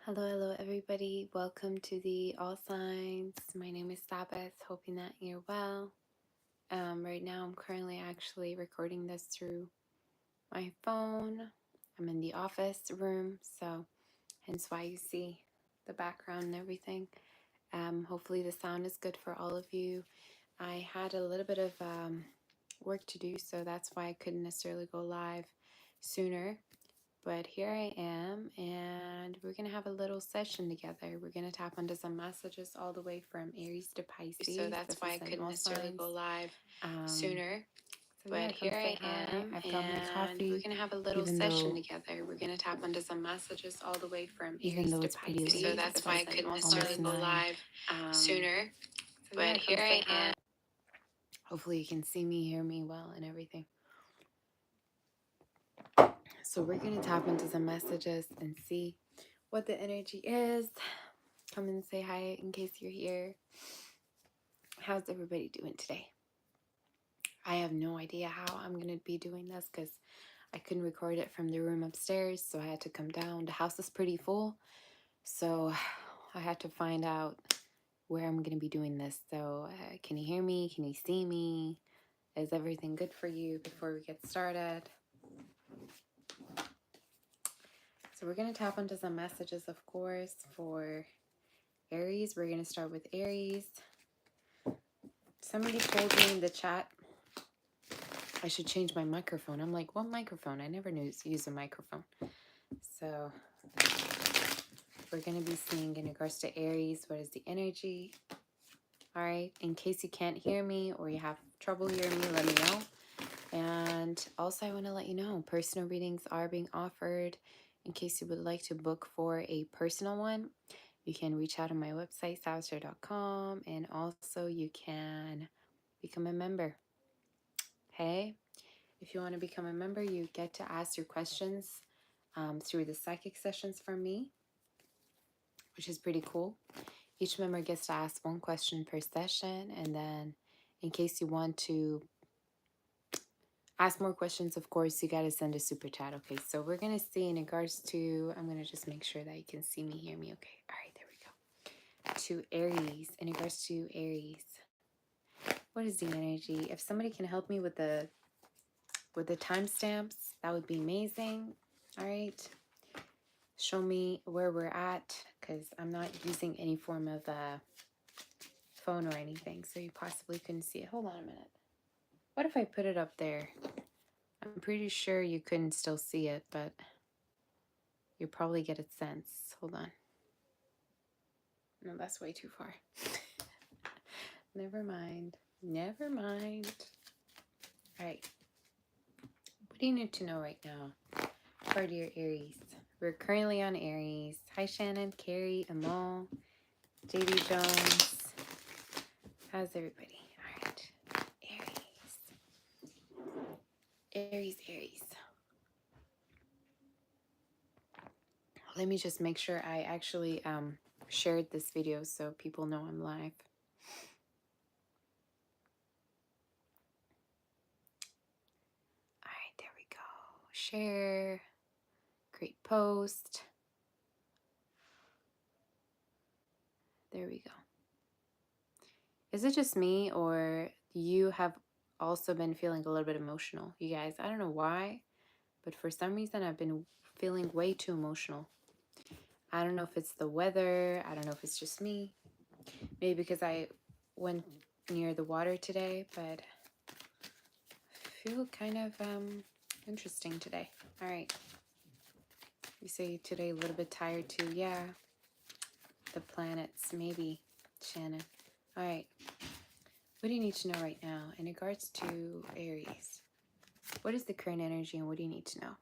Hello, everybody. Welcome to the All Signs. My name is Sabbath. Hoping that you're well. Right now, I'm currently actually recording this through my phone. I'm in the office room, so hence why you see the background and everything. Hopefully, the sound is good for all of you. I had a little bit of work to do, so that's why I couldn't necessarily go live sooner. But here I am, and we're going to have a little session together. We're going to tap into some messages all the way from Aries to Pisces. So that's why I couldn't necessarily go live sooner. So But yeah, here I am, I've got my and coffee. we're going to have a little session together. We're going to tap into some messages all the way from Aries to Pisces. So that's why I couldn't necessarily go live sooner. So but here I am. Hopefully you can see me, hear me well, and everything. So we're going to tap into some messages and see what the energy is. Come and say hi in case you're here. How's everybody doing today? I have no idea how I'm going to be doing this because I couldn't record it from the room upstairs, so I had to come down. The house is pretty full, so I had to find out where I'm going to be doing this. So can you hear me? Can you see me? Is everything good for you before we get started? So we're going to tap into some messages, of course, for Aries. We're going to start with Aries. Somebody told me in the chat I should change my microphone. I'm like, what microphone? I never knew to use a microphone. So we're going to be seeing in regards to Aries, what is the energy? All right. In case you can't hear me or you have trouble hearing me, let me know. And also I want to let you know, personal readings are being offered. In case you would like to book for a personal one, you can reach out on my website, savastar.com, and also you can become a member. Okay? If you want to become a member, you get to ask your questions through the psychic sessions from me, which is pretty cool. Each member gets to ask one question per session, and then in case you want to ask more questions, of course, you got to send a super chat. Okay, so we're going to see in regards to, I'm going to just make sure that you can see me, hear me. Okay, all right, there we go. To Aries, in regards to Aries, what is the energy? If somebody can help me with the timestamps, that would be amazing. All right, show me where we're at, because I'm not using any form of phone or anything, so you possibly couldn't see it. Hold on a minute. What if I put it up there? I'm pretty sure you couldn't still see it, but you probably get a sense. Hold on. No, that's way too far. Never mind. Never mind. All right. What do you need to know right now for your Aries? We're currently on Aries. Hi, Shannon, Carrie, Amal, JD Jones. How's everybody? All right. Aries. Let me just make sure I actually shared this video so people know I'm live. All right, there we go. Share. Create post. There we go. Is it just me, or you have also been feeling a little bit emotional? You guys, I don't know why, but for some reason I've been feeling way too emotional. I don't know if it's the weather. I don't know if it's just me. Maybe because I went near the water today, but I feel kind of interesting today. All right. You say today a little bit tired too. Yeah. The planets, maybe, Shannon. All right. What do you need to know right now in regards to Aries? What is the current energy and what do you need to know?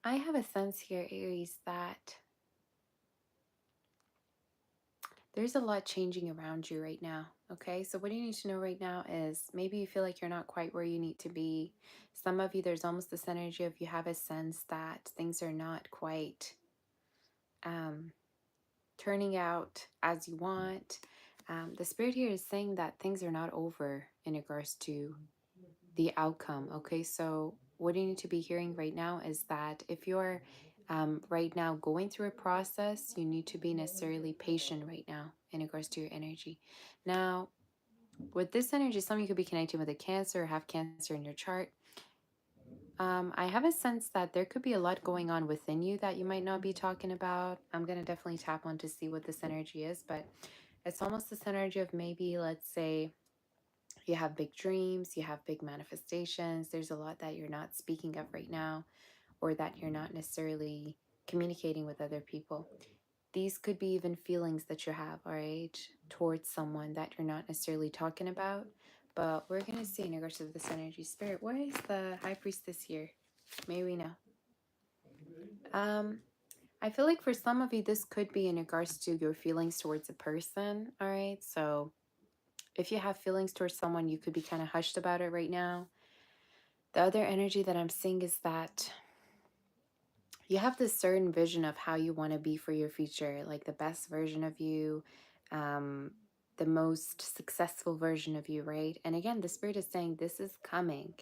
I have a sense here, Aries, that there's a lot changing around you right now, okay? So what you need to know right now is maybe you feel like you're not quite where you need to be. Some of you, there's almost this energy of you have a sense that things are not quite turning out as you want. The spirit here is saying that things are not over in regards to the outcome. Okay, so what you need to be hearing right now is that if you're right now going through a process, you need to be necessarily patient right now in regards to your energy. Now, with this energy, some of you could be connecting with a Cancer or have Cancer in your chart. I have a sense that there could be a lot going on within you that you might not be talking about. I'm going to definitely tap on to see what this energy is, but it's almost this energy of maybe, let's say, you have big dreams, you have big manifestations. There's a lot that you're not speaking of right now, or that you're not necessarily communicating with other people. These could be even feelings that you have, all right, towards someone that you're not necessarily talking about. But we're going to see in regards to this energy. Spirit, what is the High Priestess here? May we know? I feel like for some of you, this could be in regards to your feelings towards a person, all right? So if you have feelings towards someone, you could be kind of hushed about it right now. The other energy that I'm seeing is that you have this certain vision of how you want to be for your future, like the best version of you, the most successful version of you, right? And again, the Spirit is saying this is coming.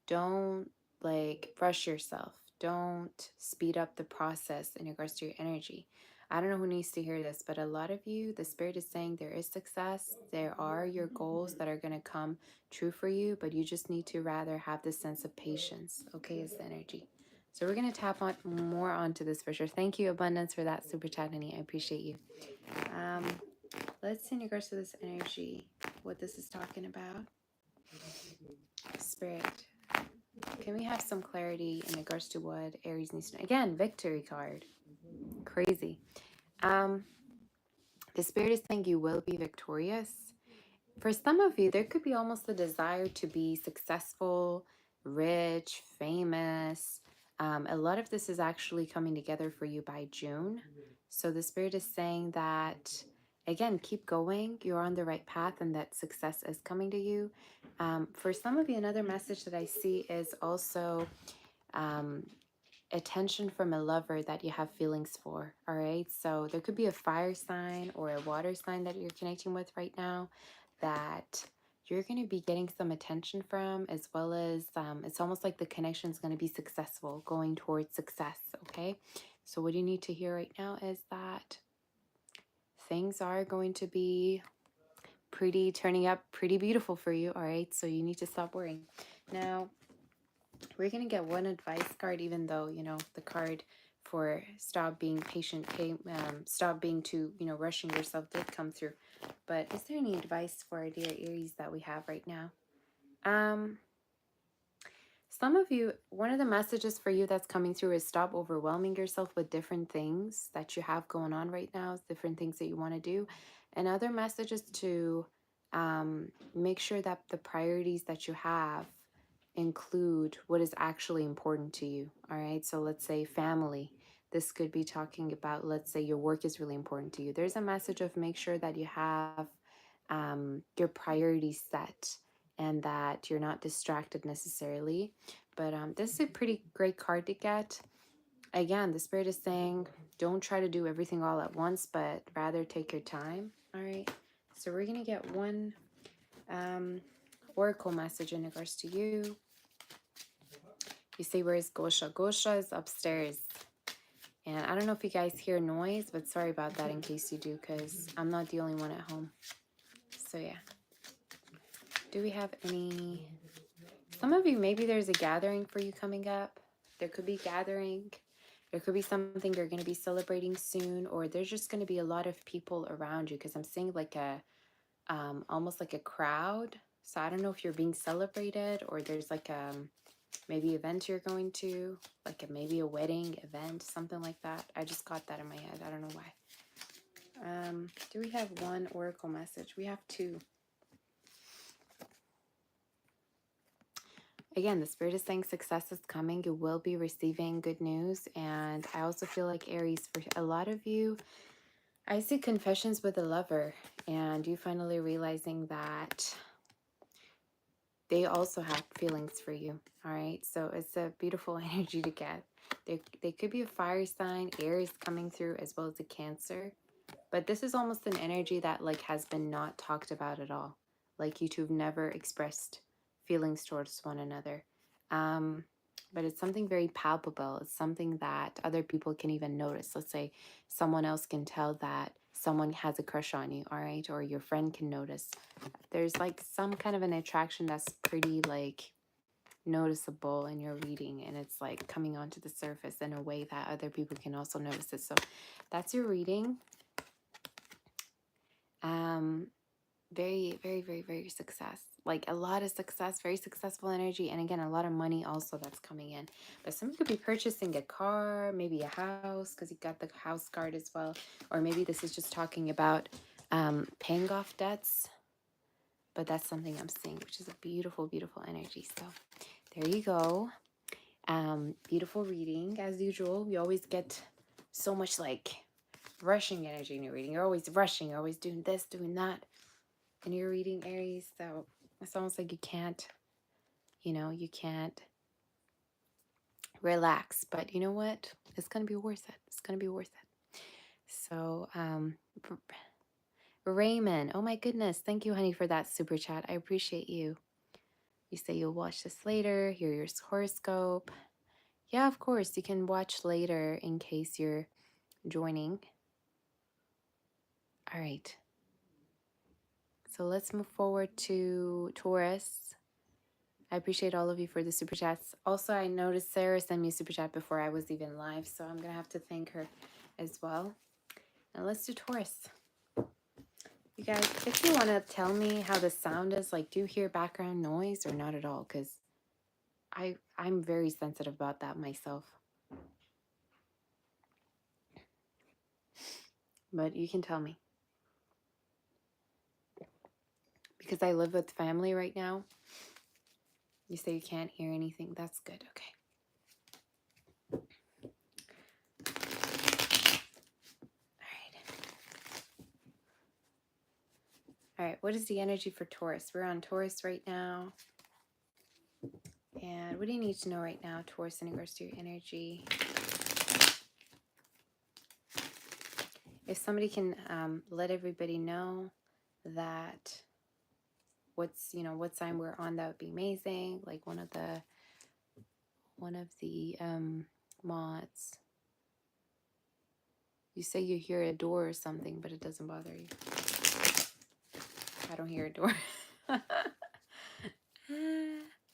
Don't like rush yourself. Don't speed up the process in regards to your energy. I don't know who needs to hear this, but a lot of you, the Spirit is saying there is success. There are your goals that are going to come true for you, but you just need to rather have this sense of patience, okay, is the energy. So we're going to tap on more onto this for sure. Thank you, Abundance, for that super chat, honey. I appreciate you. Let's see in regards to this energy, what this is talking about. Spirit, can we have some clarity in regards to what Aries needs to know? Again, victory card. Crazy. The Spirit is saying you will be victorious. For some of you, there could be almost a desire to be successful, rich, famous. A lot of this is actually coming together for you by June. So the Spirit is saying that, again, keep going. You're on the right path and that success is coming to you. For some of you, another message that I see is also attention from a lover that you have feelings for. All right. So there could be a fire sign or a water sign that you're connecting with right now that you're going to be getting some attention from, as well as it's almost like the connection is going to be successful, going towards success. Okay. So what you need to hear right now is that things are going to be turning up pretty beautiful for you. All right. So you need to stop worrying. Now, we're going to get one advice card, even though, you know, the card for stop being patient, stop being too, you know, rushing yourself did come through. But is there any advice for our dear Aries that we have right now? Some of you, one of the messages for you that's coming through is stop overwhelming yourself with different things that you have going on right now, different things that you want to do. And other messages to make sure that the priorities that you have include what is actually important to you. All right. So let's say family. This could be talking about, let's say your work is really important to you. There's a message of make sure that you have your priorities set and that you're not distracted necessarily. But this is a pretty great card to get. Again, the Spirit is saying, don't try to do everything all at once, but rather take your time. All right. So we're going to get one oracle message in regards to you. You say, where is Gosha? Gosha is upstairs. And I don't know if you guys hear noise, but sorry about that in case you do, because I'm not the only one at home. So yeah. Do we have any... Some of you, maybe there's a gathering for you coming up. There could be gathering. There could be something you're going to be celebrating soon, or there's just going to be a lot of people around you, because I'm seeing like a, almost like a crowd. So I don't know if you're being celebrated, or there's like a, maybe event you're going to, like maybe a wedding event, something like that. I just got that in my head. I don't know why. Do we have one oracle message? We have two. Again, the Spirit is saying success is coming. You will be receiving good news. And I also feel like Aries, for a lot of you, I see confessions with a lover. And you finally realizing that they also have feelings for you. All right. So it's a beautiful energy to get. They could be a fire sign, Aries coming through, as well as a Cancer. But this is almost an energy that like has been not talked about at all. Like you two have never expressed feelings towards one another. But it's something very palpable. It's something that other people can even notice. Let's say someone else can tell that someone has a crush on you, all right? Or your friend can notice. There's like some kind of an attraction that's pretty like noticeable in your reading, and it's like coming onto the surface in a way that other people can also notice it. So that's your reading. Very, very, very, very success. Like a lot of success, very successful energy. And again, a lot of money also that's coming in. But somebody could be purchasing a car, maybe a house, because you got the house card as well. Or maybe this is just talking about paying off debts. But that's something I'm seeing, which is a beautiful, beautiful energy. So there you go. Beautiful reading. As usual, we always get so much like rushing energy in your reading. You're always rushing. You're always doing this, doing that. And you're reading Aries, so it's almost like you can't, you can't relax. But you know what? It's going to be worth it. It's going to be worth it. So, Raymond, oh my goodness. Thank you, honey, for that super chat. I appreciate you. You say you'll watch this later, hear your horoscope. Yeah, of course. You can watch later in case you're joining. All right. So let's move forward to Taurus. I appreciate all of you for the super chats. Also, I noticed Sarah sent me a super chat before I was even live, so I'm going to have to thank her as well. Now let's do Taurus. You guys, if you want to tell me how the sound is, like, do you hear background noise or not at all? Because I'm very sensitive about that myself. But you can tell me. Because I live with family right now. You say you can't hear anything. That's good. Okay. All right. What is the energy for Taurus? We're on Taurus right now. And what do you need to know right now, Taurus, in regards to your energy? If somebody can let everybody know that what sign we're on, that would be amazing. Like one of the mods. You say you hear a door or something, but it doesn't bother you. I don't hear a door.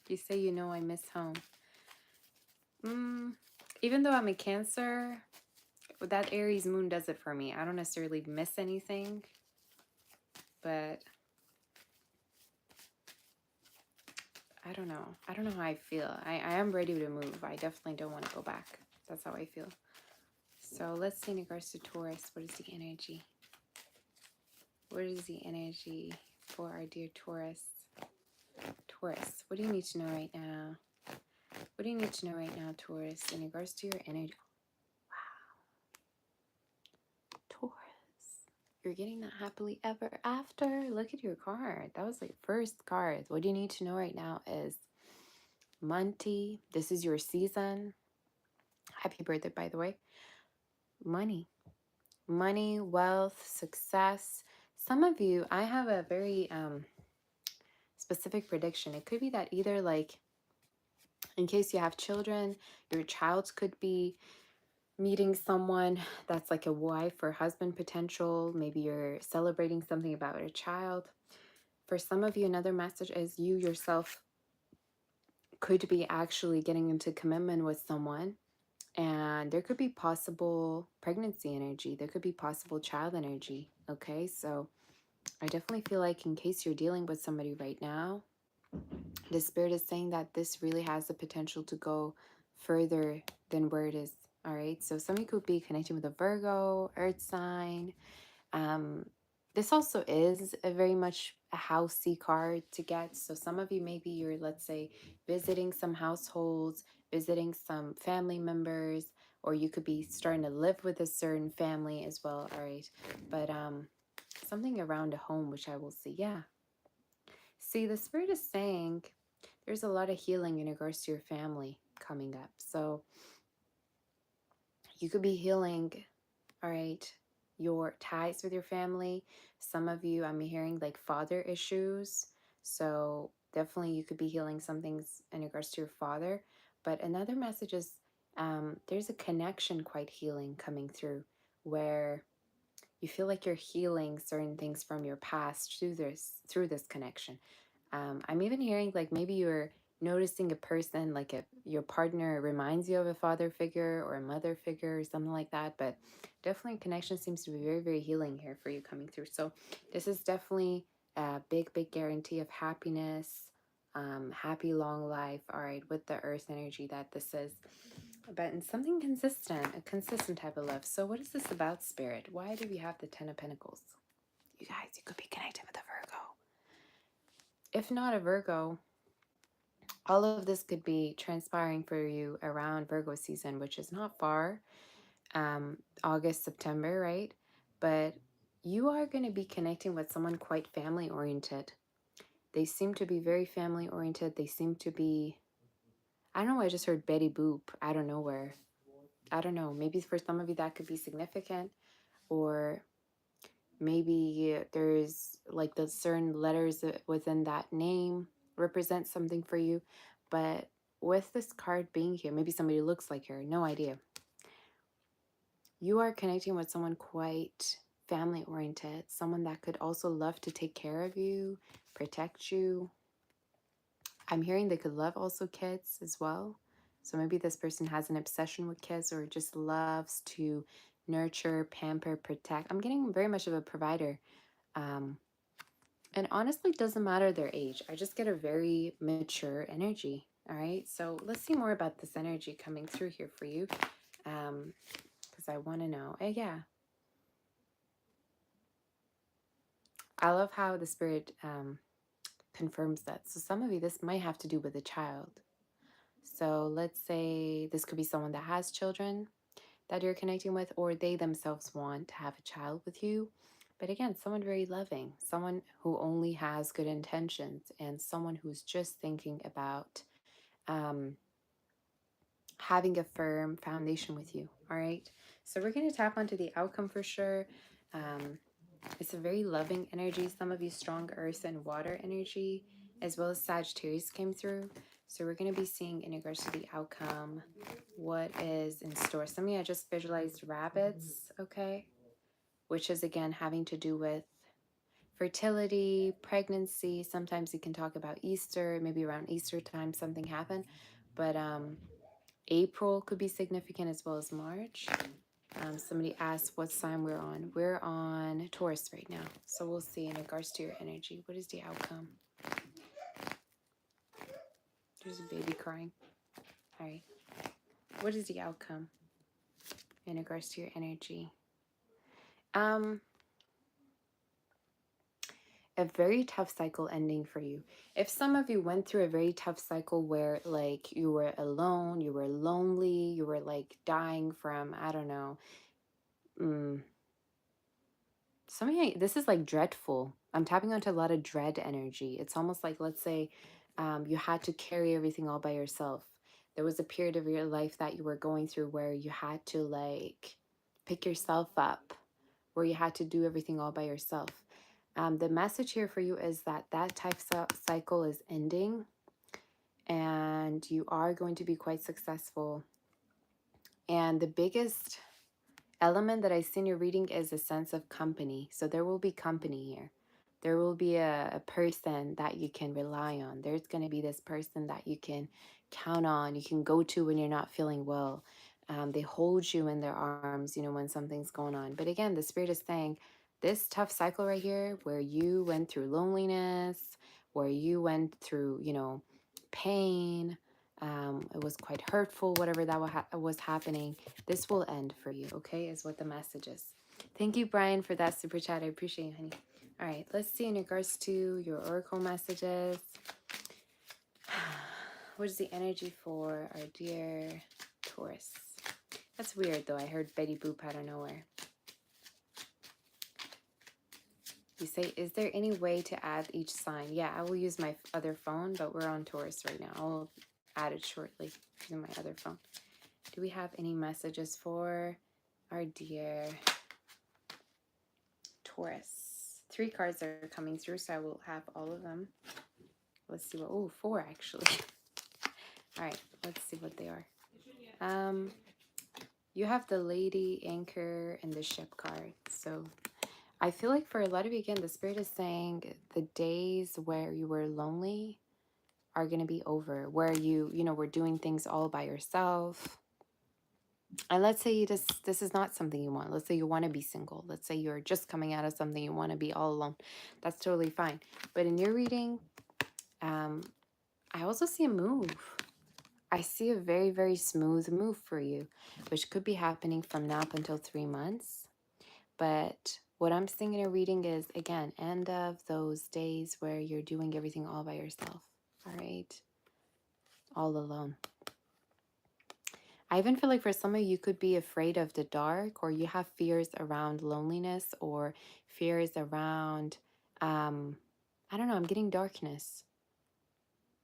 You say I miss home. Even though I'm a Cancer, that Aries moon does it for me. I don't necessarily miss anything, but I don't know. I don't know how I feel. I am ready to move. I definitely don't want to go back. That's how I feel. So let's see in regards to Taurus. What is the energy? What is the energy for our dear Taurus? Taurus, what do you need to know right now? What do you need to know right now, Taurus, in regards to your energy? Wow. Taurus. You're getting that happily ever after. Look at your card. That was like first card. What you need to know right now is Monty. This is your season. Happy birthday, by the way. Money. Money, wealth, success. Some of you, I have a very specific prediction. It could be that either like, in case you have children, your child could be meeting someone that's like a wife or husband potential. Maybe you're celebrating something about a child. For some of you, another message is you yourself could be actually getting into commitment with someone, and there could be possible pregnancy energy. There could be possible child energy. Okay, so I definitely feel like in case you're dealing with somebody right now, the spirit is saying that this really has the potential to go further than where it is. All right, so somebody could be connecting with a Virgo, earth sign. This also is a very much a housey card to get. So some of you, maybe you're, let's say, visiting some households, visiting some family members, or you could be starting to live with a certain family as well. All right, but something around a home, which I will see. Yeah. See, the spirit is saying there's a lot of healing in regards to your family coming up. So you could be healing, all right, your ties with your family. Some of you, I'm hearing like father issues. So definitely you could be healing some things in regards to your father. But another message is there's a connection quite healing coming through where you feel like you're healing certain things from your past through this connection. I'm even hearing like maybe you're noticing a person like your partner reminds you of a father figure or a mother figure or something like that. But definitely connection seems to be very, very healing here for you coming through. So this is definitely a big, big guarantee of happiness, happy long life. All right, with the earth energy that this is. But in something consistent, a consistent type of love. So what is this about, Spirit? Why do we have the Ten of Pentacles? You guys, you could be connected with a Virgo. If not a Virgo, all of this could be transpiring for you around Virgo season, which is not far, August, September, right? But you are going to be connecting with someone quite family oriented. They seem to be very family oriented. They seem to be, I don't know, I just heard Betty Boop out of nowhere. I don't know, maybe for some of you that could be significant, or maybe there's like the certain letters within that name represent something for you. But with this card being here, maybe somebody looks like her, no idea. You are connecting with someone quite family oriented, someone that could also love to take care of you, protect you. I'm hearing they could love also kids as well. So maybe this person has an obsession with kids or just loves to nurture, pamper, protect. I'm getting very much of a provider. And honestly, it doesn't matter their age. I just get a very mature energy. All right. So let's see more about this energy coming through here for you. Because I want to know. Yeah. I love how the Spirit confirms that. So some of you, this might have to do with a child. So let's say this could be someone that has children that you're connecting with, or they themselves want to have a child with you. But again, someone very loving, someone who only has good intentions, and someone who's just thinking about having a firm foundation with you. All right. So we're going to tap onto the outcome for sure. It's a very loving energy. Some of you strong earth and water energy, as well as Sagittarius came through. So we're going to be seeing in regards to the outcome, what is in store. Some of you, I just visualized rabbits, okay? Which is, again, having to do with fertility, pregnancy. Sometimes you can talk about Easter, maybe around Easter time something happened. But April could be significant as well as March. Somebody asked what sign we're on. We're on Taurus right now. So we'll see in regards to your energy. What is the outcome? There's a baby crying. All right. What is the outcome in regards to your energy? A very tough cycle ending for you. If some of you went through a very tough cycle where like you were alone, you were lonely, you were like dying from, I don't know, some of you, this is like dreadful. I'm tapping onto a lot of dread energy. It's almost like, let's say you had to carry everything all by yourself. There was a period of your life that you were going through where you had to like pick yourself up, where you had to do everything all by yourself. The message here for you is that that type of cycle is ending and you are going to be quite successful. And the biggest element that I see in your reading is a sense of company. So there will be company here. There will be a person that you can rely on. There's going to be this person that you can count on, you can go to when you're not feeling well. They hold you in their arms, you know, when something's going on. But again, the Spirit is saying this tough cycle right here where you went through loneliness, where you went through, you know, pain, it was quite hurtful, whatever that was happening. This will end for you, okay, is what the message is. Thank you, Brian, for that super chat. I appreciate you, honey. All right, let's see in regards to your oracle messages. What is the energy for our dear Taurus? That's weird, though. I heard Betty Boop out of nowhere. You say, is there any way to add each sign? Yeah, I will use my other phone, but we're on Taurus right now. I'll add it shortly using my other phone. Do we have any messages for our dear Taurus? 3 cards are coming through, so I will have all of them. Let's see what, oh, 4 actually. All right, let's see what they are. You have the Lady, Anchor, and the Ship card. So I feel like for a lot of you, again, the Spirit is saying the days where you were lonely are going to be over, where you know, were doing things all by yourself. And let's say this is not something you want. Let's say you want to be single. Let's say you're just coming out of something, you want to be all alone. That's totally fine. But in your reading, I also see a move. I see a very, very smooth move for you, which could be happening from now up until 3 months. But what I'm seeing in a reading is, again, end of those days where you're doing everything all by yourself. All right? All alone. I even feel like for some of you, you could be afraid of the dark, or you have fears around loneliness, or fears around, I don't know, I'm getting darkness.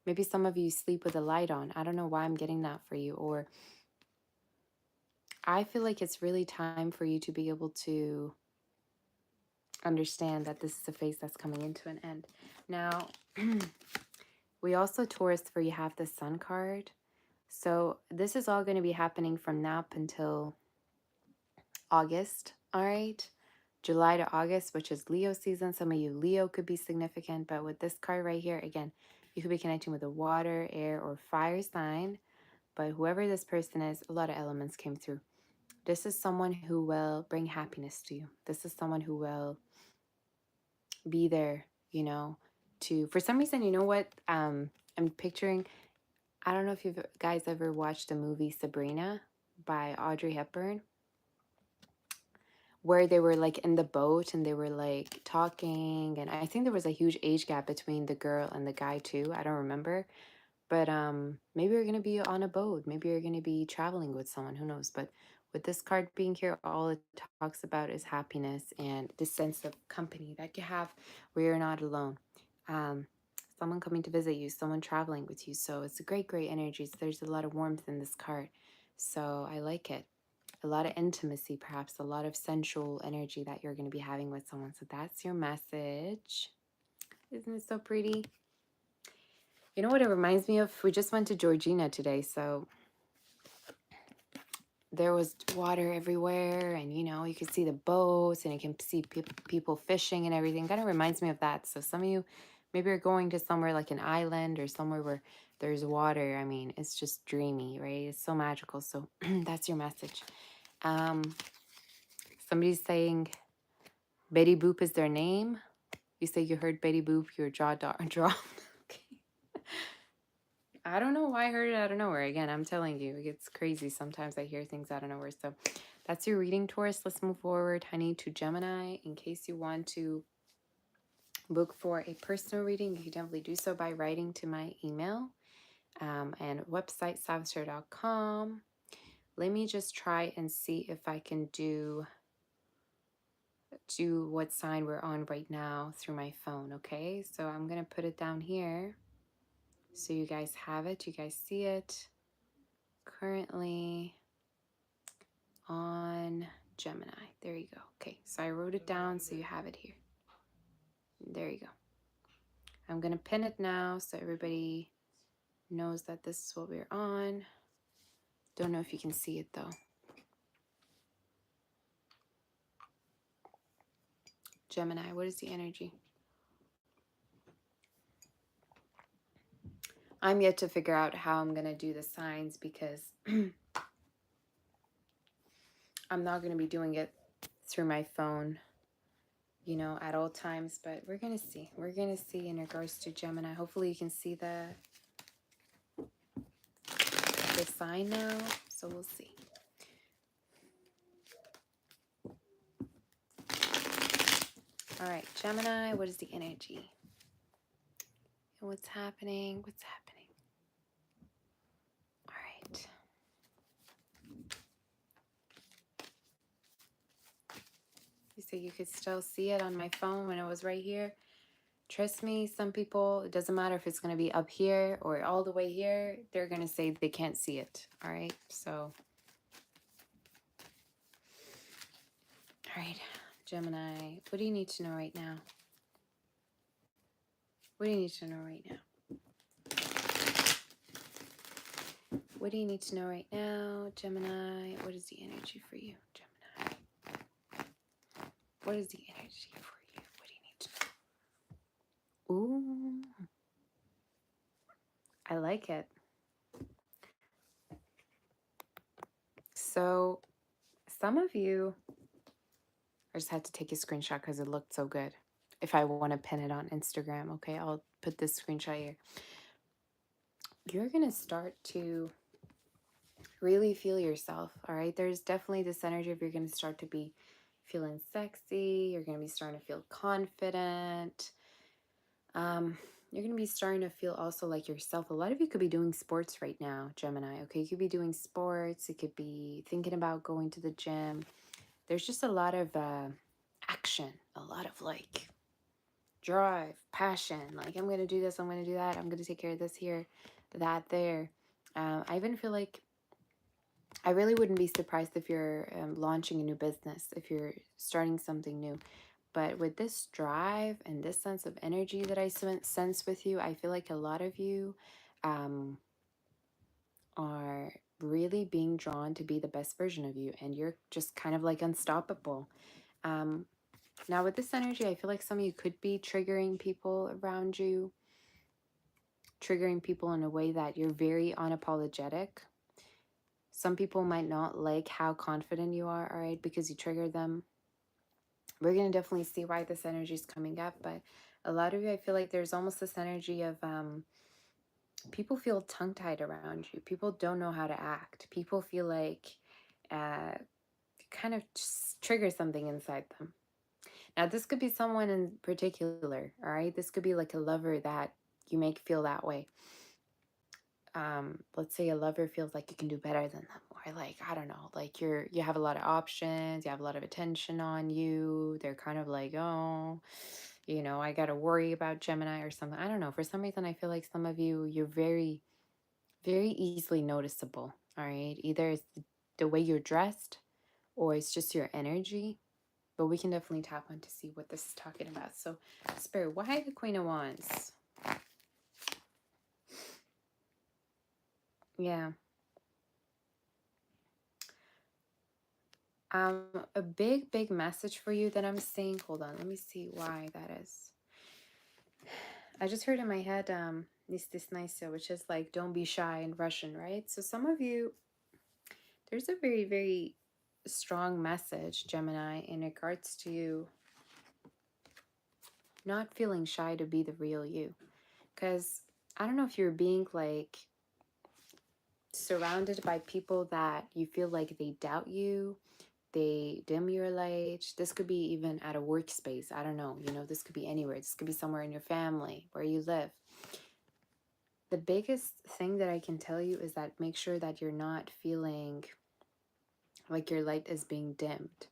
Maybe some of you sleep with a light on. I don't know why I'm getting that for you. Or I feel like it's really time for you to be able to understand that this is a phase that's coming into an end. Now, we also, Taurus, where you have the Sun card. So this is all going to be happening from now up until August, all right? July to August, which is Leo season. Some of you, Leo could be significant, but with this card right here, again, you could be connecting with a water, air, or fire sign. But whoever this person is, a lot of elements came through. This is someone who will bring happiness to you. This is someone who will be there, you know, to, for some reason, you know what, I'm picturing, I don't know if you guys ever watched the movie Sabrina by Audrey Hepburn, where they were like in the boat and they were like talking, and I think there was a huge age gap between the girl and the guy too. I don't remember, but maybe you're gonna be on a boat, maybe you're gonna be traveling with someone, who knows. But with this card being here, all it talks about is happiness and this sense of company that you have where you're not alone. Someone coming to visit you, someone traveling with you. So it's a great, great energy. So there's a lot of warmth in this card. So I like it. A lot of intimacy, perhaps a lot of sensual energy that you're going to be having with someone. So that's your message. Isn't it so pretty? You know what it reminds me of? We just went to Georgina today, so there was water everywhere, and you know, you could see the boats and you can see people fishing and everything. Kind of reminds me of that. So some of you maybe you're going to somewhere like an island or somewhere where there's water. I mean, it's just dreamy, right? It's so magical. So that's your message. Somebody's saying Betty Boop is their name. You say you heard Betty Boop, your jaw dropped. Okay. I don't know why I heard it out of nowhere. Again, I'm telling you, it gets crazy. Sometimes I hear things out of nowhere. So that's your reading, Taurus. Let's move forward, honey, to Gemini. In case you want to book for a personal reading, you can definitely do so by writing to my email and website, savastar.com. Let me just try and see if I can do what sign we're on right now through my phone, okay? So I'm going to put it down here so you guys have it, you guys see it. Currently on Gemini. There you go. Okay, so I wrote it down so you have it here. There you go. I'm going to pin it now so everybody knows that this is what we're on. Don't know if you can see it though. Gemini, what is the energy? I'm yet to figure out how I'm going to do the signs because I'm not going to be doing it through my phone, you know, at all times, but we're going to see. We're going to see in regards to Gemini. Hopefully you can see the sign now, so we'll see. All right, Gemini, what is the energy? And what's happening? What's happening? All right. You say you could still see it on my phone when it was right here. Trust me, some people, it doesn't matter if it's going to be up here or all the way here, they're going to say they can't see it. All right, so. All right, Gemini, what do you need to know right now? What do you need to know right now? What do you need to know right now, Gemini? What is the energy for you, Gemini? What is the energy for you? What do you need to know? Ooh, I like it. So some of you, I just had to take a screenshot because it looked so good. If I want to pin it on Instagram, okay, I'll put this screenshot here. You're going to start to really feel yourself, all right? There's definitely this energy of you're going to start to be feeling sexy. You're going to be starting to feel confident. You're going to be starting to feel also like yourself. A lot of you could be doing sports right now, Gemini, okay? You could be doing sports. You could be thinking about going to the gym. There's just a lot of action, a lot of like drive, passion. Like, I'm going to do this, I'm going to do that. I'm going to take care of this here, that there. I even feel like I really wouldn't be surprised if you're launching a new business, if you're starting something new. But with this drive and this sense of energy that I sense with you, I feel like a lot of you are really being drawn to be the best version of you. And you're just kind of like unstoppable. Now with this energy, I feel like some of you could be triggering people around you. Triggering people in a way that you're very unapologetic. Some people might not like how confident you are, all right, because you trigger them. We're going to definitely see why this energy is coming up, but a lot of you, I feel like there's almost this energy of people feel tongue-tied around you. People don't know how to act. People feel like kind of just trigger something inside them. Now, this could be someone in particular, all right? This could be like a lover that you make feel that way. Let's say a lover feels like you can do better than them, or like, I don't know, like you have a lot of options, you have a lot of attention on you. They're kind of like, oh, you know, I got to worry about Gemini or something. I don't know. For some reason, I feel like some of you, you're very, very easily noticeable. All right. Either it's the way you're dressed or it's just your energy. But we can definitely tap on to see what this is talking about. So, Spirit, why the Queen of Wands? Yeah. A big message for you that I'm seeing. Hold on, let me see why that is. I just heard in my head, this nice, which is like, don't be shy in Russian, right? So some of you, there's a very, very strong message, Gemini, in regards to you not feeling shy to be the real you. Because I don't know if you're being like surrounded by people that you feel like they doubt you, they dim your light. This could be even at a workspace. I don't know. You know, this could be anywhere. This could be somewhere in your family, where you live. The biggest thing that I can tell you is that make sure that you're not feeling like your light is being dimmed,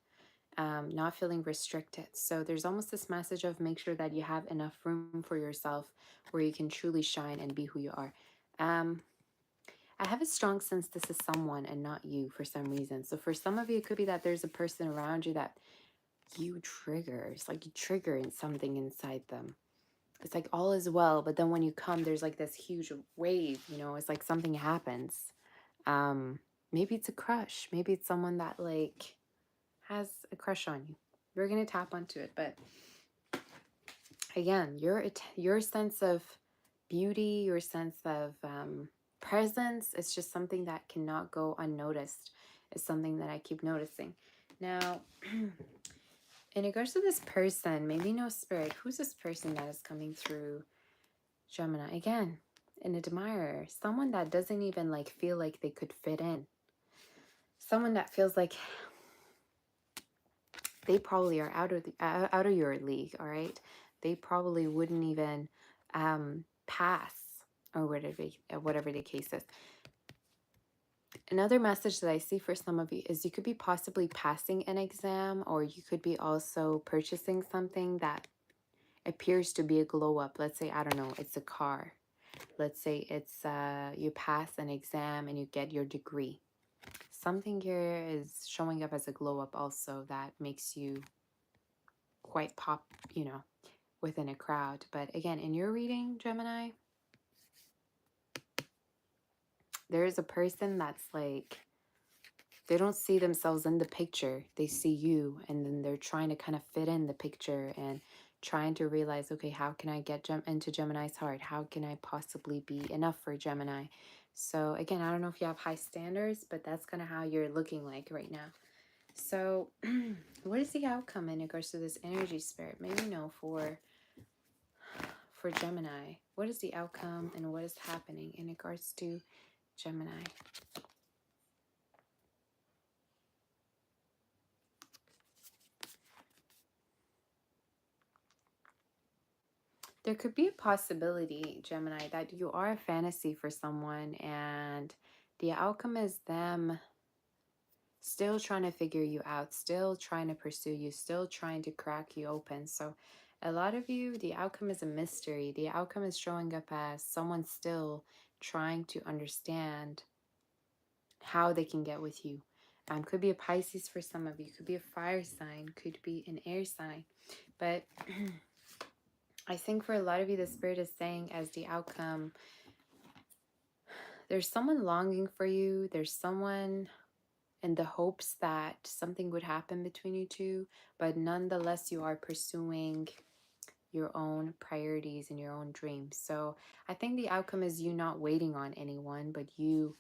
not feeling restricted. So there's almost this message of make sure that you have enough room for yourself where you can truly shine and be who you are. I have a strong sense this is someone and not you for some reason. So for some of you, it could be that there's a person around you that you trigger. It's like you trigger in something inside them. It's like all is well, but then when you come, there's like this huge wave, you know, it's like something happens. Maybe it's a crush. Maybe it's someone that like has a crush on you. We're going to tap onto it. But again, your sense of beauty, your sense of presence, it's just something that cannot go unnoticed. It's something that I keep noticing. Now, in regards to this person, maybe no spirit, who's this person that is coming through Gemini? Again, an admirer, someone that doesn't even like feel like they could fit in. Someone that feels like they probably are out of your league, all right? They probably wouldn't even pass, or whatever the case is. Another message that I see for some of you is you could be possibly passing an exam, or you could be also purchasing something that appears to be a glow up. Let's say, I don't know, it's a car. Let's say it's you pass an exam and you get your degree. Something here is showing up as a glow up also that makes you quite pop, you know, within a crowd. But again, in your reading, Gemini, there is a person that's like, they don't see themselves in the picture. They see you, and then they're trying to kind of fit in the picture and trying to realize, okay, how can I get into Gemini's heart? How can I possibly be enough for Gemini? So again, I don't know if you have high standards, but that's kind of how you're looking like right now. So what is the outcome in regards to this energy, Spirit? Maybe know for Gemini. What is the outcome and what is happening in regards to Gemini? There could be a possibility, Gemini, that you are a fantasy for someone and the outcome is them still trying to figure you out, still trying to pursue you, still trying to crack you open. So a lot of you, the outcome is a mystery. The outcome is showing up as someone still trying to understand how they can get with you. Could be a Pisces for some of you, could be a fire sign, could be an air sign. But I think for a lot of you, the Spirit is saying as the outcome, there's someone longing for you. There's someone in the hopes that something would happen between you two, but nonetheless, you are pursuing your own priorities and your own dreams. So I think the outcome is you not waiting on anyone, but you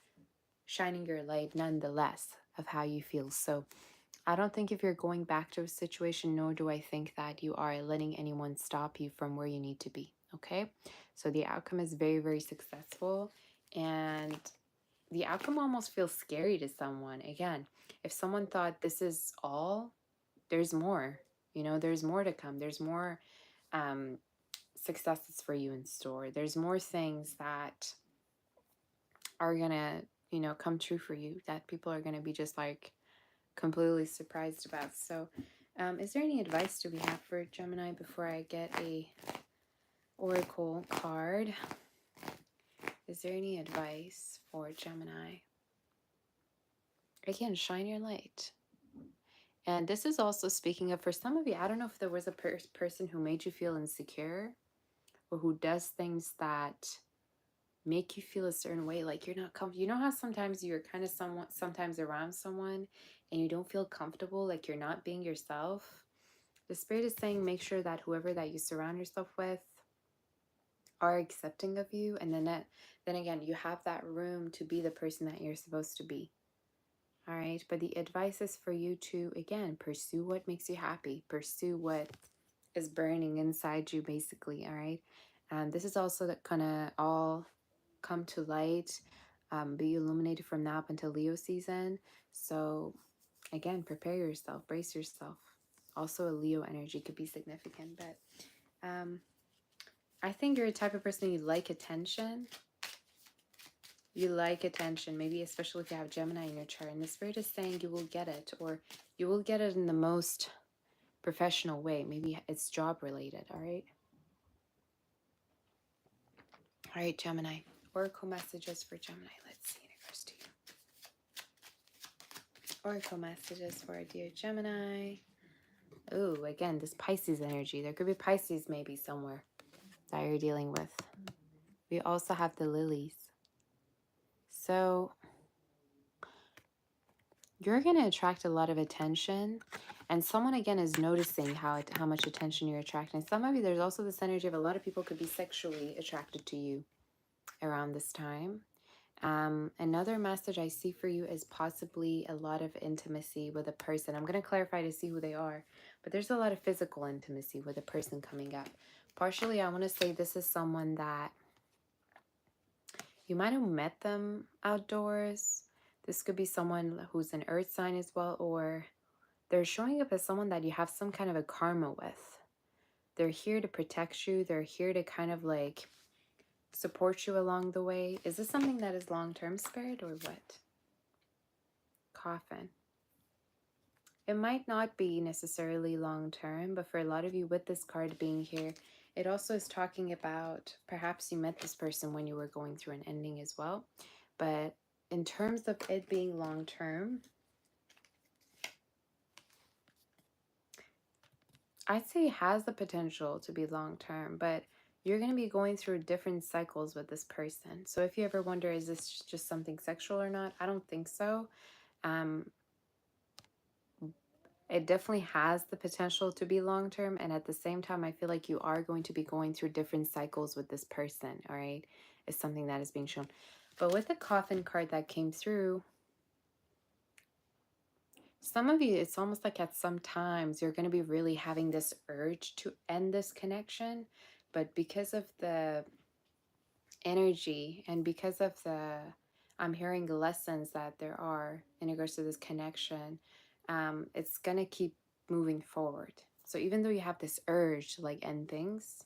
shining your light nonetheless of how you feel. So I don't think if you're going back to a situation, nor do I think that you are letting anyone stop you from where you need to be. Okay, so the outcome is very, very successful, and the outcome almost feels scary to someone. Again, if someone thought this is all, there's more. You know, there's more to come. There's more successes for you in store. There's more things that are gonna, you know, come true for you that people are gonna be just like completely surprised about. So is there any advice do we have for Gemini before I get a oracle card? Is there any advice for Gemini? Again, shine your light. And this is also speaking of, for some of you, I don't know if there was a person who made you feel insecure or who does things that make you feel a certain way, like you're not comfortable. You know how sometimes you're kind of sometimes around someone and you don't feel comfortable, like you're not being yourself? The Spirit is saying make sure that whoever that you surround yourself with are accepting of you, and then again, you have that room to be the person that you're supposed to be. All right, but the advice is for you to, again, pursue what makes you happy, pursue what is burning inside you, basically. All right, and this is also gonna all come to light, be illuminated from now up until Leo season. So again, prepare yourself, brace yourself. Also a Leo energy could be significant, but I think you're a type of person, you like attention. You like attention, maybe especially if you have Gemini in your chart, and the Spirit is saying you will get it, or you will get it in the most professional way. Maybe it's job related. All right, Gemini. Oracle messages for Gemini. Let's see in regards to you. Oracle messages for our dear Gemini. Oh, again, this Pisces energy. There could be Pisces maybe somewhere that you're dealing with. We also have the lilies. So you're going to attract a lot of attention, and someone again is noticing how much attention you're attracting. Some of you, there's also this energy of a lot of people could be sexually attracted to you around this time. Another message I see for you is possibly a lot of intimacy with a person. I'm going to clarify to see who they are, but there's a lot of physical intimacy with a person coming up. Partially, I want to say this is someone that you might have met them outdoors. This could be someone who's an earth sign as well, or they're showing up as someone that you have some kind of a karma with. They're here to protect you. They're here to kind of like support you along the way. Is this something that is long-term, Spirit, or what? Coffin. It might not be necessarily long-term, but for a lot of you with this card being here, it also is talking about perhaps you met this person when you were going through an ending as well. But in terms of it being long-term, I'd say it has the potential to be long-term, but you're going to be going through different cycles with this person. So if you ever wonder, is this just something sexual or not? I don't think so. It definitely has the potential to be long-term. And at the same time, I feel like you are going to be going through different cycles with this person. All right. It's something that is being shown. But with the coffin card that came through, some of you, it's almost like at some times you're going to be really having this urge to end this connection. But because of the energy and because of the, I'm hearing the lessons that there are in regards to this connection, it's going to keep moving forward. So even though you have this urge to like end things,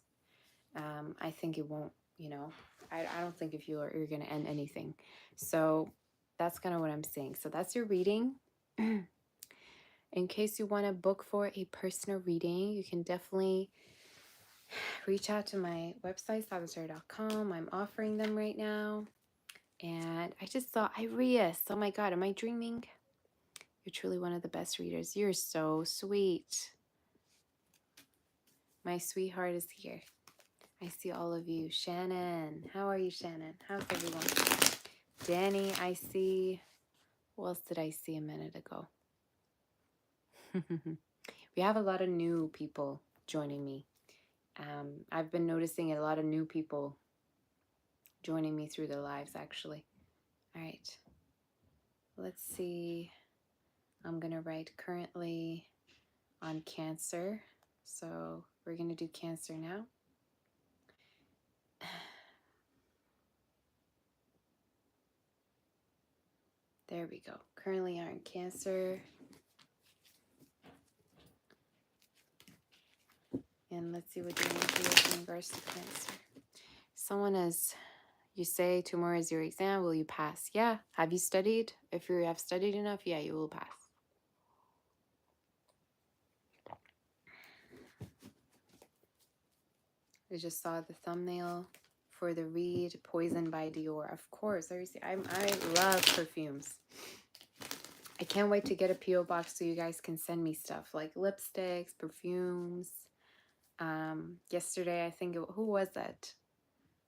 I think it won't, you know, I don't think if you're going to end anything. So that's kind of what I'm saying. So that's your reading. In case you want to book for a personal reading, you can definitely reach out to my website, sagittarius.com. I'm offering them right now. And I just saw Aries. Oh my God, am I dreaming? You're truly one of the best readers. You're so sweet. My sweetheart is here. I see all of you. Shannon. How are you, Shannon? How's everyone? Danny, I see. What else did I see a minute ago? We have a lot of new people joining me. I've been noticing a lot of new people joining me through the lives, actually. All right. Let's see. I'm going to write currently on Cancer. So we're going to do Cancer now. There we go. Currently on Cancer. And let's see what the energy is in regards to Cancer. Someone is, you say tomorrow is your exam. Will you pass? Yeah. Have you studied? If you have studied enough, yeah, you will pass. I just saw the thumbnail for the read, Poison by Dior. Of course, I love perfumes. I can't wait to get a P.O. box so you guys can send me stuff like lipsticks, perfumes. Yesterday, I think, who was that?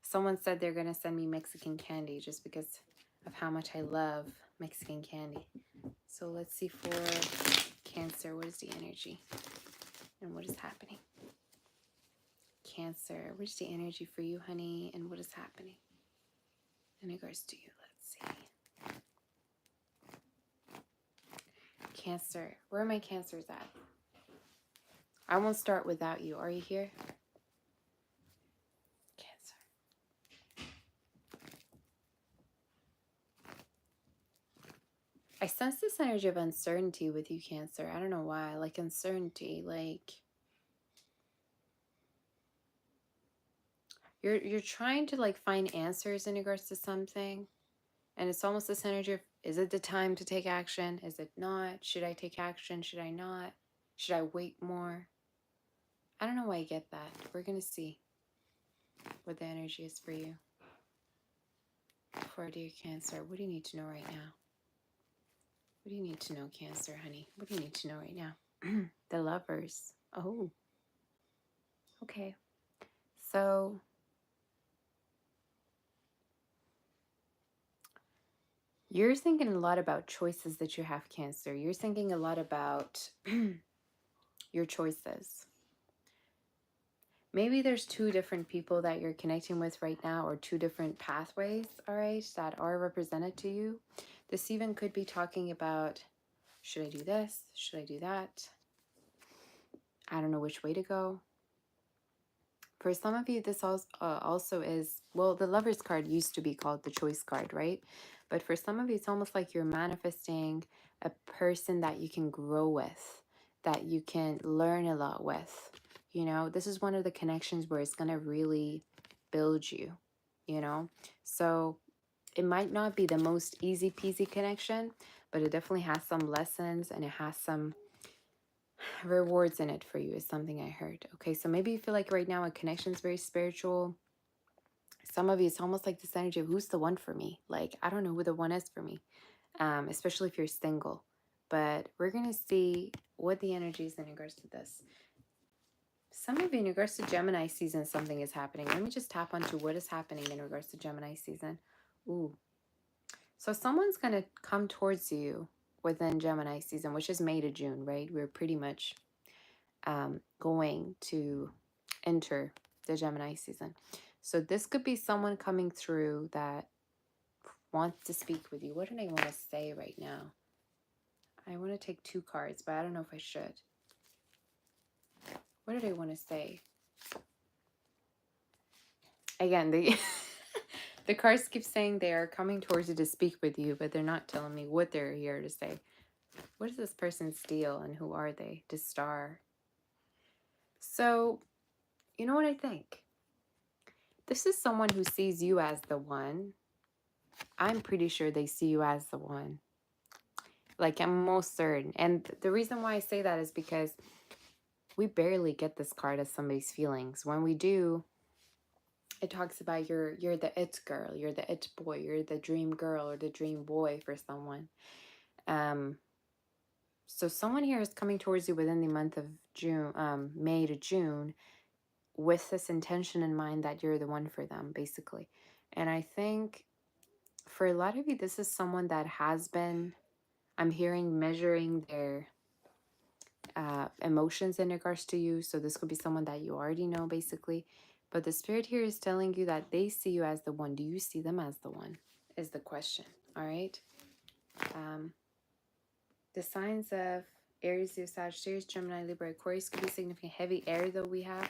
Someone said they're going to send me Mexican candy just because of how much I love Mexican candy. So let's see for Cancer, what is the energy and what is happening? Cancer, what is the energy for you, honey, and what is happening in regards to you? Let's see. Cancer, where are my Cancers at? I won't start without you. Are you here? Cancer. I sense this energy of uncertainty with you, Cancer. I don't know why. Like uncertainty, like you're trying to like find answers in regards to something. And it's almost this energy of, is it the time to take action? Is it not? Should I take action? Should I not? Should I wait more? I don't know why I get that. We're going to see what the energy is for you. For dear Cancer, what do you need to know right now? What do you need to know, Cancer, honey? What do you need to know right now? The Lovers. Oh. Okay. So you're thinking a lot about choices that you have, Cancer. You're thinking a lot about your choices. Maybe there's two different people that you're connecting with right now, or two different pathways, all right, that are represented to you. This even could be talking about, should I do this? Should I do that? I don't know which way to go. For some of you, this also is, well, the Lover's card used to be called the Choice card, right? But for some of you, it's almost like you're manifesting a person that you can grow with, that you can learn a lot with. You know, this is one of the connections where it's going to really build you, you know? So it might not be the most easy peasy connection, but it definitely has some lessons and it has some rewards in it for you, is something I heard. Okay, so maybe you feel like right now a connection is very spiritual. Some of you, it's almost like this energy of, who's the one for me? Like, I don't know who the one is for me, especially if you're single. But we're going to see what the energy is in regards to this. Some of you in regards to Gemini season, something is happening. Let me just tap onto what is happening in regards to Gemini season. Ooh. So someone's going to come towards you within Gemini season, which is May to June, right? We're pretty much going to enter the Gemini season. So this could be someone coming through that wants to speak with you. What do I want to say right now? I want to take 2 cards, but I don't know if I should. What did I want to say? Again, the cards keep saying they are coming towards you to speak with you, but they're not telling me what they're here to say. What is this person's deal and who are they? The Star. So, you know what I think? This is someone who sees you as the one. I'm pretty sure they see you as the one. Like, I'm most certain. And the reason why I say that is because we barely get this card as somebody's feelings. When we do, it talks about you're the it girl, you're the it boy, you're the dream girl or the dream boy for someone. So someone here is coming towards you within the month of June, May to June, with this intention in mind that you're the one for them, basically. And I think for a lot of you, this is someone that has been, I'm hearing, measuring their emotions in regards to you. So this could be someone that you already know, basically. But the spirit here is telling you that they see you as the one. Do you see them as the one? Is the question. All right. The signs of Aries, Sagittarius, Gemini, Libra, Aquarius could be significant. Heavy air, though, we have.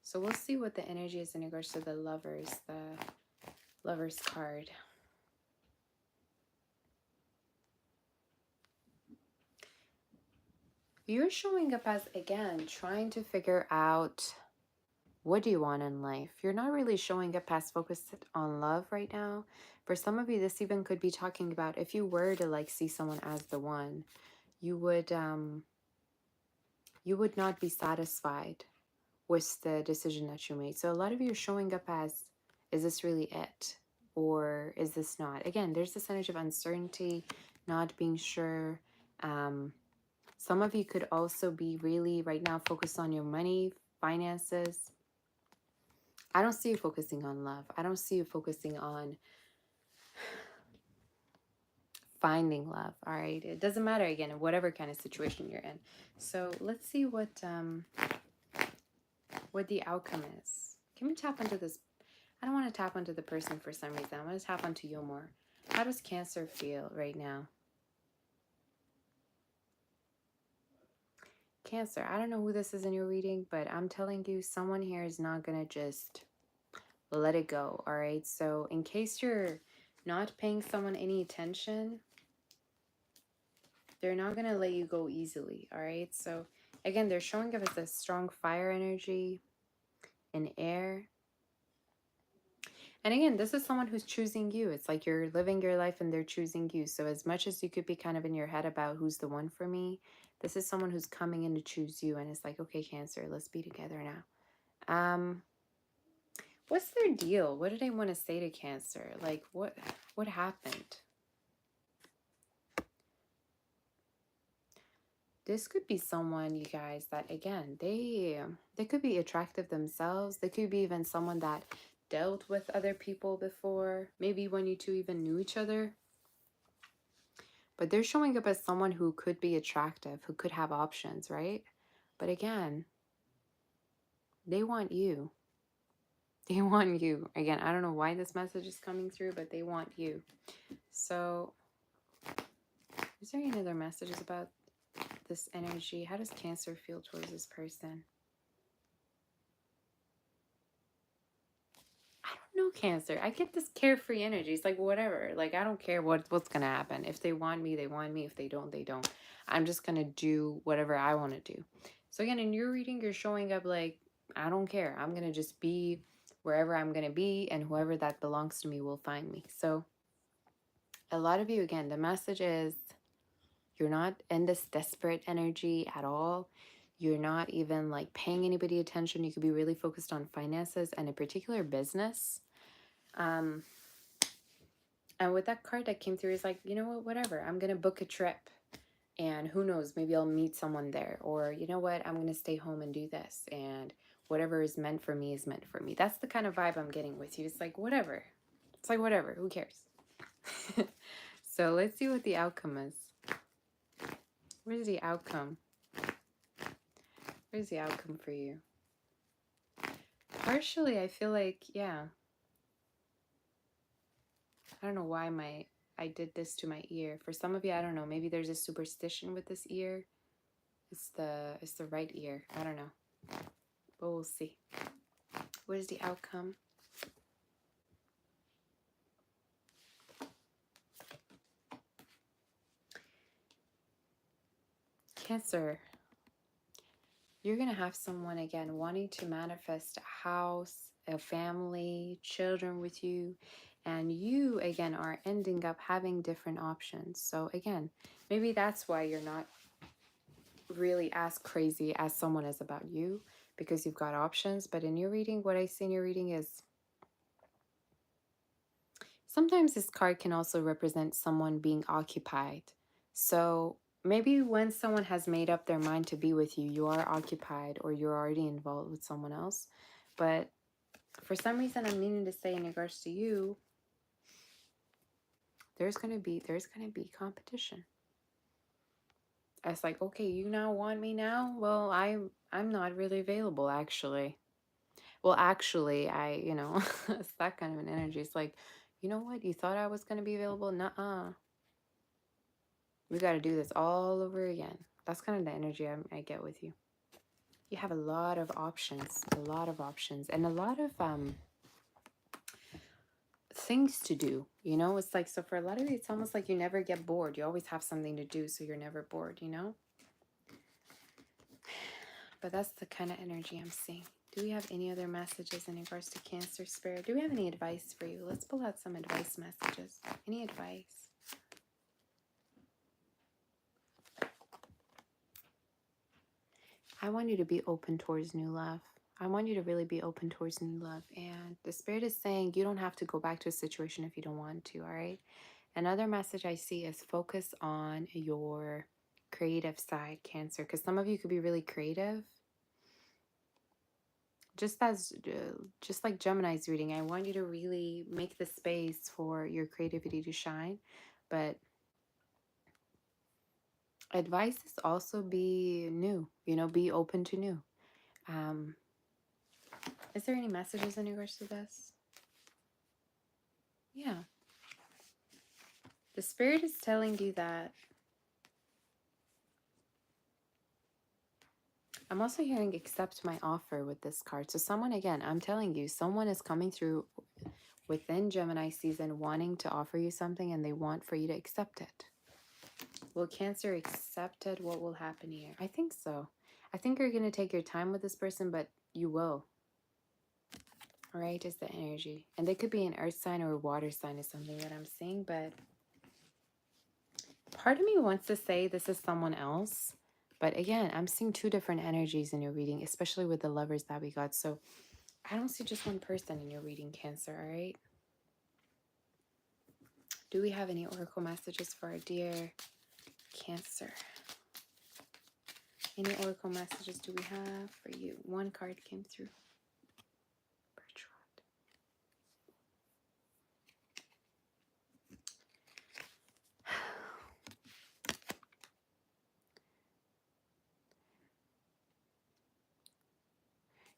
So we'll see what the energy is in regards to the Lovers card. You're showing up as, again, trying to figure out what do you want in life. You're not really showing up as focused on love right now. For some of you, this even could be talking about if you were to like see someone as the one, you would not be satisfied with the decision that you made. So a lot of you are showing up as, is this really it? Or is this not? Again, there's this energy of uncertainty, not being sure. Some of you could also be really right now focused on your money, finances. I don't see you focusing on love. I don't see you focusing on finding love. All right. It doesn't matter, again, in whatever kind of situation you're in. So let's see what the outcome is. Can we tap into this? I don't want to tap onto the person for some reason. I want to tap onto you more. How does Cancer feel right now? Cancer, I don't know who this is in your reading, but I'm telling you, someone here is not going to just let it go, all right? So in case you're not paying someone any attention, they're not going to let you go easily, all right? So again, they're showing up as a strong fire energy and air. And again, this is someone who's choosing you. It's like you're living your life and they're choosing you. So as much as you could be kind of in your head about who's the one for me, this is someone who's coming in to choose you. And it's like, okay, Cancer, let's be together now. What's their deal? What did I want to say to Cancer? Like, what happened? This could be someone, you guys, that, again, they could be attractive themselves. They could be even someone that dealt with other people before, maybe when you two even knew each other. But they're showing up as someone who could be attractive, who could have options, right? But again, they want you. They want you. Again, I don't know why this message is coming through, but they want you. So, is there any other messages about this energy? How does Cancer feel towards this person? I don't know, Cancer. I get this carefree energy. It's like, whatever. Like, I don't care what's going to happen. If they want me, they want me. If they don't, they don't. I'm just going to do whatever I want to do. So again, in your reading, you're showing up like, I don't care. I'm going to just be wherever I'm going to be, and whoever that belongs to me will find me. So a lot of you, again, the message is you're not in this desperate energy at all. You're not even like paying anybody attention. You could be really focused on finances and a particular business. And with that card that came through, is like, you know what, whatever. I'm going to book a trip And who knows, maybe I'll meet someone there. Or, you know what, I'm going to stay home and do this. And whatever is meant for me is meant for me. That's the kind of vibe I'm getting with you. It's like, whatever. It's like, whatever. Who cares? So let's see what the outcome is. Where's the outcome? Where's the outcome for you? Partially, I feel like, yeah. I don't know why I did this to my ear. For some of you, I don't know. Maybe there's a superstition with this ear. It's the right ear. I don't know. But we'll see. What is the outcome? Cancer. You're going to have someone, again, wanting to manifest a house, a family, children with you. And you, again, are ending up having different options. So, again, maybe that's why you're not really as crazy as someone is about you, because you've got options. But in your reading, what I see in your reading is sometimes this card can also represent someone being occupied. So maybe when someone has made up their mind to be with you, you are occupied or you're already involved with someone else. But for some reason, I'm meaning to say in regards to you, there's gonna be competition. It's like, okay, you now want me now? Well, I'm not really available, actually. Well, actually, it's that kind of an energy. It's like, you know what? You thought I was gonna be available? Nuh-uh. We got to do this all over again. That's kind of the energy I get with you. You have a lot of options, and a lot of things to do. You know, it's like, so for a lot of you, it's almost like you never get bored. You always have something to do, so you're never bored, you know? But that's the kind of energy I'm seeing. Do we have any other messages in regards to Cancer Spirit? Do we have any advice for you? Let's pull out some advice messages. Any advice? I want you to be open towards new love. I want you to really be open towards new love. And the Spirit is saying you don't have to go back to a situation if you don't want to, all right? Another message I see is focus on your creative side, Cancer, because some of you could be really creative. Just like Gemini's reading, I want you to really make the space for your creativity to shine. But advice is also be new, be open to new. Is there any messages in regards to this? Yeah. The Spirit is telling you that. I'm also hearing accept my offer with this card. So someone, again, I'm telling you, someone is coming through within Gemini season wanting to offer you something, and they want for you to accept it. Will Cancer accept it? What will happen here? I think so. I think you're going to take your time with this person, but you will. All right, is the energy. And they could be an earth sign or a water sign is something that I'm seeing, but part of me wants to say this is someone else. But again, I'm seeing two different energies in your reading, especially with the lovers that we got. So I don't see just one person in your reading, Cancer, all right? Do we have any oracle messages for our dear Cancer? Any oracle messages do we have for you? One card came through.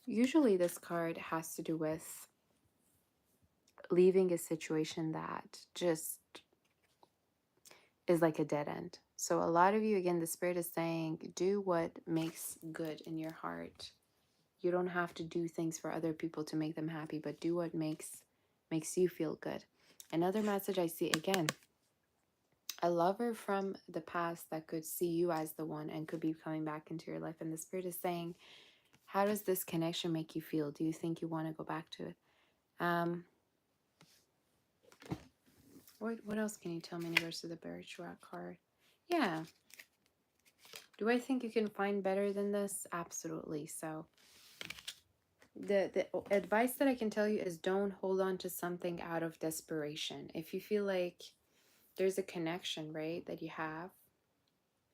Usually this card has to do with leaving a situation that just is like a dead end. So a lot of you, again, the Spirit is saying, do what makes good in your heart. You don't have to do things for other people to make them happy, but do what makes you feel good. Another message I see, again, a lover from the past that could see you as the one and could be coming back into your life. And the Spirit is saying, how does this connection make you feel? Do you think you want to go back to it? What else can you tell me in regards to the Spiritual card? Yeah. Do I think you can find better than this? Absolutely. So the advice that I can tell you is don't hold on to something out of desperation. If you feel like there's a connection, right, that you have,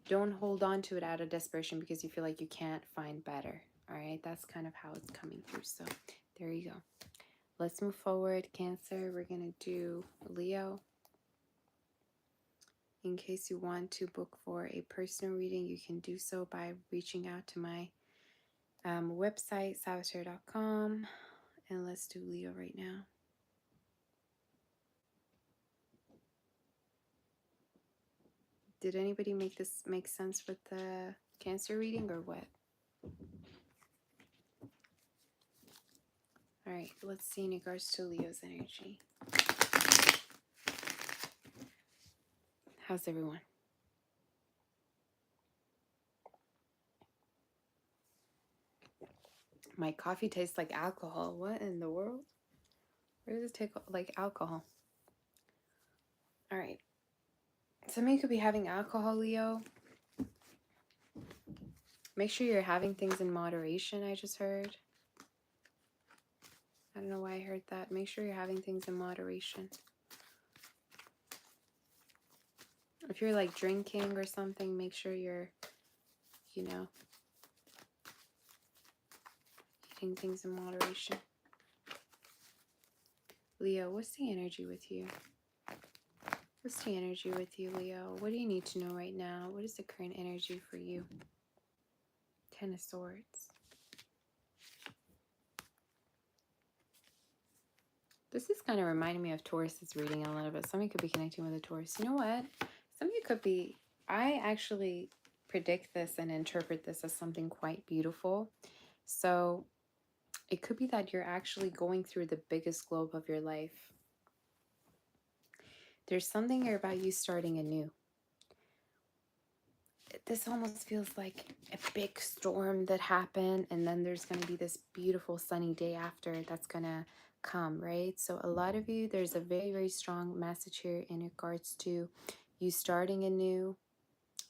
Don't hold on to it out of desperation because you feel like you can't find better. All right, that's kind of how it's coming through. So there you go. Let's move forward. Cancer, we're going to do Leo. In case you want to book for a personal reading, you can do so by reaching out to my website, saboteur.com. And let's do Leo right now. Did anybody make this make sense with the Cancer reading or what? All right, let's see in regards to Leo's energy. How's everyone? My coffee tastes like alcohol. What in the world? Where does it taste like alcohol? All right. Some of you could be having alcohol, Leo. Make sure you're having things in moderation, I just heard. I don't know why I heard that. Make sure you're having things in moderation. If you're like drinking or something, make sure you're, you know, eating things in moderation. Leo, what's the energy with you? What's the energy with you, Leo? What do you need to know right now? What is the current energy for you? Ten of Swords. This is kind of reminding me of Taurus's reading a little bit. Some of you could be connecting with a Taurus. You know what? Some of you could be... I actually predict this and interpret this as something quite beautiful. So it could be that you're actually going through the biggest globe of your life. There's something here about you starting anew. This almost feels like a big storm that happened, and then there's going to be this beautiful sunny day after that's going to come, right? So a lot of you, there's a very, very strong message here in regards to you starting anew.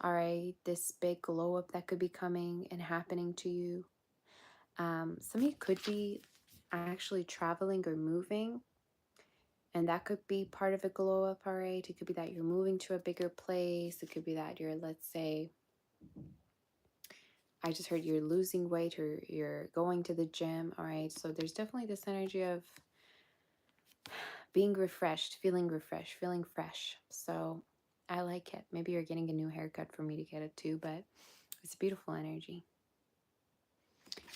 All right, this big glow up that could be coming and happening to you. Some of you could be actually traveling or moving, and that could be part of a glow up, all right? It could be that you're moving to a bigger place. It could be that you're, let's say, I just heard you're losing weight or you're going to the gym, all right? So there's definitely this energy of being refreshed, feeling fresh. So I like it. Maybe you're getting a new haircut for me to get it too, but it's a beautiful energy.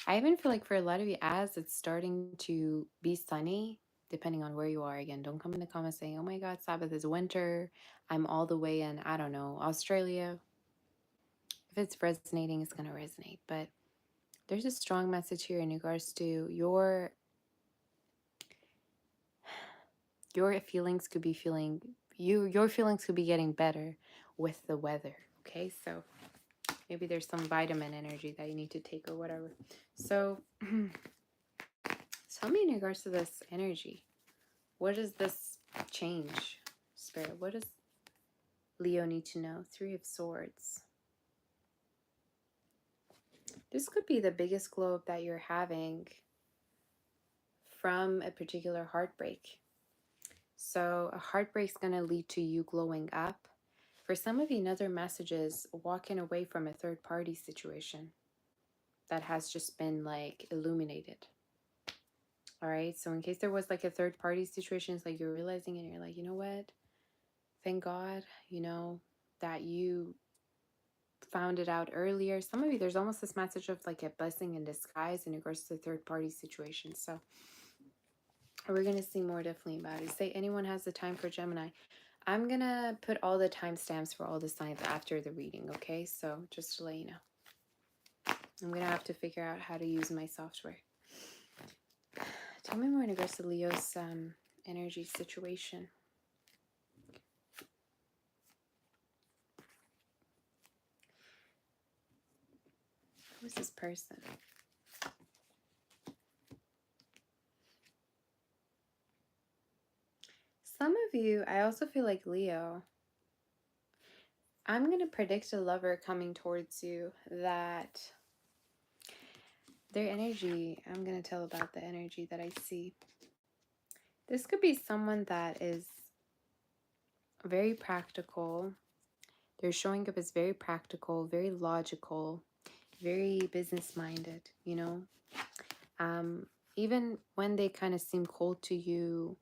I even feel like for a lot of you, as it's starting to be sunny, depending on where you are, again, don't come in the comments saying, oh my God, Sabbath is winter. I'm all the way in, I don't know, Australia. If it's resonating, it's going to resonate. But there's a strong message here in regards to your feelings could be your feelings could be getting better with the weather. Okay, so maybe there's some vitamin energy that you need to take or whatever. So tell me in regards to this energy, what does this change, Spirit? What does Leo need to know? Three of Swords. This could be the biggest glow up that you're having from a particular heartbreak. So a heartbreak's going to lead to you glowing up. For some of you, another message is walking away from a third party situation that has just been like illuminated. All right. So in case there was like a third party situation, it's like you're realizing it and you're like, you know what? Thank God, you know, that you found it out earlier. Some of you, there's almost this message of like a blessing in disguise in regards to the third party situation. So we're going to see more definitely about it. Say anyone has the time for Gemini. I'm going to put all the timestamps for all the signs after the reading, okay? So just to let you know. I'm going to have to figure out how to use my software. Tell me more in regards to Leo's energy situation. Who's this person? Some of you, I also feel like Leo, I'm going to predict a lover coming towards you that their energy, I'm going to tell about the energy that I see. This could be someone that is very practical. They're showing up as very practical, very logical, very business-minded, you know? Even when they kind of seem cold to you,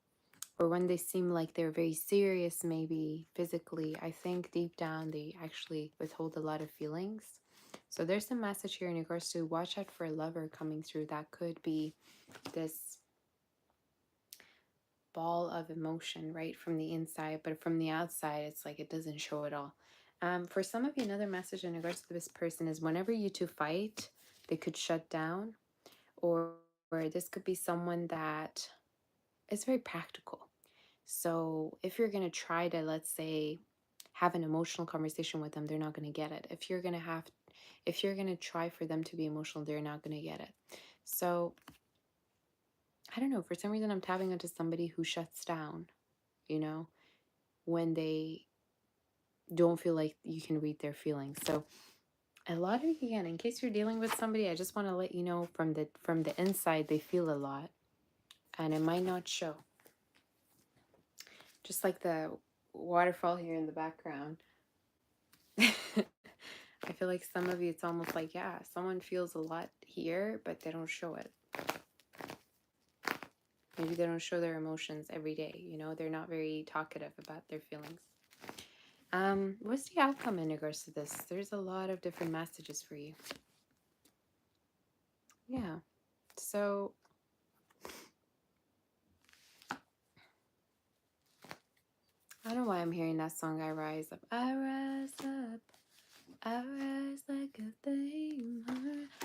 or when they seem like they're very serious, maybe physically, I think deep down they actually withhold a lot of feelings. So there's a message here in regards to watch out for a lover coming through. That could be this ball of emotion right from the inside, but from the outside it's like it doesn't show at all. For some of you, another message in regards to this person is whenever you two fight, they could shut down, or this could be someone that is very practical. So if you're going to try to, let's say, have an emotional conversation with them, they're not going to get it. If you're going to try for them to be emotional, they're not going to get it. So I don't know, for some reason I'm tapping into somebody who shuts down, you know, when they don't feel like you can read their feelings. So a lot of you, again, in case you're dealing with somebody, I just want to let you know from the inside they feel a lot, and it might not show. Just like the waterfall here in the background. I feel like some of you, it's almost like, yeah, someone feels a lot here, but they don't show it. Maybe they don't show their emotions every day, you know, they're not very talkative about their feelings. What's the outcome in regards to this? There's a lot of different messages for you. Yeah. So I don't know why I'm hearing that song, I Rise Up. I rise up. I rise like a flame.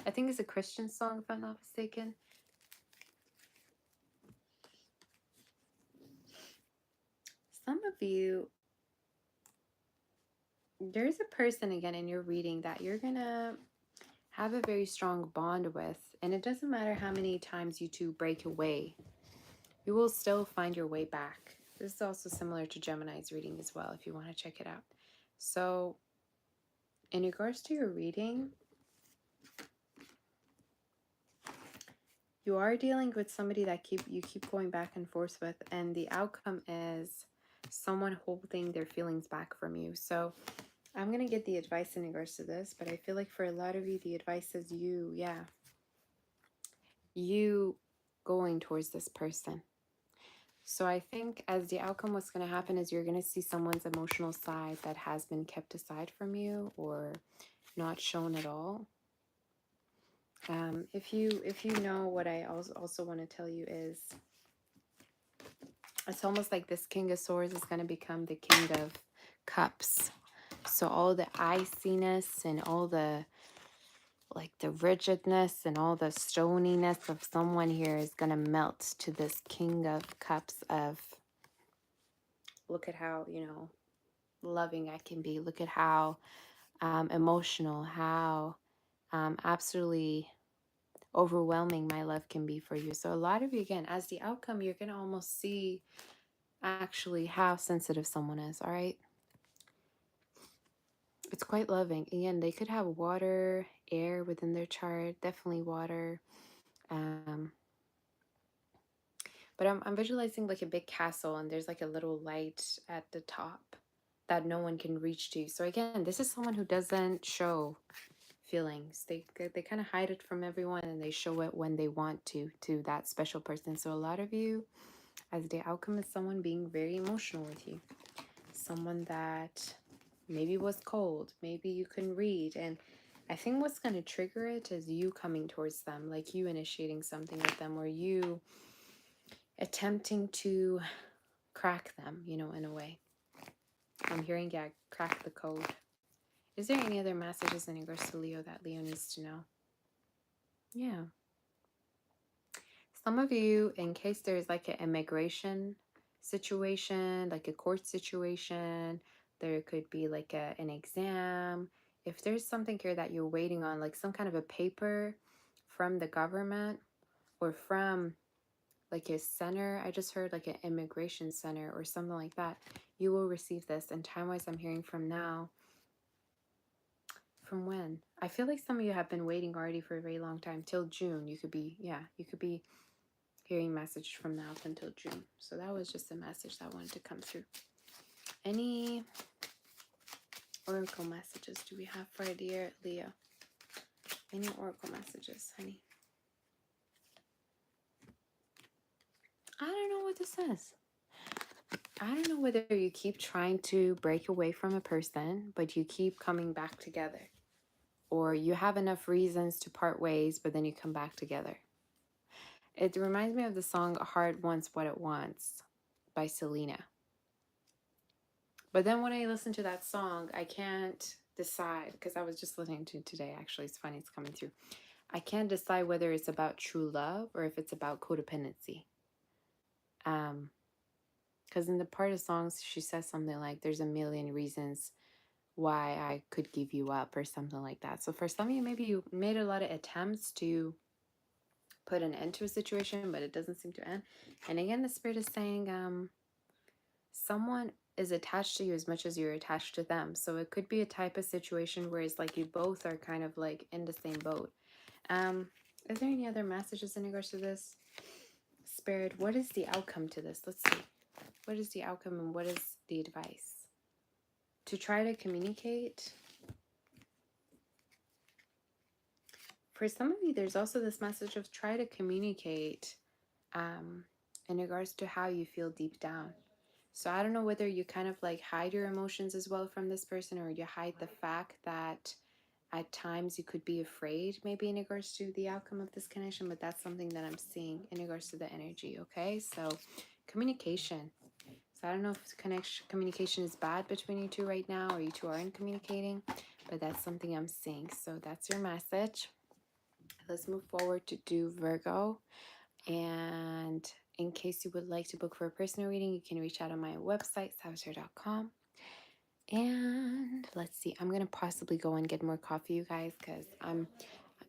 I think it's a Christian song, if I'm not mistaken. Some of you, there's a person again in your reading that you're gonna have a very strong bond with, and it doesn't matter how many times you two break away, you will still find your way back. This is also similar to Gemini's reading as well, if you want to check it out. So in regards to your reading, you are dealing with somebody that you keep going back and forth with, and the outcome is someone holding their feelings back from you. So I'm going to get the advice in regards to this, but I feel like for a lot of you, the advice is you going towards this person. So I think as the outcome, what's going to happen is you're going to see someone's emotional side that has been kept aside from you or not shown at all. If you know what I also want to tell you is, it's almost like this King of Swords is going to become the King of Cups. So all the iciness and all the rigidness and all the stoniness of someone here is going to melt to this King of Cups of, look at how, you know, loving I can be. Look at how emotional, how absolutely overwhelming my love can be for you. So a lot of you, again, as the outcome, you're going to almost see actually how sensitive someone is, all right? It's quite loving. Again, they could have water, air within their chart, definitely water. But I'm visualizing like a big castle, and there's like a little light at the top that no one can reach to. So again, this is someone who doesn't show feelings. They kind of hide it from everyone, and they show it when they want to that special person. So a lot of you, as the outcome, is someone being very emotional with you. Someone that maybe was cold, maybe you couldn't read. And I think what's going to trigger it is you coming towards them, like you initiating something with them, or you attempting to crack them, you know, in a way. I'm hearing, yeah, crack the code. Is there any other messages in regards to Leo that Leo needs to know? Yeah. Some of you, in case there's like an immigration situation, like a court situation, there could be like an exam. If there's something here that you're waiting on, like some kind of a paper from the government or from like a center, I just heard like an immigration center or something like that, you will receive this. And time-wise, I'm hearing from now. From when? I feel like some of you have been waiting already for a very long time. Till June, you could be, yeah, you could be hearing message from now up until June. So that was just a message that wanted to come through. Any oracle messages do we have for dear Leo? Any oracle messages, honey? I don't know what this says. I don't know whether you keep trying to break away from a person, but you keep coming back together. Or you have enough reasons to part ways, but then you come back together. It reminds me of the song Heart Wants What It Wants by Selena. But then when I listen to that song, I can't decide, because I was just listening to it today, actually. It's funny, it's coming through. I can't decide whether it's about true love or if it's about codependency. Because in the part of songs, she says something like, there's a million reasons why I could give you up, or something like that. So for some of you, maybe you made a lot of attempts to put an end to a situation, but it doesn't seem to end. And again, the spirit is saying someone is attached to you as much as you're attached to them. So it could be a type of situation where it's like you both are kind of like in the same boat. Is there any other messages in regards to this? Spirit, what is the outcome to this? Let's see. What is the outcome and what is the advice? To try to communicate. For some of you, there's also this message of try to communicate in regards to how you feel deep down. So I don't know whether you kind of like hide your emotions as well from this person, or you hide the fact that at times you could be afraid, maybe in regards to the outcome of this connection, but that's something that I'm seeing in regards to the energy, okay? So communication. So I don't know if communication is bad between you two right now, or you two aren't communicating, but that's something I'm seeing. So that's your message. Let's move forward to do Virgo. And in case you would like to book for a personal reading, you can reach out on my website, sagittarius.com. And let's see, I'm gonna possibly go and get more coffee, you guys, because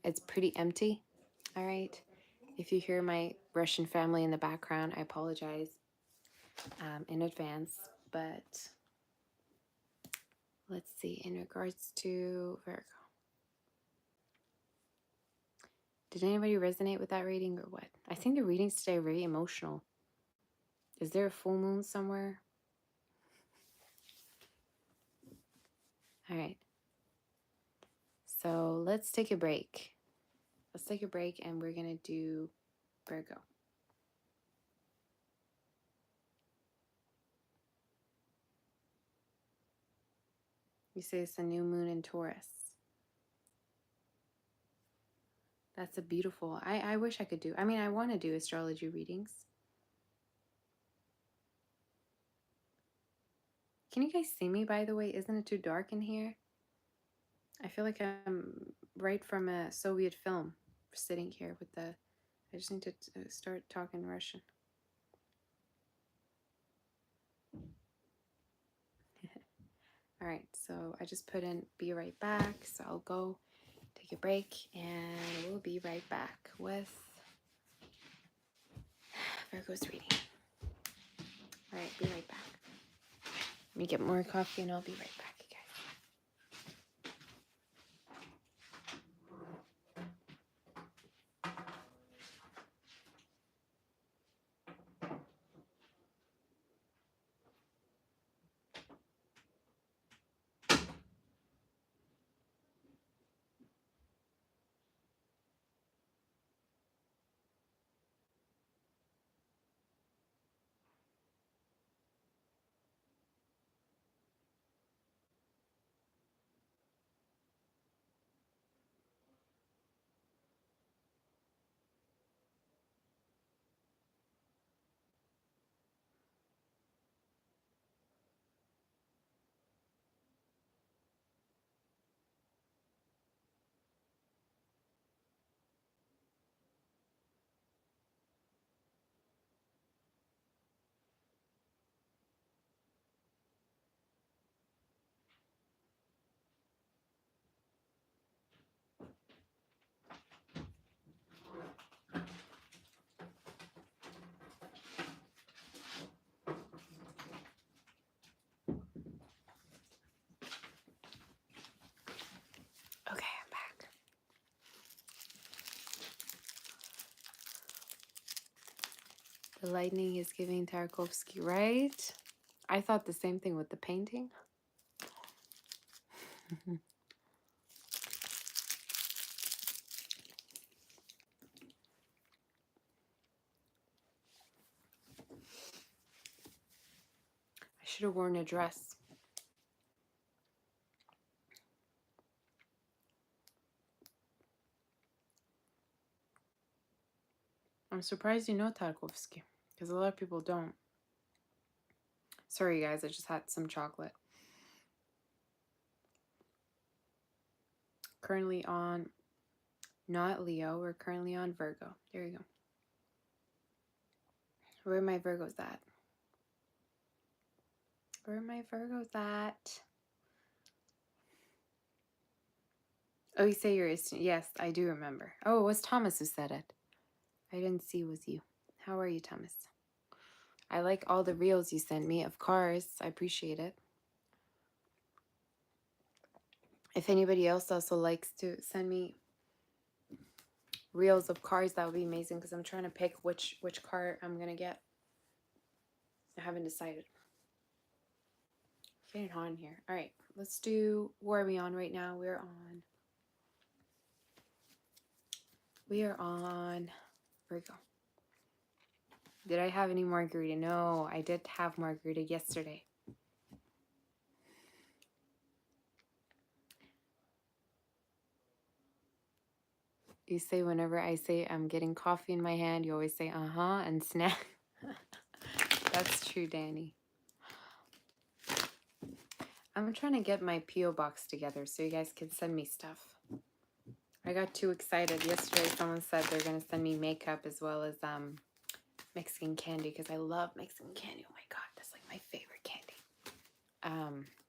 it's pretty empty. All right, if you hear my Russian family in the background, I apologize in advance. But let's see, in regards to Virgo, did anybody resonate with that reading or what? I think the readings today are very emotional. Is there a full moon somewhere? All right. So let's take a break. Let's take a break and we're going to do Virgo. You say it's a new moon in Taurus. That's a beautiful, I wish I could do, I mean, I want to do astrology readings. Can you guys see me, by the way? Isn't it too dark in here? I feel like I'm right from a Soviet film, sitting here with the, I just need to start talking Russian. All right, so I just put in be right back. So I'll go take a break and we'll be right back with Virgo's reading. All right, be right back. Let me get more coffee and I'll be right back, you guys. Okay, I'm back. The lightning is giving Tarkovsky, right? I thought the same thing with the painting. I should have worn a dress. I'm surprised you know Tarkovsky, because a lot of people don't. Sorry guys, I just had some chocolate. Currently on, not Leo, we're currently on Virgo. There you go. Where are my Virgos at? Where are my Virgos at? Oh, you say you're Eastern. Yes, I do remember. Oh, it was Thomas who said it. I didn't see it was you. How are you, Thomas? I like all the reels you sent me of cars. I appreciate it. If anybody else also likes to send me reels of cars, that would be amazing, because I'm trying to pick which car I'm going to get. I haven't decided. Getting hot in here. All right, let's do, where are we on right now? We are on Virgo. Did I have any margarita? No, I did have margarita yesterday. You say whenever I say I'm getting coffee in my hand, you always say uh-huh and snack. That's true, Danny. I'm trying to get my P.O. box together so you guys can send me stuff. I got too excited. Yesterday someone said they're going to send me makeup as well as Mexican candy, because I love Mexican candy. Oh my god, that's like my favorite candy.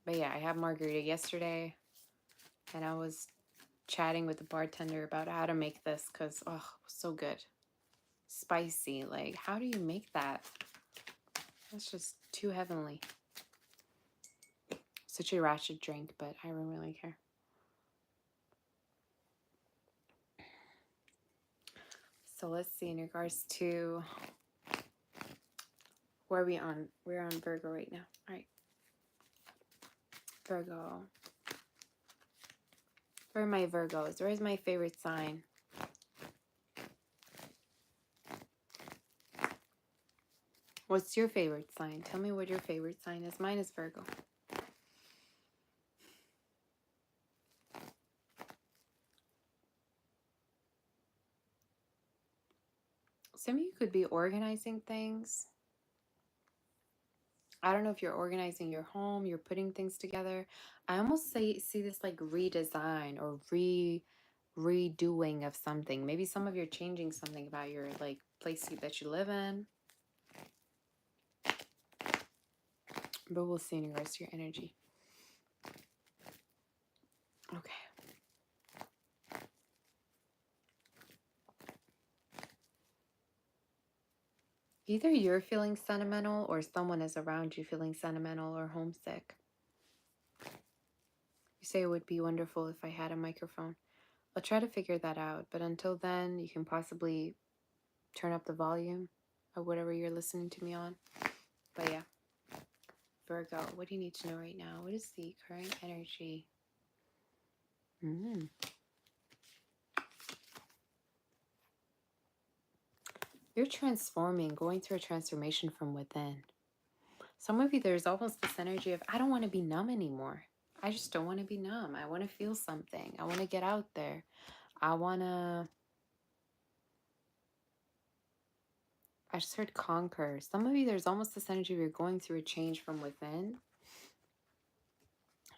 But yeah, I had margarita yesterday, and I was chatting with the bartender about how to make this, because oh, it was so good. Spicy. Like, how do you make that? That's just too heavenly. Such a ratchet drink, but I don't really care. So let's see, in regards to where are we on? We're on Virgo right now. All right. Virgo. Where are my Virgos? Where's my favorite sign? What's your favorite sign? Tell me what your favorite sign is. Mine is Virgo. Some of you could be organizing things. I don't know if you're organizing your home, you're putting things together. I almost see this like redesign or redoing of something. Maybe some of you are changing something about your like place that you live in. But we'll see in regards to your energy. Okay. Either you're feeling sentimental or someone is around you feeling sentimental or homesick. You say it would be wonderful if I had a microphone. I'll try to figure that out. But until then, you can possibly turn up the volume of whatever you're listening to me on. But yeah. Virgo, what do you need to know right now? What is the current energy? You're transforming, going through a transformation from within. Some of you, there's almost this energy of, I don't want to be numb anymore. I just don't want to be numb. I want to feel something. I want to get out there. I just heard conquer. Some of you, there's almost this energy of you're going through a change from within.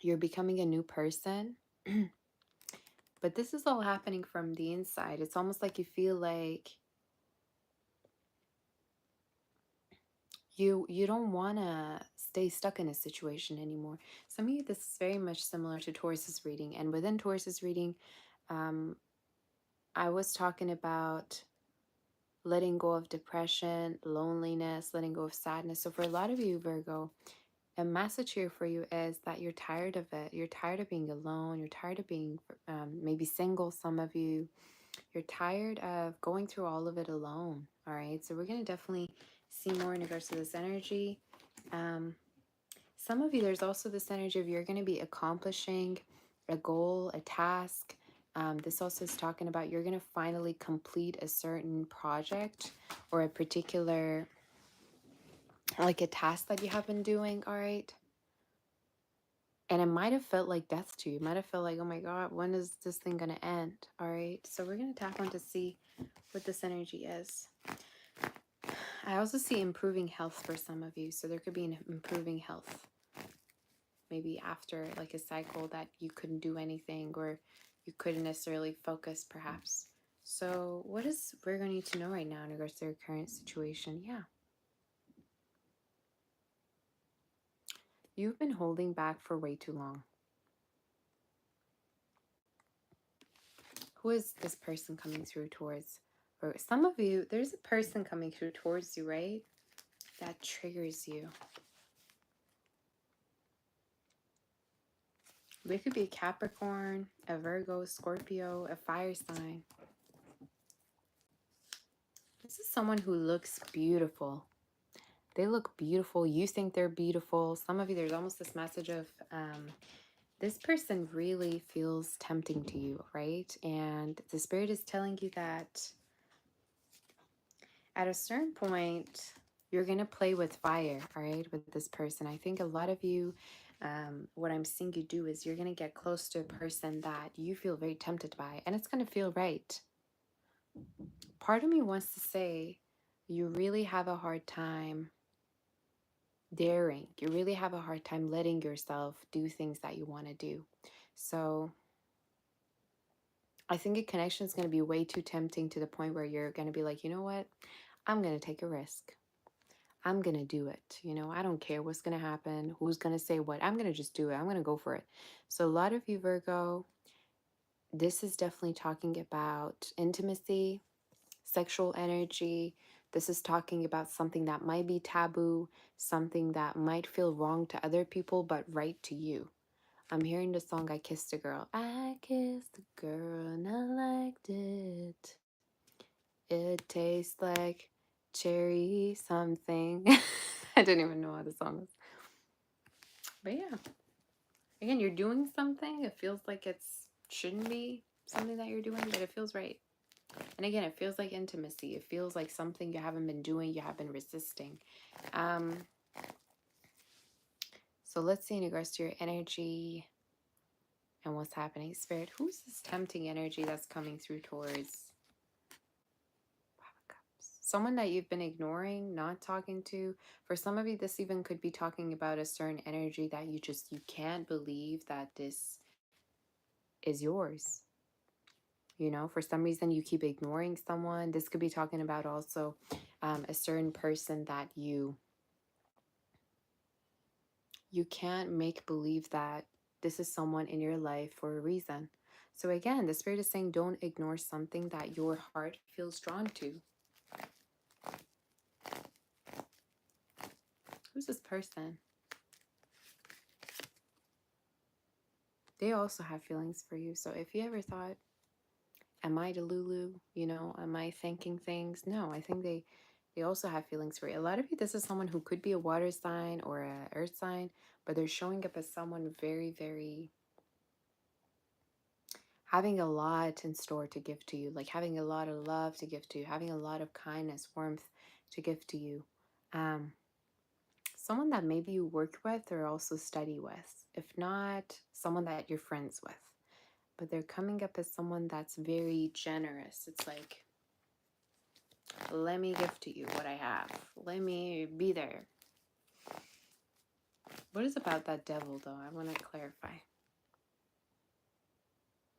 You're becoming a new person. But this is all happening from the inside. It's almost like you feel like you don't want to stay stuck in a situation anymore. Some of you, this is very much similar to Taurus's reading. And within Taurus's reading, I was talking about letting go of depression, loneliness, letting go of sadness. So for a lot of you, Virgo, a message here for you is that you're tired of it. You're tired of being alone. You're tired of being maybe single, some of you. You're tired of going through all of it alone. All right. So we're going to definitely see more in regards to this energy. Some of you, there's also this energy of you're going to be accomplishing a goal, a task. This also is talking about you're going to finally complete a certain project or a particular, like a task that you have been doing, all right? And it might have felt like death to you. It might have felt like, oh my God, when is this thing going to end? All right. So we're going to tap on to see what this energy is. I also see improving health for some of you. So there could be an improving health. Maybe after like a cycle that you couldn't do anything or you couldn't necessarily focus perhaps. So what does Virgo need to know right now in regards to their current situation? Yeah. You've been holding back for way too long. Who is this person coming through towards? For some of you, there's a person coming through towards you, right? That triggers you. It could be a Capricorn, a Virgo, Scorpio, a fire sign. This is someone who looks beautiful. They look beautiful. You think they're beautiful. Some of you, there's almost this message of this person really feels tempting to you, right? And the spirit is telling you that at a certain point, you're going to play with fire, all right, with this person. I think a lot of you, what I'm seeing you do is you're going to get close to a person that you feel very tempted by, and it's going to feel right. Part of me wants to say you really have a hard time daring. You really have a hard time letting yourself do things that you want to do. So I think a connection is going to be way too tempting to the point where you're going to be like, you know what? I'm going to take a risk. I'm going to do it. You know, I don't care what's going to happen, who's going to say what. I'm going to just do it. I'm going to go for it. So a lot of you, Virgo, this is definitely talking about intimacy, sexual energy. This is talking about something that might be taboo, something that might feel wrong to other people, but right to you. I'm hearing the song I Kissed a Girl. I kissed a girl and I liked it. It tastes like cherry something. I don't even know how the song is. But yeah. Again, you're doing something. It feels like shouldn't be something that you're doing, but it feels right. And again, it feels like intimacy. It feels like something you haven't been doing, you have been resisting. So let's see in regards to your energy and what's happening. Spirit, who's this tempting energy that's coming through towards someone that you've been ignoring, not talking to? For some of you, this even could be talking about a certain energy that you can't believe that this is yours. You know, for some reason you keep ignoring someone. This could be talking about also a certain person that you can't make believe that this is someone in your life for a reason. So again, the spirit is saying don't ignore something that your heart feels drawn to. Who's this person? They also have feelings for you. So if you ever thought, am I Delulu? You know, am I thinking things? No, I think they also have feelings for you. A lot of you, this is someone who could be a water sign or a earth sign, but they're showing up as someone very, very having a lot in store to give to you, like having a lot of love to give to you, having a lot of kindness, warmth to give to you. Someone that maybe you work with or also study with, if not someone that you're friends with. But they're coming up as someone that's very generous. It's like, let me give to you what I have. Let me be there. What is about that devil, though? I want to clarify.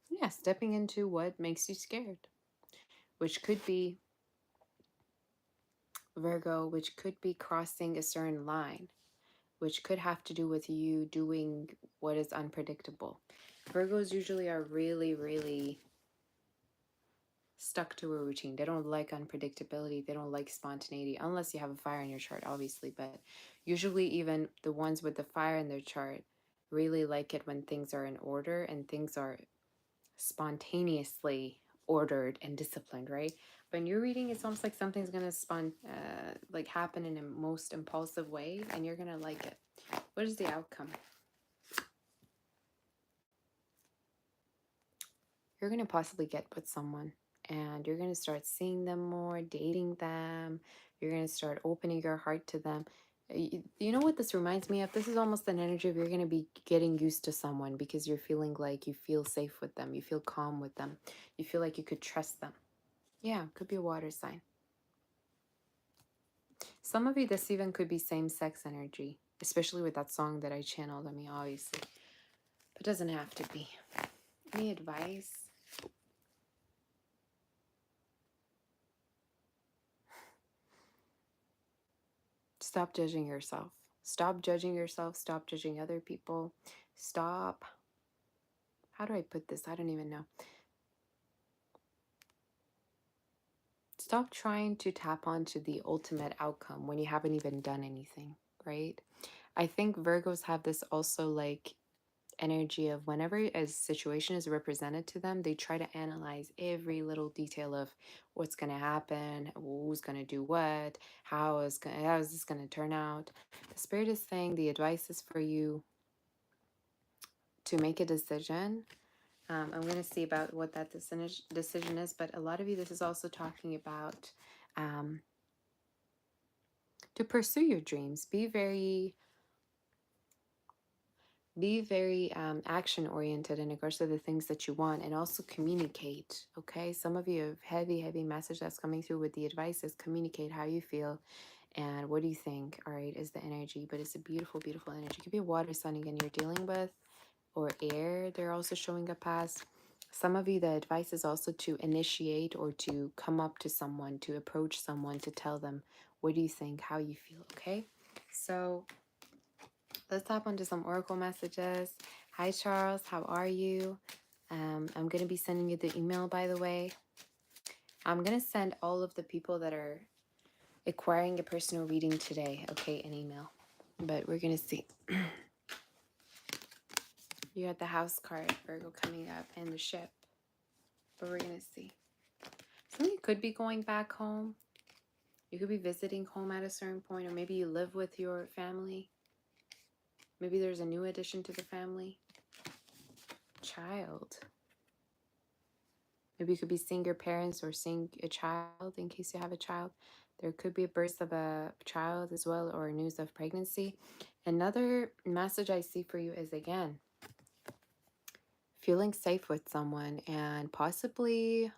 Yeah, stepping into what makes you scared, which could be Virgo, which could be crossing a certain line, which could have to do with you doing what is unpredictable. Virgos usually are really, really stuck to a routine. They don't like unpredictability. They don't like spontaneity, unless you have a fire in your chart, obviously. But usually even the ones with the fire in their chart really like it when things are in order and things are spontaneously ordered and disciplined, right? When you're reading, it's almost like something's gonna like happen in a most impulsive way, and you're gonna like it. What is the outcome? you're going to possibly get with someone, and you're going to start seeing them more, dating them. You're going to start opening your heart to them. You know what this reminds me of? This is almost an energy of you're going to be getting used to someone because you're feeling like you feel safe with them. You feel calm with them. You feel like you could trust them. Yeah, could be a water sign. Some of you, this even could be same-sex energy, especially with that song that I channeled. I mean, obviously. But it doesn't have to be. Any advice? Stop judging yourself. Stop judging yourself. Stop judging other people. Stop. How do I put this? I don't even know. Stop trying to tap onto the ultimate outcome when you haven't even done anything, right? I think Virgos have this also like energy of whenever a situation is represented to them, they try to analyze every little detail of what's going to happen, who's going to do what, how is this going to turn out. The Spirit is saying the advice is for you to make a decision. I'm going to see about what that decision is, but a lot of you, this is also talking about to pursue your dreams. Be very action oriented in regards to the things that you want, and also communicate. Okay, some of you have heavy message that's coming through with the advice is communicate how you feel and what do you think. All right, is the energy, but it's a beautiful energy. It could be water sign again you're dealing with, or air they're also showing up as. Some of you, the advice is also to initiate or to come up to someone, to approach someone, to tell them what do you think, how you feel. Okay, so let's tap onto some oracle messages. Hi, Charles. How are you? I'm going to be sending you the email, by the way. I'm going to send all of the people that are acquiring a personal reading today, okay, an email. But we're going to see. You had the house card, Virgo, coming up, and the ship. But we're going to see. Some of you could be going back home. You could be visiting home at a certain point, or maybe you live with your family. Maybe there's a new addition to the family. Child. Maybe you could be seeing your parents or seeing a child in case you have a child. There could be a birth of a child as well, or news of pregnancy. Another message I see for you is, again, feeling safe with someone and possibly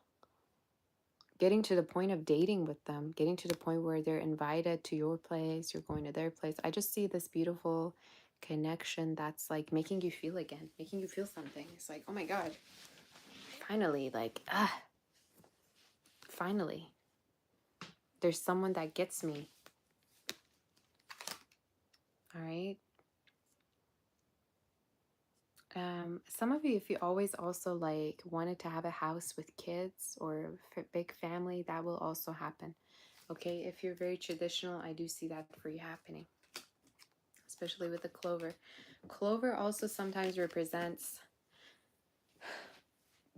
getting to the point of dating with them, getting to the point where they're invited to your place, you're going to their place. I just see this beautiful connection that's like making you feel again, making you feel something. It's like, oh my God, finally, like, finally, there's someone that gets me. All right. Some of you, if you always also like wanted to have a house with kids or a big family, that will also happen. Okay, if you're very traditional, I do see that for you happening, especially with the clover. Clover also sometimes represents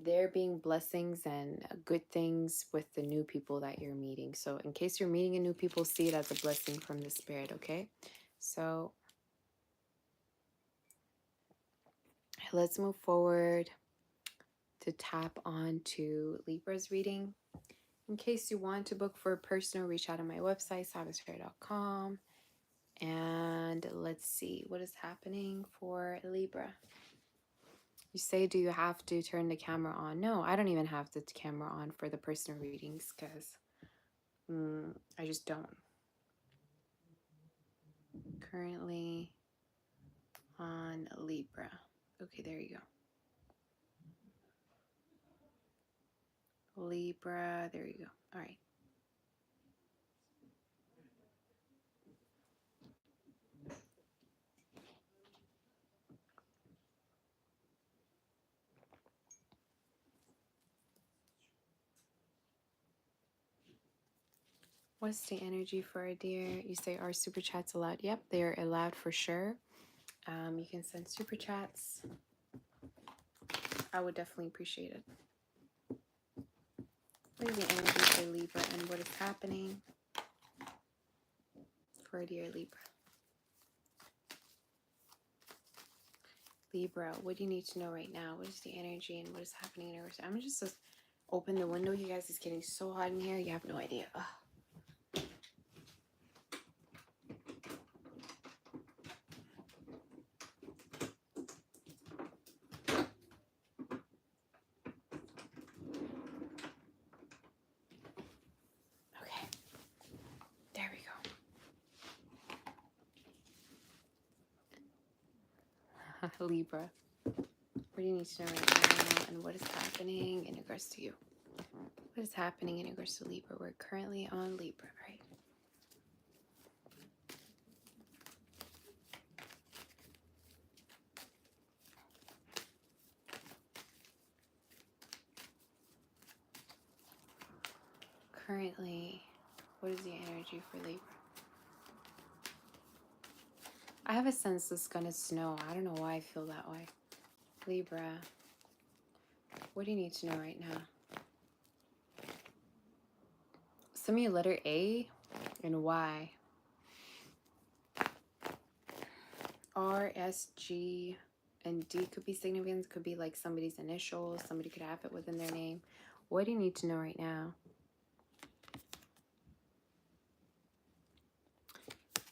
there being blessings and good things with the new people that you're meeting. So in case you're meeting a new people, see it as a blessing from the Spirit, okay? So let's move forward to tap on to Libra's reading. In case you want to book for a personal, reach out on my website, savasfair.com. And let's see what is happening for Libra. You say, do you have to turn the camera on? No, I don't even have the camera on for the personal readings because I just don't. Currently on Libra. Okay, there you go. Libra, there you go. All right. What's the energy for a deer? You say, are super chats allowed? Yep, they're allowed for sure. You can send super chats. I would definitely appreciate it. What is the energy for Libra and what is happening for a dear Libra? Libra, what do you need to know right now? What is the energy and what is happening in your... I'm just open the window. You guys, it's getting so hot in here. You have no idea. Ugh. Okay. There we go. Libra. What do you need to know right now and what is happening in regards to you? What is happening in regards to Libra? We're currently on Libra, right? Currently, what is the energy for Libra? I have a sense it's going to snow. I don't know why I feel that way. Libra, what do you need to know right now? Send me a letter A and Y. R, S, G, and D could be significant. Could be like somebody's initials. Somebody could have it within their name. What do you need to know right now?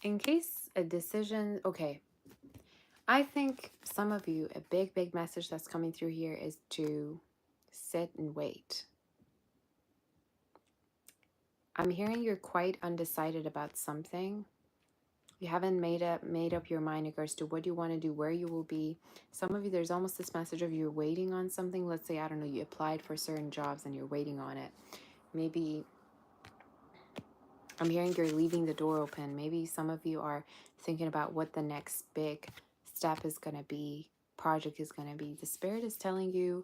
In case a decision... Okay. I think some of you, a big message that's coming through here is to sit and wait. I'm hearing you're quite undecided about something. You haven't made up your mind in regards to what you want to do, where you will be. Some of you, there's almost this message of you're waiting on something. Let's say, I don't know, you applied for certain jobs and you're waiting on it. Maybe I'm hearing you're leaving the door open. Maybe some of you are thinking about what the next big step is going to be, project is going to be. The Spirit is telling you,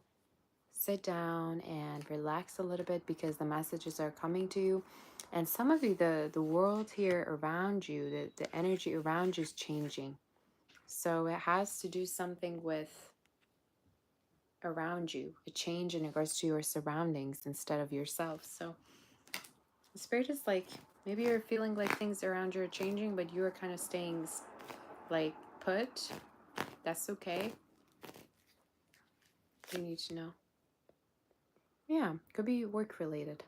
sit down and relax a little bit because the messages are coming to you. And some of you, the world here around you, the energy around you is changing. So it has to do something with around you, a change in regards to your surroundings instead of yourself. So the Spirit is like, maybe you're feeling like things around you are changing, but you're kind of staying like put. That's okay. You need to know. Yeah, could be work related.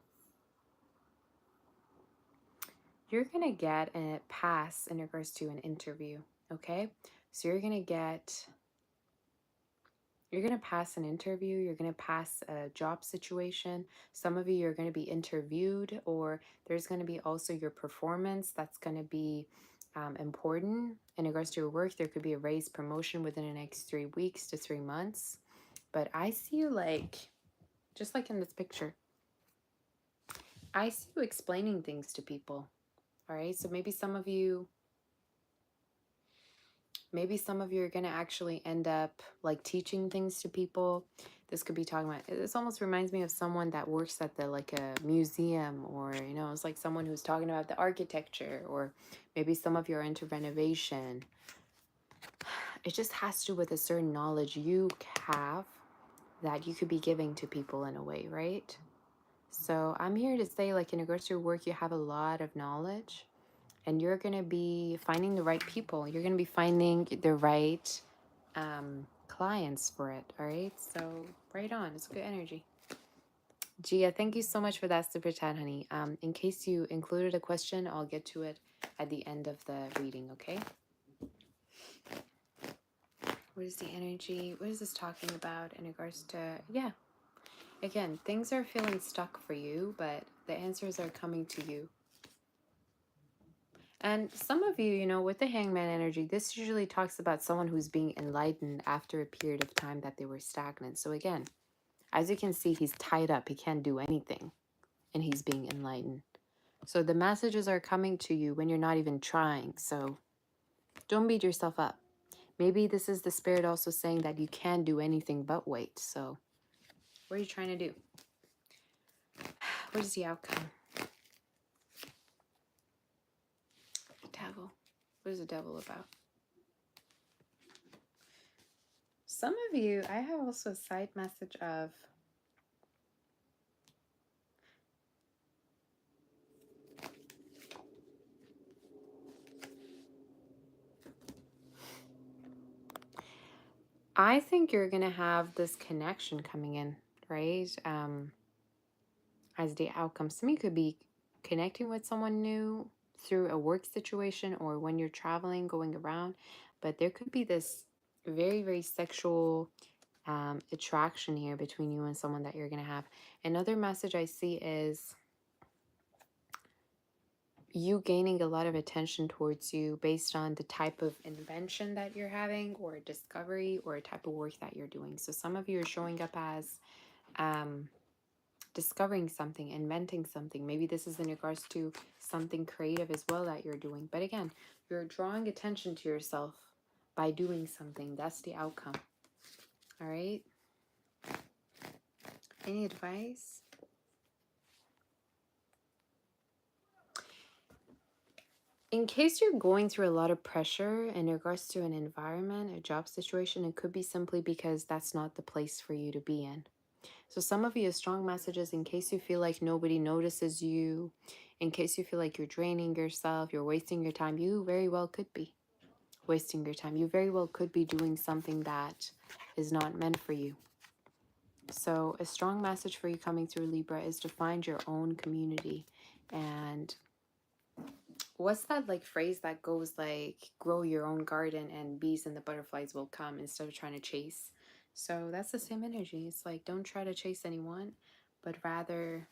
You're going to get a pass in regards to an interview, okay? So you're going to pass an interview. You're going to pass a job situation. Some of you are going to be interviewed, or there's going to be also your performance that's going to be important in regards to your work. There could be a raise, promotion within the next 3 weeks to 3 months. But I see you like, just like in this picture, I see you explaining things to people. All right, so maybe some of you are going to actually end up like teaching things to people. This could be talking about, this almost reminds me of someone that works at like a museum, or, you know, it's like someone who's talking about the architecture, or maybe some of you are into renovation. It just has to do with a certain knowledge you have that you could be giving to people in a way, right? So I'm here to say, like, in regards to your work, you have a lot of knowledge. And you're going to be finding the right people. You're going to be finding the right clients for it. All right. So right on. It's good energy. Gia, thank you so much for that super chat, honey. In case you included a question, I'll get to it at the end of the reading. Okay. What is the energy? What is this talking about in regards to, yeah. Again, things are feeling stuck for you, but the answers are coming to you. And some of you, you know, with the Hangman energy, this usually talks about someone who's being enlightened after a period of time that they were stagnant. So again, as you can see, he's tied up. He can't do anything. And he's being enlightened. So the messages are coming to you when you're not even trying. So don't beat yourself up. Maybe this is the Spirit also saying that you can't do anything but wait. So what are you trying to do? What is the outcome? Devil. What is the devil about? Some of you, I have also a side message of I think you're going to have this connection coming in, right? As the outcome. Some of you could be connecting with someone new through a work situation or when you're traveling, going around. But there could be this very, very sexual attraction here between you and someone that you're going to have. Another message I see is you gaining a lot of attention towards you based on the type of invention that you're having or a discovery or a type of work that you're doing. So some of you are showing up as discovering something, inventing something. Maybe this is in regards to something creative as well that you're doing. But again, you're drawing attention to yourself by doing something. That's the outcome. All right. Any advice? In case you're going through a lot of pressure in regards to an environment, a job situation, it could be simply because that's not the place for you to be in. So some of you have strong messages in case you feel like nobody notices you, in case you feel like you're draining yourself, you're wasting your time. You very well could be wasting your time. You very well could be doing something that is not meant for you. So a strong message for you coming through, Libra, is to find your own community. And what's that like phrase that goes like, grow your own garden and bees and the butterflies will come instead of trying to chase? So that's the same energy. It's like, don't try to chase anyone, but rather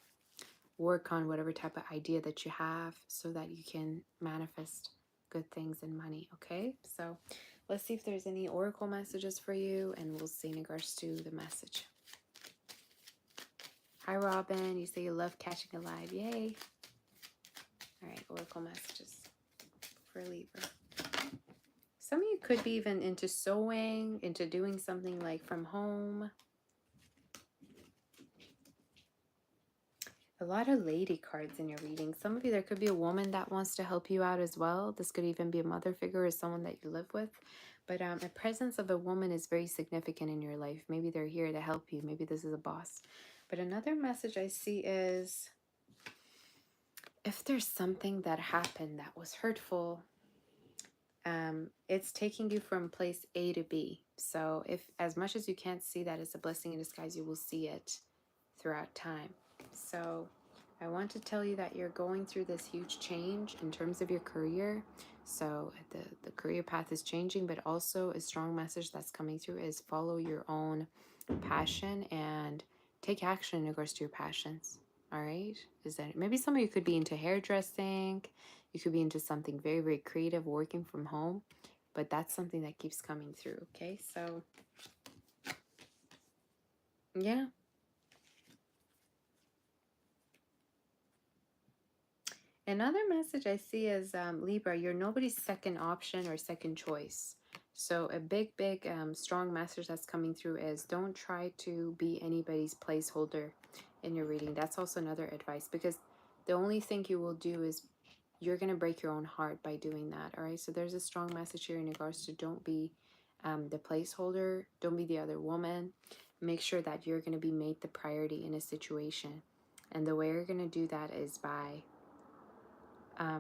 work on whatever type of idea that you have so that you can manifest good things and money. Okay, so let's see if there's any oracle messages for you, and we'll see in regards to the message. Hi Robin, you say you love catching a live. Yay. All right, oracle messages for Libra. Some of you could be even into sewing, into doing something like from home. A lot of lady cards in your reading. Some of you, there could be a woman that wants to help you out as well. This could even be a mother figure or someone that you live with. But the presence of a woman is very significant in your life. Maybe they're here to help you. Maybe this is a boss. But another message I see is, if there's something that happened that was hurtful, it's taking you from place A to B. So if, as much as you can't see that as a blessing in disguise, you will see it throughout time. So I want to tell you that you're going through this huge change in terms of your career. So the career path is changing, but also a strong message that's coming through is follow your own passion and take action in regards to your passions. All right. Is that maybe some of you could be into hairdressing? You could be into something very, very creative, working from home, but that's something that keeps coming through. Okay. So yeah. Another message I see is Libra, you're nobody's second option or second choice. So a big, strong message that's coming through is don't try to be anybody's placeholder in your reading. That's also another advice, because the only thing you will do is you're going to break your own heart by doing that. All right. So there's a strong message here in regards to don't be the placeholder. Don't be the other woman. Make sure that you're going to be made the priority in a situation. And the way you're going to do that is by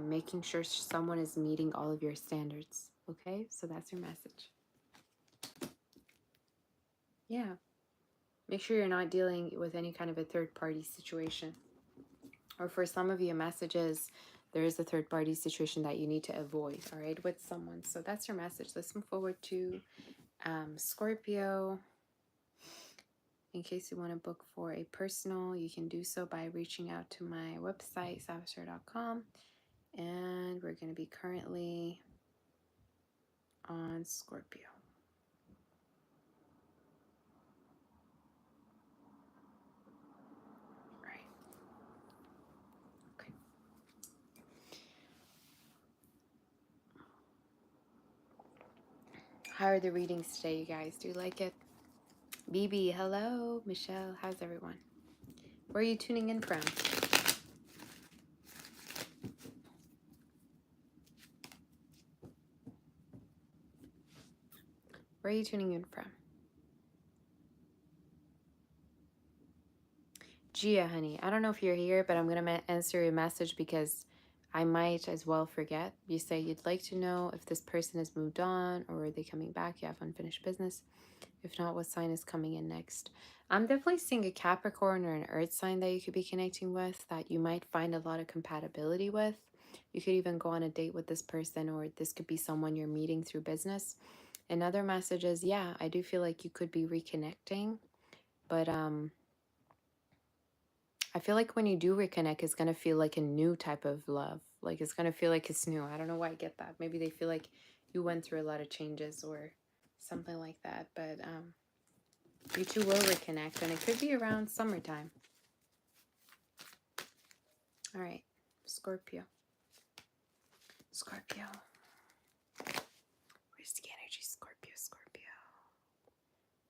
making sure someone is meeting all of your standards. Okay, so that's your message. Yeah, make sure you're not dealing with any kind of a third-party situation. Or for some of you, a message is there is a third-party situation that you need to avoid, all right, with someone. So that's your message. Let's move forward to Scorpio. In case you want to book for a personal, you can do so by reaching out to my website, savastar.com. And we're going to be currently on Scorpio. Right. Okay. How are the readings today, you guys? Do you like it? BB, hello. Michelle, how's everyone? Where are you tuning in from? Where are you tuning in from? Gia, honey, I don't know if you're here, but I'm going to answer your message because I might as well forget. You say you'd like to know if this person has moved on or are they coming back. You have unfinished business. If not, what sign is coming in next? I'm definitely seeing a Capricorn or an earth sign that you could be connecting with, that you might find a lot of compatibility with. You could even go on a date with this person, or this could be someone you're meeting through business. And other messages, yeah, I do feel like you could be reconnecting. But I feel like when you do reconnect, it's going to feel like a new type of love. Like it's going to feel like it's new. I don't know why I get that. Maybe they feel like you went through a lot of changes or something like that. But you two will reconnect, and it could be around summertime. All right, Scorpio. Scorpio. Where's the energy? Scorpio, Scorpio.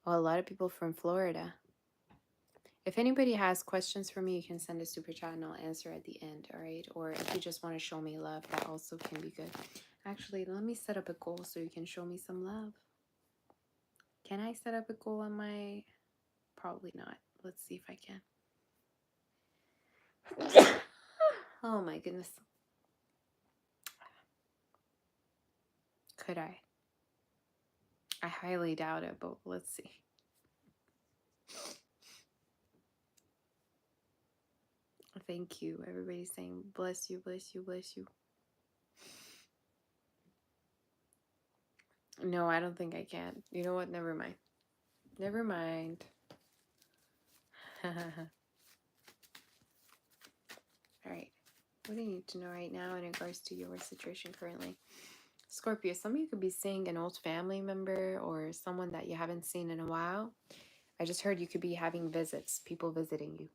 Well, a lot of people from Florida. If anybody has questions for me, you can send a super chat and I'll answer at the end, all right? Or if you just want to show me love, that also can be good. Actually, let me set up a goal so you can show me some love. Can I set up a goal on my... Probably not. Let's see if I can. Oh my goodness. Could I? I highly doubt it, but let's see. Thank you. Everybody's saying bless you, bless you, bless you. No, I don't think I can. You know what? Never mind. Never mind. All right. What do you need to know right now in regards to your situation currently? Scorpio, some of you could be seeing an old family member or someone that you haven't seen in a while. I just heard you could be having visits, people visiting you.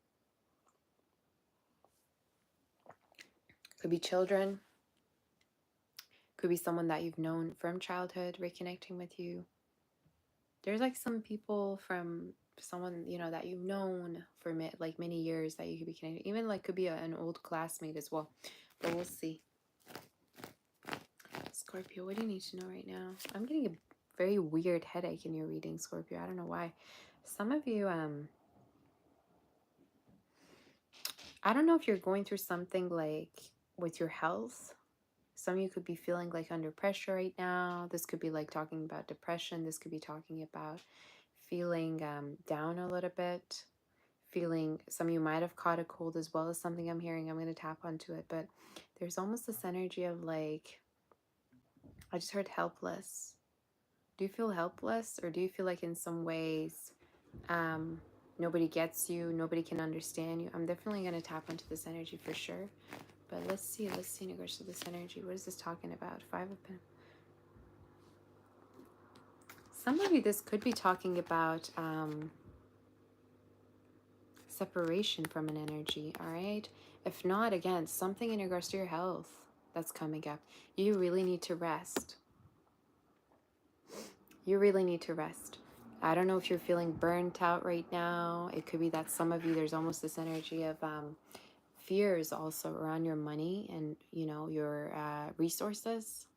Could be children. Could be someone that you've known from childhood reconnecting with you. There's like some people from someone, you know, that you've known for like many years that you could be connected. Even like could be an old classmate as well. But we'll see. Scorpio, what do you need to know right now? I'm getting a very weird headache in your reading, Scorpio. I don't know why. Some of you, I don't know if you're going through something like with your health. Some of you could be feeling like under pressure right now. This could be like talking about depression. This could be talking about feeling down a little bit. Feeling, some of you might have caught a cold as well as something I'm hearing. I'm going to tap onto it. But there's almost this energy of like, I just heard helpless. Do you feel helpless, or do you feel like in some ways nobody gets you, nobody can understand you? I'm definitely going to tap into this energy for sure. But let's see in regards to this energy. What is this talking about? 5 of Pentacles. Some of you, this could be talking about separation from an energy, all right? If not, again, something in regards to your health that's coming up. You really need to rest. You really need to rest. I don't know if you're feeling burnt out right now. It could be that some of you, there's almost this energy of fears also around your money and, you know, your resources.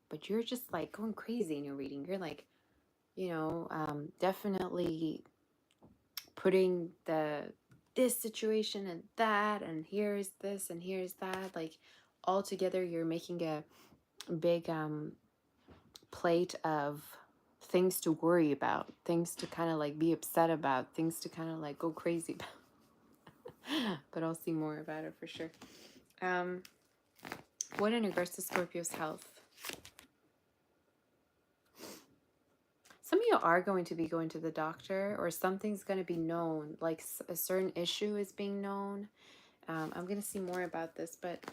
But you're just like going crazy in your reading. You're like, you know, definitely putting this situation and that, and here's this and here's that. Like all together, you're making a big plate of things to worry about, things to kind of like be upset about, things to kind of like go crazy about. But I'll see more about it for sure. What in regards to Scorpio's health? Some of you are going to be going to the doctor, or something's going to be known, like a certain issue is being known. I'm going to see more about this, but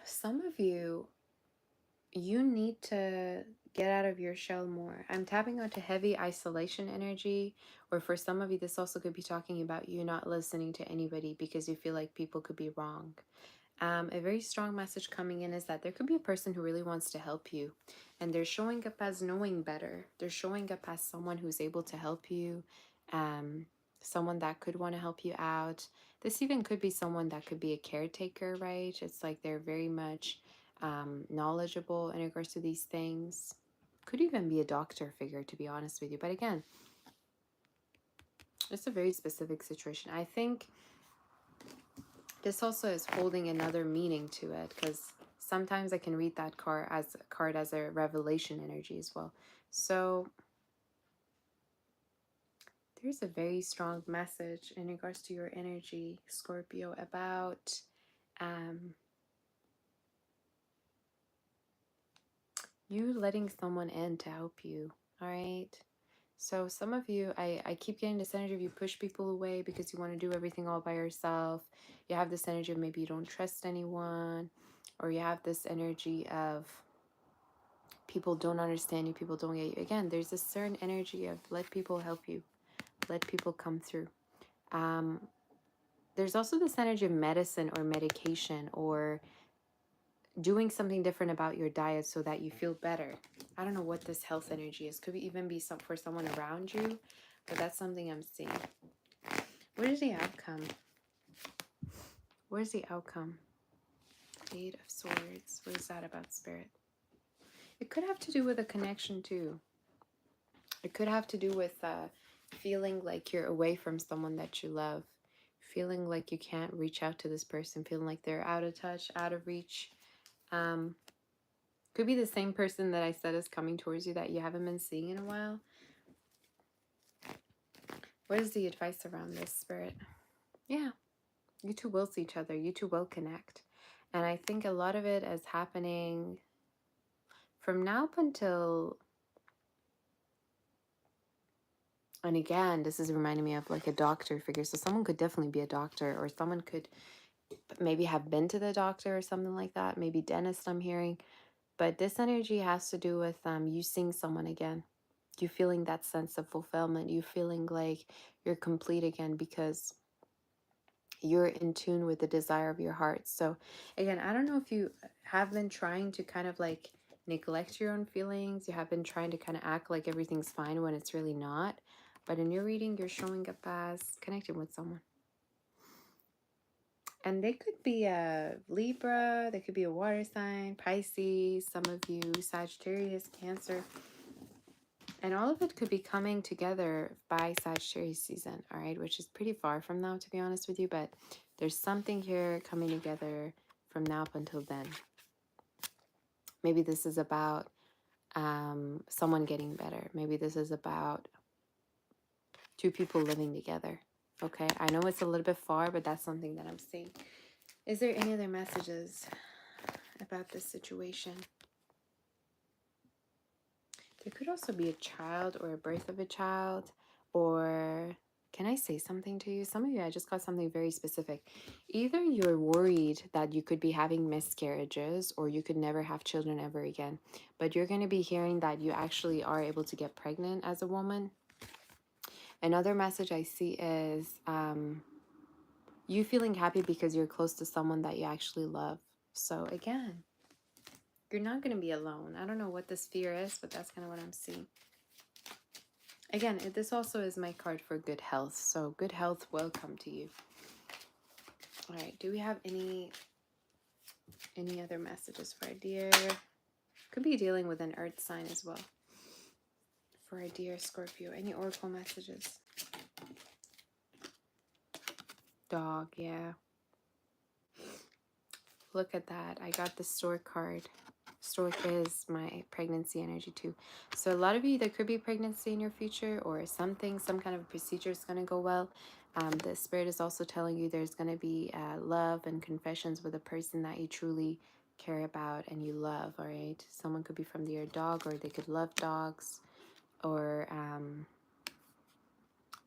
some of you, you need to get out of your shell more. I'm tapping onto heavy isolation energy, or for some of you, this also could be talking about you not listening to anybody because you feel like people could be wrong. A very strong message coming in is that there could be a person who really wants to help you, and they're showing up as knowing better. They're showing up as someone who's able to help you, someone that could want to help you out. This even could be someone that could be a caretaker, right? It's like they're very much knowledgeable in regards to these things. Could even be a doctor figure, to be honest with you. But again, it's a very specific situation. I think this also is holding another meaning to it, because sometimes I can read that card as a revelation energy as well. So there's a very strong message in regards to your energy, Scorpio, about you letting someone in to help you. All right. So some of you, I keep getting this energy of you push people away because you want to do everything all by yourself. You have this energy of maybe you don't trust anyone, or you have this energy of people don't understand you, people don't get you. Again, there's a certain energy of let people help you, let people come through. There's also this energy of medicine or medication, or doing something different about your diet so that you feel better. I don't know what this health energy is. Could even be for someone around you, but that's something I'm seeing. What is the outcome? What is the outcome? Eight of Swords. What is that about, Spirit? It could have to do with a connection too. It could have to do with feeling like you're away from someone that you love. Feeling like you can't reach out to this person. Feeling like they're out of touch, out of reach. Could be the same person that I said is coming towards you that you haven't been seeing in a while. What is the advice around this, Spirit? Yeah, you two will see each other. You two will connect. And I think a lot of it is happening from now up until... And again, this is reminding me of like a doctor figure. So someone could definitely be a doctor, or someone could maybe have been to the doctor or something like that. Maybe dentist, I'm hearing. But this energy has to do with you seeing someone again. You feeling that sense of fulfillment. You feeling like you're complete again because you're in tune with the desire of your heart. So again, I don't know if you have been trying to kind of like neglect your own feelings. You have been trying to kind of act like everything's fine when it's really not. But in your reading, you're showing up as connecting with someone. And they could be a Libra, they could be a water sign, Pisces, some of you, Sagittarius, Cancer. And all of it could be coming together by Sagittarius season, all right? Which is pretty far from now, to be honest with you. But there's something here coming together from now up until then. Maybe this is about someone getting better. Maybe this is about two people living together. Okay, I know it's a little bit far, but that's something that I'm seeing. Is there any other messages about this situation? There could also be a child or a birth of a child, or can I say something to you? Some of you, I just got something very specific. Either you're worried that you could be having miscarriages, or you could never have children ever again, but you're going to be hearing that you actually are able to get pregnant as a woman. Another message I see is you feeling happy because you're close to someone that you actually love. So again, you're not going to be alone. I don't know what this fear is, but that's kind of what I'm seeing. Again, this also is my card for good health. So good health will come to you. All right. Do we have any other messages for our dear? Could be dealing with an earth sign as well. For our dear Scorpio. Any oracle messages? Dog, yeah. Look at that. I got the stork card. Stork is my pregnancy energy too. So a lot of you, there could be pregnancy in your future, or something, some kind of procedure is going to go well. The spirit is also telling you there's going to be love and confessions with a person that you truly care about and you love, all right? Someone could be from your dog, or they could love dogs, or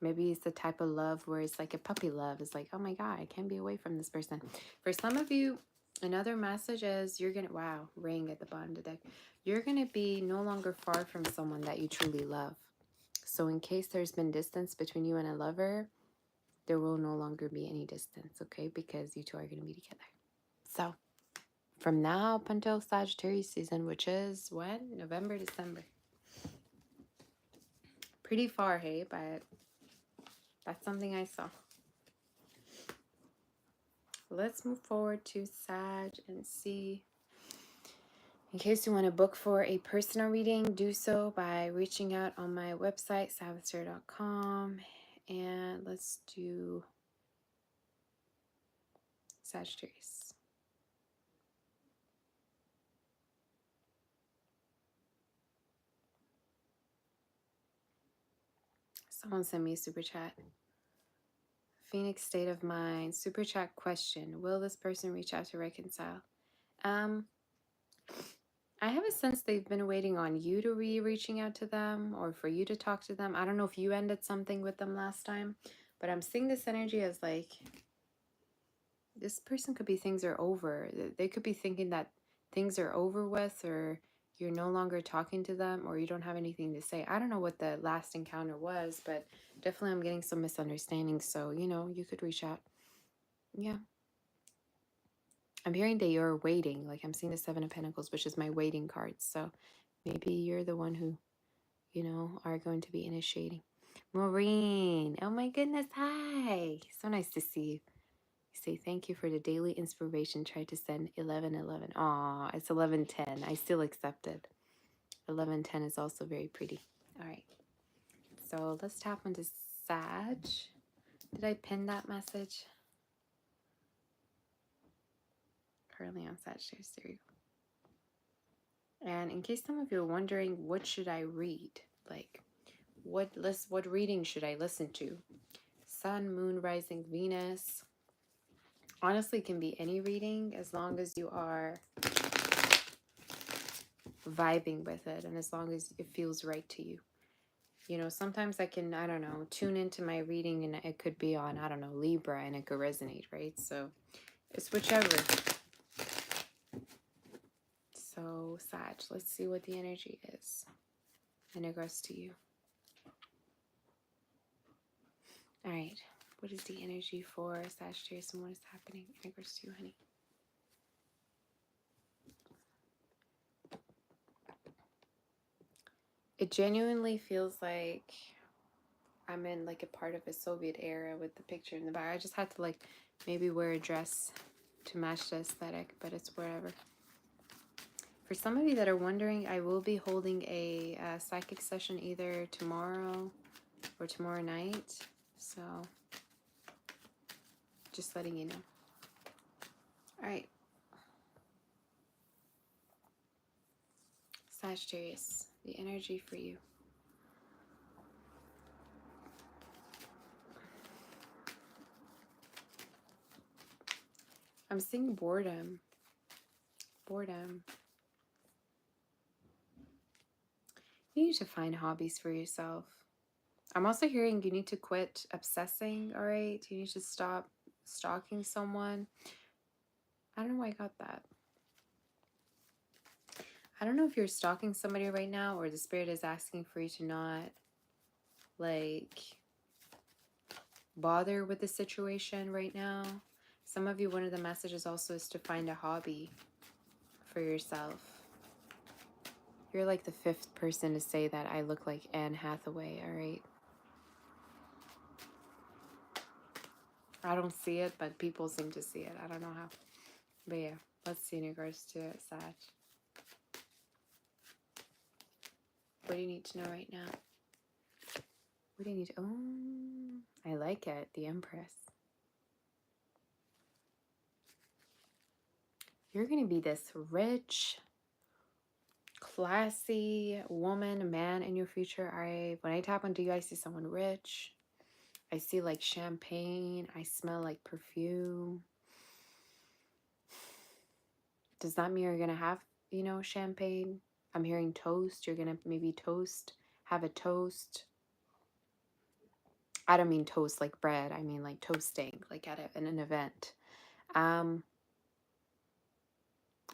maybe it's the type of love where it's like a puppy love. It's like, oh my God, I can't be away from this person. For some of you, another message is you're going to, wow, ring at the bottom of the deck. You're going to be no longer far from someone that you truly love. So in case there's been distance between you and a lover, there will no longer be any distance, okay? Because you two are going to be together. So from now up until Sagittarius season, which is when? November, December. Pretty far, hey? But that's something I saw. Let's move forward to Sag and see In case you want to book for a personal reading, do so by reaching out on my website, savastar.com. And let's do Sagittarius. Someone sent me a super chat. Phoenix state of mind. Super chat question. Will this person reach out to reconcile? I have a sense they've been waiting on you to be reaching out to them or for you to talk to them. I don't know if you ended something with them last time, but I'm seeing this energy as like this person could be things are over. They could be thinking that things are over with, or you're no longer talking to them, or you don't have anything to say. I don't know what the last encounter was, but definitely I'm getting some misunderstandings. So, you know, you could reach out. Yeah. I'm hearing that you're waiting. Like I'm seeing the Seven of Pentacles, which is my waiting card. So maybe you're the one who, you know, are going to be initiating. Maureen. Oh my goodness. Hi. So nice to see you. Say thank you for the daily inspiration. Try to send 1111. Aw, it's 1110. I still accept it. 1110 is also very pretty. All right. So let's tap into Sag. Did I pin that message? Currently on Sagittarius. There you go. And in case some of you are wondering, what should I read? Like, what reading should I listen to? Sun, Moon, Rising, Venus. Honestly, it can be any reading as long as you are vibing with it and as long as it feels right to you. You know, sometimes I can, I don't know, tune into my reading and it could be on, I don't know, Libra and it could resonate, right? So it's whichever. So Sag, let's see what the energy is in regards to you. All right. What is the energy for Sagittarius and what is happening in regards to you, honey? It genuinely feels like I'm in like a part of a Soviet era with the picture in the back. I just had to like maybe wear a dress to match the aesthetic, but it's whatever. For some of you that are wondering, I will be holding a psychic session either tomorrow or tomorrow night. So just letting you know. All right. Sagittarius, the energy for you. I'm seeing boredom. Boredom. You need to find hobbies for yourself. I'm also hearing you need to quit obsessing, all right? You need to stop stalking someone. I don't know why I got that. I don't know if you're stalking somebody right now or the spirit is asking for you to not, like, bother with the situation right now. Some of you, one of the messages also is to find a hobby for yourself. You're like the 5th person to say that I look like Anne Hathaway, all right? I don't see it, but people seem to see it. I don't know how. But yeah, let's see in regards to Sag. What do you need to know right now? What do you need to... Oh, I like it. The Empress. You're going to be this rich, classy woman, man in your future. When I tap into you, I see someone rich. I see like champagne. I smell like perfume. Does that mean you're going to have, you know, champagne? I'm hearing toast. You're going to maybe toast, have a toast. I don't mean toast like bread. I mean like toasting, like at an event.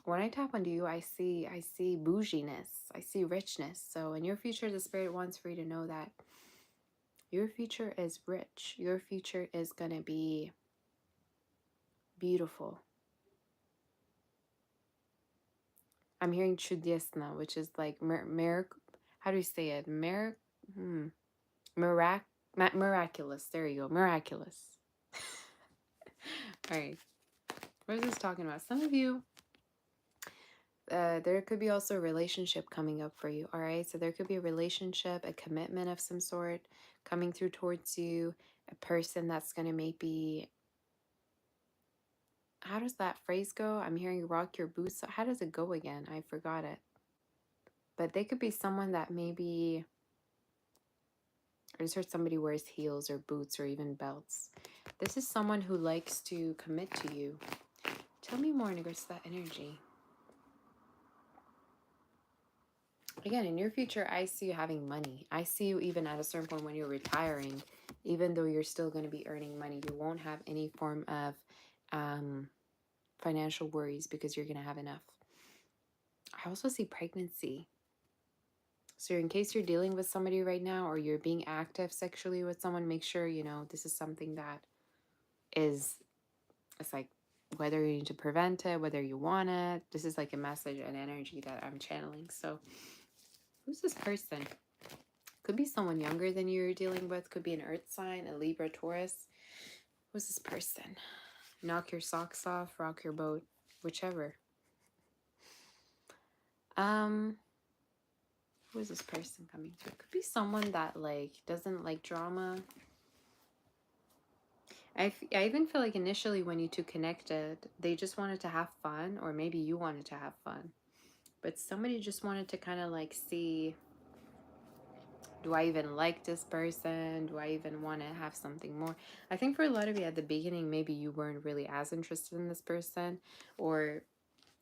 When I tap onto you, I see bouginess. I see richness. So in your future, the spirit wants for you to know that your future is rich. Your future is going to be beautiful. I'm hearing chudesna, which is like how do you say it? Miraculous. There you go. Miraculous. All right. What is this talking about? Some of you, there could be also a relationship coming up for you, all right? So there could be a relationship, a commitment of some sort coming through towards you, a person that's going to maybe, how does that phrase go? I'm hearing rock your boots. How does it go again? I forgot it. But they could be someone that maybe, I just heard somebody wears heels or boots or even belts. This is someone who likes to commit to you. Tell me more in regards to that energy. Again, in your future, I see you having money. I see you even at a certain point when you're retiring, even though you're still going to be earning money, you won't have any form of financial worries because you're going to have enough. I also see pregnancy. So in case you're dealing with somebody right now or you're being active sexually with someone, make sure, you know, this is something that is, it's like, whether you need to prevent it, whether you want it, this is like a message and energy that I'm channeling. So who's this person? Could be someone younger than you're dealing with. Could be an earth sign, a Libra, Taurus. Who's this person? Knock your socks off, rock your boat, whichever. Who is this person coming through? Could be someone that like doesn't like drama. I even feel like initially when you two connected, they just wanted to have fun, or maybe you wanted to have fun. But somebody just wanted to kind of like see, do I even like this person? Do I even want to have something more? I think for a lot of you at the beginning, maybe you weren't really as interested in this person. Or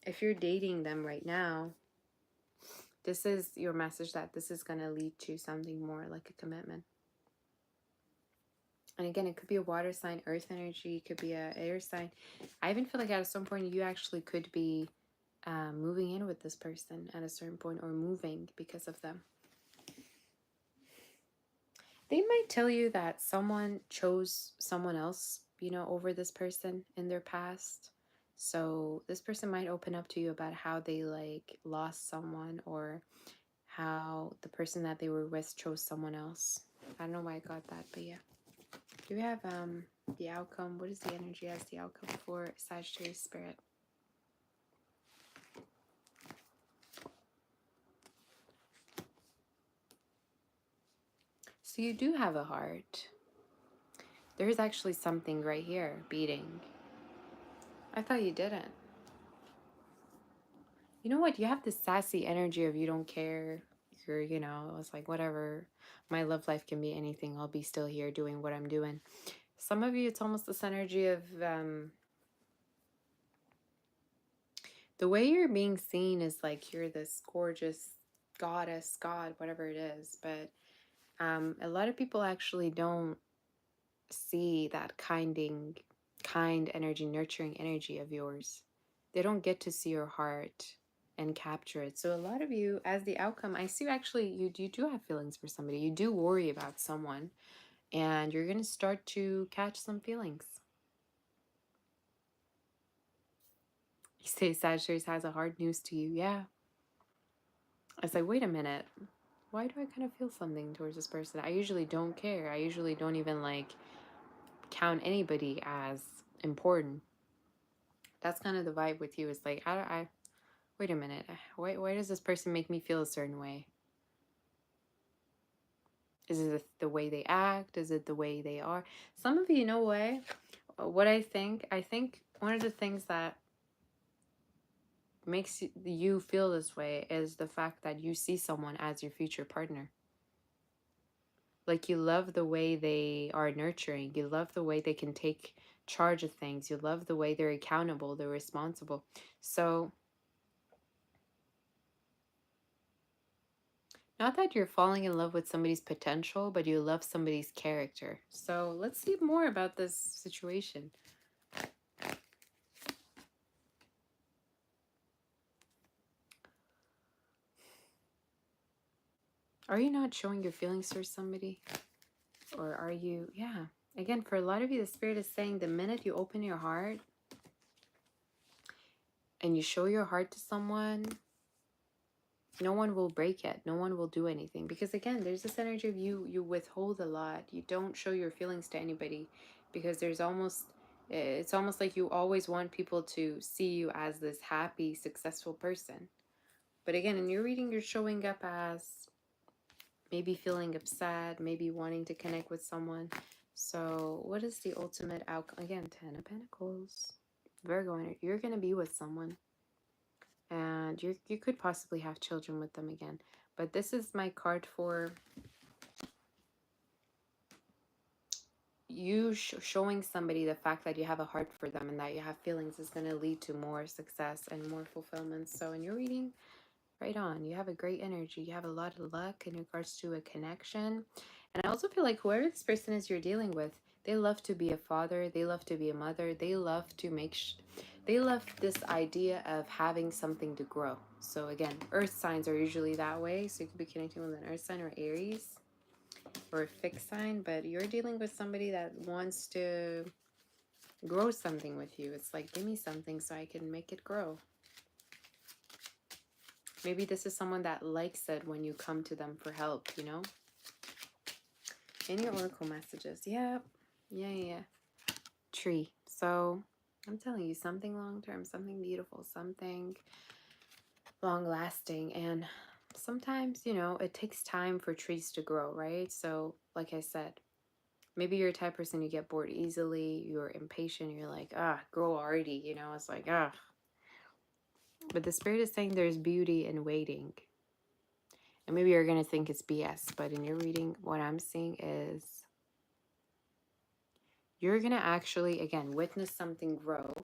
if you're dating them right now, this is your message that this is going to lead to something more like a commitment. And again, it could be a water sign, earth energy, it could be an air sign. I even feel like at some point you actually could be moving in with this person at a certain point, or moving because of them. They might tell you that someone chose someone else, you know, over this person in their past. So this person might open up to you about how they like lost someone, or how the person that they were with chose someone else. I don't know why I got that, but yeah. Do we have the outcome? What is the energy as the outcome for Sagittarius spirit? So you do have a heart. There's actually something right here beating. I thought you didn't. You know what? You have this sassy energy of you don't care. You're, you know, it's like, whatever. My love life can be anything. I'll be still here doing what I'm doing. Some of you, it's almost this energy of the way you're being seen is like you're this gorgeous goddess, god, whatever it is. But a lot of people actually don't see that kind energy, nurturing energy of yours. They don't get to see your heart and capture it. So a lot of you, as the outcome, I see actually you do have feelings for somebody. You do worry about someone, and you're going to start to catch some feelings. You say Sagittarius has a hard news to you. Yeah. I was like, wait a minute. Why do I kind of feel something towards this person? I usually don't care. I usually don't even like count anybody as important. That's kind of the vibe with you. It's like, I wait a minute. Why does this person make me feel a certain way? Is it the way they act? Is it the way they are? Some of you know what I think one of the things that makes you feel this way is the fact that you see someone as your future partner. Like, you love the way they are nurturing. You love the way they can take charge of things. You love the way they're accountable, they're responsible. So, not that you're falling in love with somebody's potential, but you love somebody's character. So, let's see more about this situation. Are you not showing your feelings for somebody? Or are you, yeah. Again, for a lot of you, the spirit is saying the minute you open your heart and you show your heart to someone, no one will break it. No one will do anything. Because again, there's this energy of you withhold a lot. You don't show your feelings to anybody because there's almost It's almost like you always want people to see you as this happy, successful person. But again, in your reading, you're showing up as maybe feeling upset, maybe wanting to connect with someone. So what is the ultimate outcome? Again, 10 of Pentacles. Virgo energy. You're going to be with someone. And you could possibly have children with them again. But this is my card for you showing somebody the fact that you have a heart for them and that you have feelings is going to lead to more success and more fulfillment. So in your reading, right on. You have a great energy. You have a lot of luck in regards to a connection. And I also feel like whoever this person is you're dealing with, they love to be a father. They love to be a mother. They love to they love this idea of having something to grow. So again, earth signs are usually that way. So you could be connecting with an earth sign or Aries or a fixed sign. But you're dealing with somebody that wants to grow something with you. It's like, give me something so I can make it grow. Maybe this is someone that likes it when you come to them for help, you know? In your oracle messages. Yeah. Tree. So I'm telling you, something long-term, something beautiful, something long-lasting. And sometimes, you know, it takes time for trees to grow, right? So like I said, maybe you're a type of person you get bored easily, you're impatient, you're like, grow already, you know? It's like, But the spirit is saying there's beauty in waiting. And maybe you're going to think it's BS, but in your reading, what I'm seeing is you're going to actually, again, witness something grow.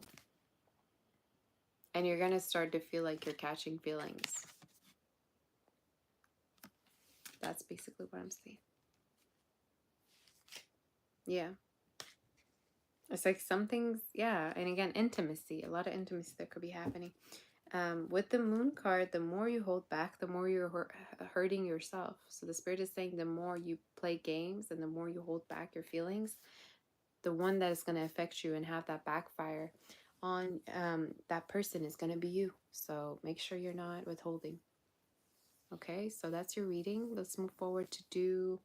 And you're going to start to feel like you're catching feelings. That's basically what I'm seeing. Yeah. It's like something's, yeah. And again, intimacy. A lot of intimacy that could be happening. With the moon card, the more you hold back, the more you're hurting yourself. So the spirit is saying the more you play games and the more you hold back your feelings, the one that is going to affect you and have that backfire on that person is going to be you. So make sure you're not withholding. Okay, so that's your reading. Let's move forward to do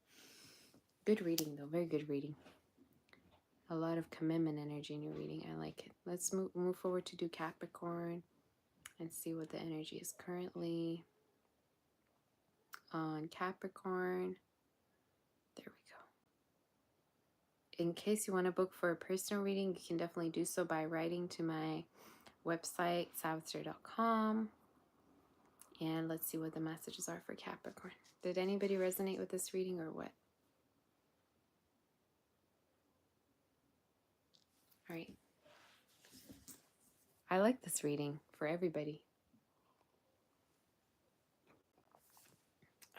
good reading, though. Very good reading. A lot of commitment energy in your reading. I like it. Let's move forward to do Capricorn and see what the energy is currently on Capricorn. There we go. In case you want to book for a personal reading, you can definitely do so by writing to my website, savster.com. And let's see what the messages are for Capricorn. Did anybody resonate with this reading or what? All right. I like this reading for everybody.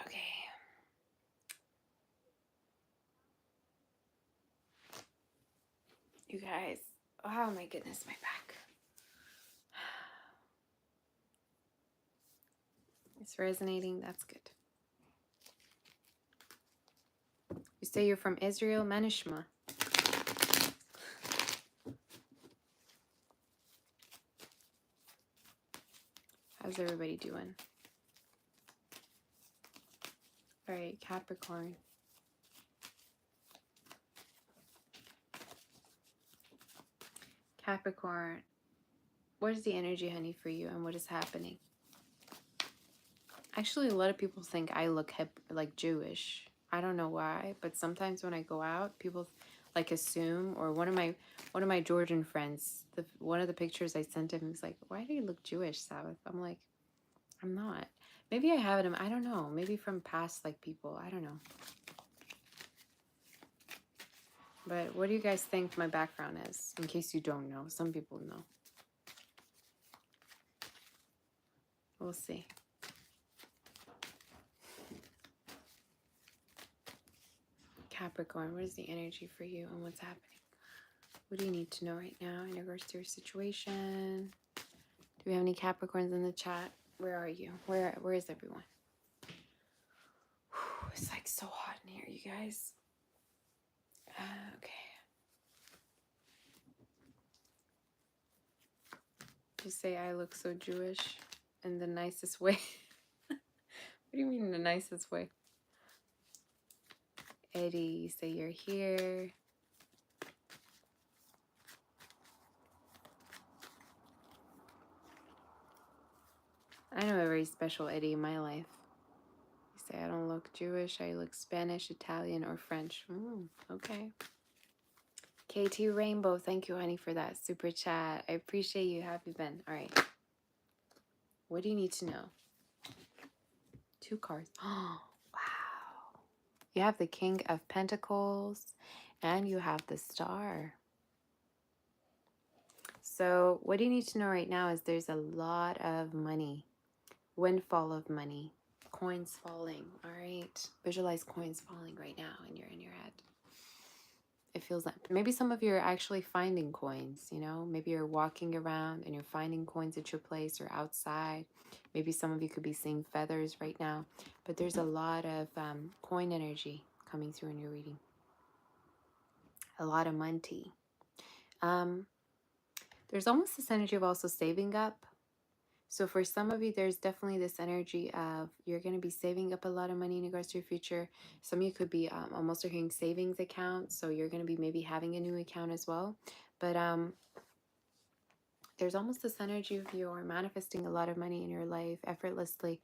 Okay. You guys. Oh my goodness, my back. It's resonating. That's good. You say you're from Israel, Manishma. How's everybody doing? All right, Capricorn. Capricorn, what is the energy, honey, for you and what is happening? Actually, a lot of people think I look hip, like Jewish. I don't know why, but sometimes when I go out, people like assume, or one of my Georgian friends, one of the pictures I sent him, he's like, "Why do you look Jewish, Sabbath?" I'm like, "I'm not. Maybe I have it. I don't know. Maybe from past like people. I don't know." But what do you guys think my background is? In case you don't know, some people know. We'll see. Capricorn, what is the energy for you and what's happening? What do you need to know right now in regards to your situation? Do we have any Capricorns in the chat? Where are you? Where is everyone? Whew, it's like so hot in here, you guys. Okay. Just say I look so Jewish in the nicest way. What do you mean in the nicest way? Eddie, you say you're here. I know a very special Eddie in my life. You say I don't look Jewish, I look Spanish, Italian, or French. Okay. KT Rainbow, thank you, honey, for that super chat. I appreciate you. How have you been? All right. What do you need to know? 2 cards. Oh, wow. You have the King of Pentacles and you have the Star. So what you need to know right now is there's a lot of money, windfall of money, coins falling. All right. Visualize coins falling right now and you're in your head. It feels like maybe some of you are actually finding coins, you know, maybe you're walking around and you're finding coins at your place or outside. Maybe some of you could be seeing feathers right now, but there's a lot of coin energy coming through in your reading. A lot of money. There's almost this energy of also saving up. So for some of you, there's definitely this energy of you're going to be saving up a lot of money in regards to your future. Some of you could be almost hearing savings account. So you're going to be maybe having a new account as well. But there's almost this energy of you are manifesting a lot of money in your life effortlessly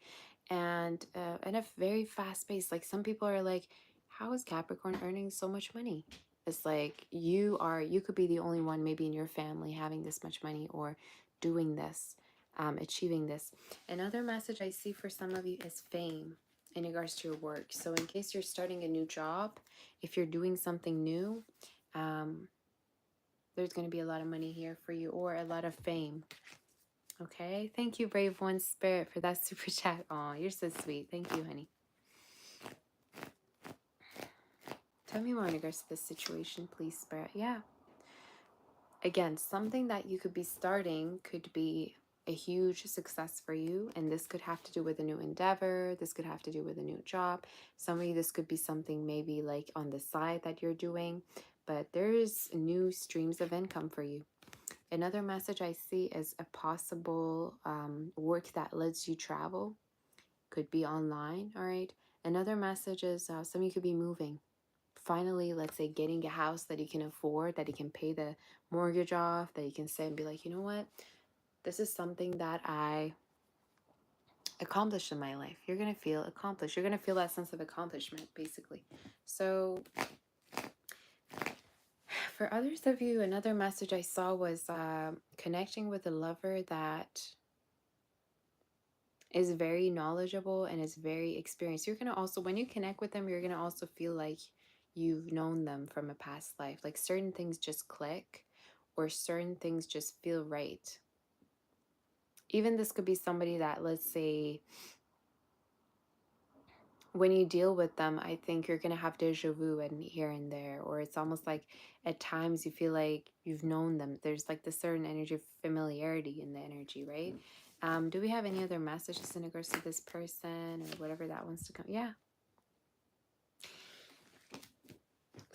and in a very fast pace. Like some people are like, how is Capricorn earning so much money? It's like you could be the only one maybe in your family having this much money or doing this. Achieving this. Another message I see for some of you is fame in regards to your work. So in case you're starting a new job, if you're doing something new, there's going to be a lot of money here for you or a lot of fame. Okay. Thank you, Brave One Spirit, for that super chat. Aw, you're so sweet. Thank you, honey. Tell me more in regards to this situation, please, Spirit. Yeah. Again, something that you could be starting could be a huge success for you, and this could have to do with a new endeavor. This could have to do with a new job. Some of you, this could be something maybe like on the side that you're doing, but there's new streams of income for you. Another message I see is a possible work that lets you travel. Could be online, all right? Another message is some of you could be moving. Finally, let's say getting a house that you can afford, that you can pay the mortgage off, that you can say and be like, you know what? This is something that I accomplished in my life. You're going to feel accomplished. You're going to feel that sense of accomplishment, basically. So for others of you, another message I saw was connecting with a lover that is very knowledgeable and is very experienced. You're going to also, when you connect with them, you're going to also feel like you've known them from a past life. Like certain things just click or certain things just feel right. Even this could be somebody that, let's say, when you deal with them, I think you're going to have deja vu and here and there, or it's almost like at times you feel like you've known them. There's like this certain energy of familiarity in the energy, right? Do we have any other messages in regards to this person or whatever that wants to come? Yeah.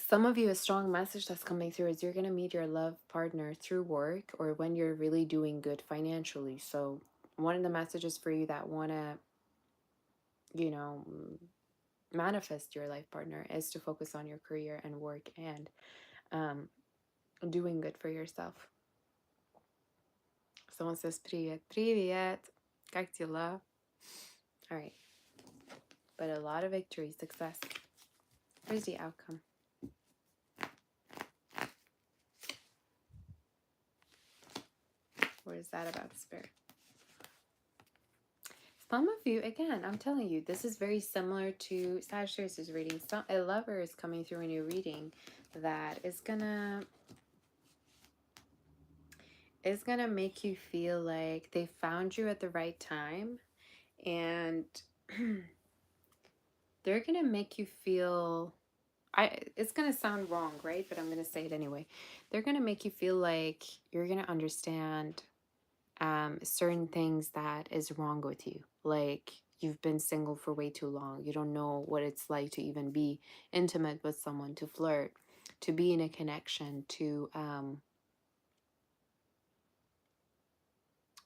Some of you, a strong message that's coming through is you're going to meet your love partner through work or when you're really doing good financially. So one of the messages for you that want to, you know, manifest your life partner is to focus on your career and work and doing good for yourself. Someone says, Привет, привет. Как дела? All right. But a lot of victory, success. Where's the outcome? What is that about, Spirit? Some of you, again, I'm telling you, this is very similar to Sagittarius' reading. A lover is coming through in your reading that is gonna make you feel like they found you at the right time, and they're gonna make you feel, it's gonna sound wrong, right? But I'm gonna say it anyway. They're gonna make you feel like you're gonna understand certain things that is wrong with you. Like you've been single for way too long. You don't know what it's like to even be intimate with someone, to flirt, to be in a connection, to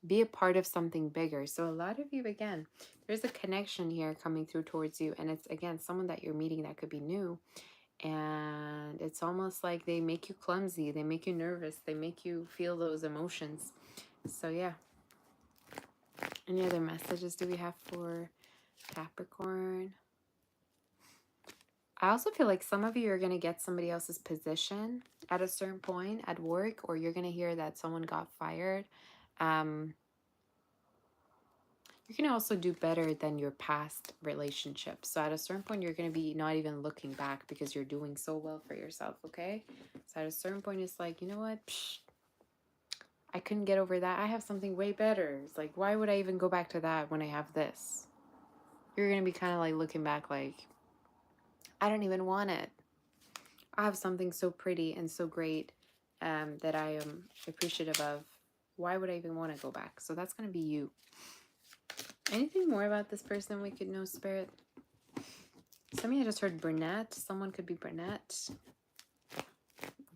be a part of something bigger. So a lot of you, again, there's a connection here coming through towards you. And it's, again, someone that you're meeting that could be new. And it's almost like they make you clumsy. They make you nervous. They make you feel those emotions. So yeah. Any other messages do we have for Capricorn? I also feel like some of you are going to get somebody else's position at a certain point at work, or you're going to hear that someone got fired. You can also do better than your past relationships. So at a certain point, you're going to be not even looking back because you're doing so well for yourself, okay? So at a certain point, it's like, you know what? Psh, I couldn't get over that. I have something way better. It's like, why would I even go back to that when I have this? You're going to be kind of like looking back like, I don't even want it. I have something so pretty and so great that I am appreciative of. Why would I even want to go back? So that's going to be you. Anything more about this person we could know, Spirit? Some of you just heard brunette. Someone could be brunette.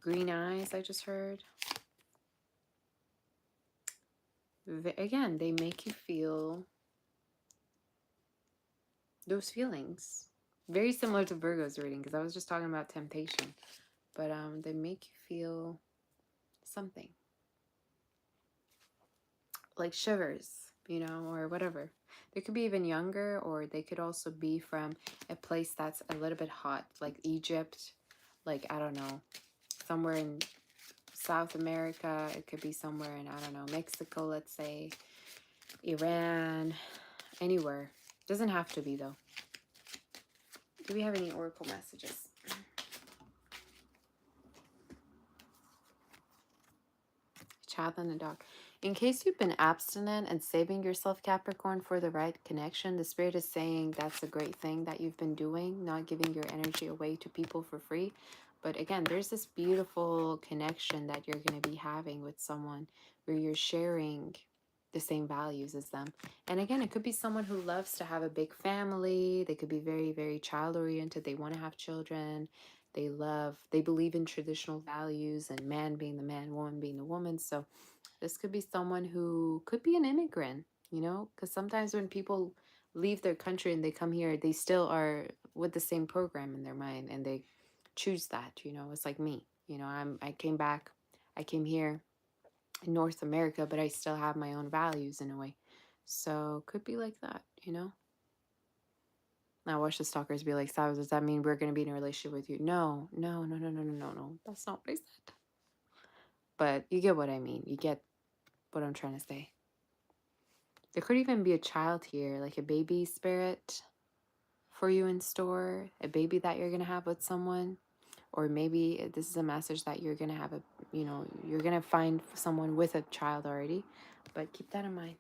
Green eyes, I just heard. Again, they make you feel those feelings. Very similar to Virgo's reading, because I was just talking about temptation. But they make you feel something. Like shivers, you know, or whatever. They could be even younger, or they could also be from a place that's a little bit hot, like Egypt, like, I don't know, somewhere in South America. It could be somewhere in, I don't know, Mexico, let's say, Iran, anywhere. Doesn't have to be, though. Do we have any oracle messages? Child and a dog. In case you've been abstinent and saving yourself, Capricorn, for the right connection, the Spirit is saying that's a great thing that you've been doing, not giving your energy away to people for free. But again, there's this beautiful connection that you're going to be having with someone where you're sharing the same values as them. And again, it could be someone who loves to have a big family. They could be very, very child-oriented. They want to have children. They believe in traditional values and man being the man, woman being the woman. So this could be someone who could be an immigrant, you know, because sometimes when people leave their country and they come here, they still are with the same program in their mind and they choose that, you know. It's like me, you know, I came here in North America, but I still have my own values in a way. So could be like that, you know. Now watch the stalkers be like, Sav, does that mean we're going to be in a relationship with you? No. That's not what I said. But you get what I mean. You get what I'm trying to say. There could even be a child here, like a baby spirit for you in store, a baby that you're going to have with someone. Or maybe this is a message that you're going to have you're going to find someone with a child already. But keep that in mind.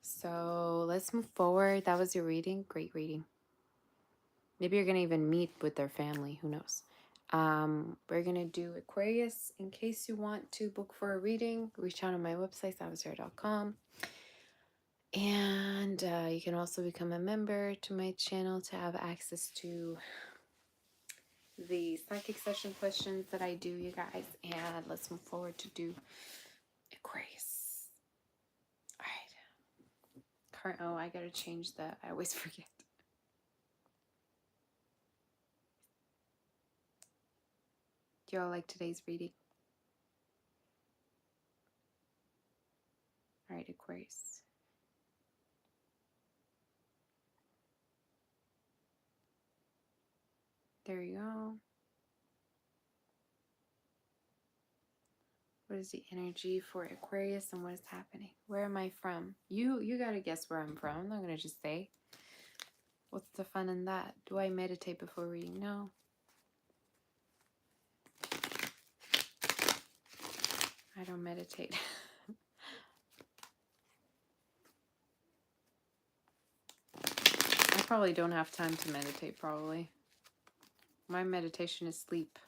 So let's move forward. That was your reading. Great reading. Maybe you're going to even meet with their family. Who knows? We're going to do Aquarius. In case you want to book for a reading, reach out on my website, savasera.com. And you can also become a member to my channel to have access to the psychic session questions that I do, you guys. And let's move forward to do Aquarius. All right. Oh, I got to change that. I always forget. Do y'all like today's reading? All right, Aquarius. There you go. What is the energy for Aquarius and what is happening? Where am I from? You got to guess where I'm from. I'm not going to just say. What's the fun in that? Do I meditate before reading? No. I don't meditate. I probably don't have time to meditate, probably. My meditation is sleep.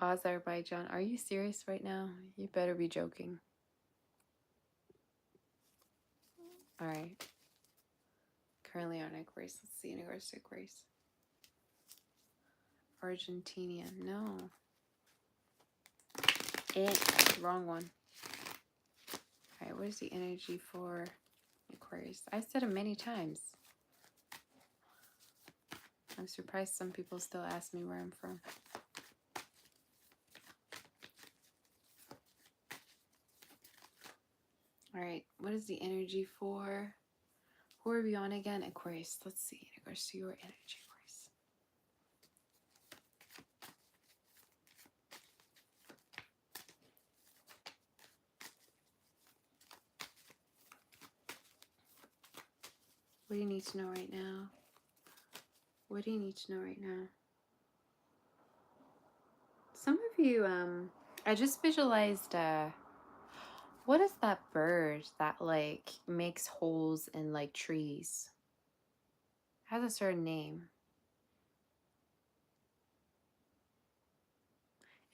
Azerbaijan. Are you serious right now? You better be joking. All right. Currently on Aquarius. Let's see. Aquarius. Argentina. No. Wrong one. All right. What is the energy for Aquarius? I said it many times. I'm surprised some people still ask me where I'm from. All right, what is the energy for? Who are we on again? Aquarius. Let's see. In regards to your energy, Aquarius. What do you need to know right now? What do you need to know right now? Some of you, I just visualized, what is that bird that, like, makes holes in, like, trees? It has a certain name.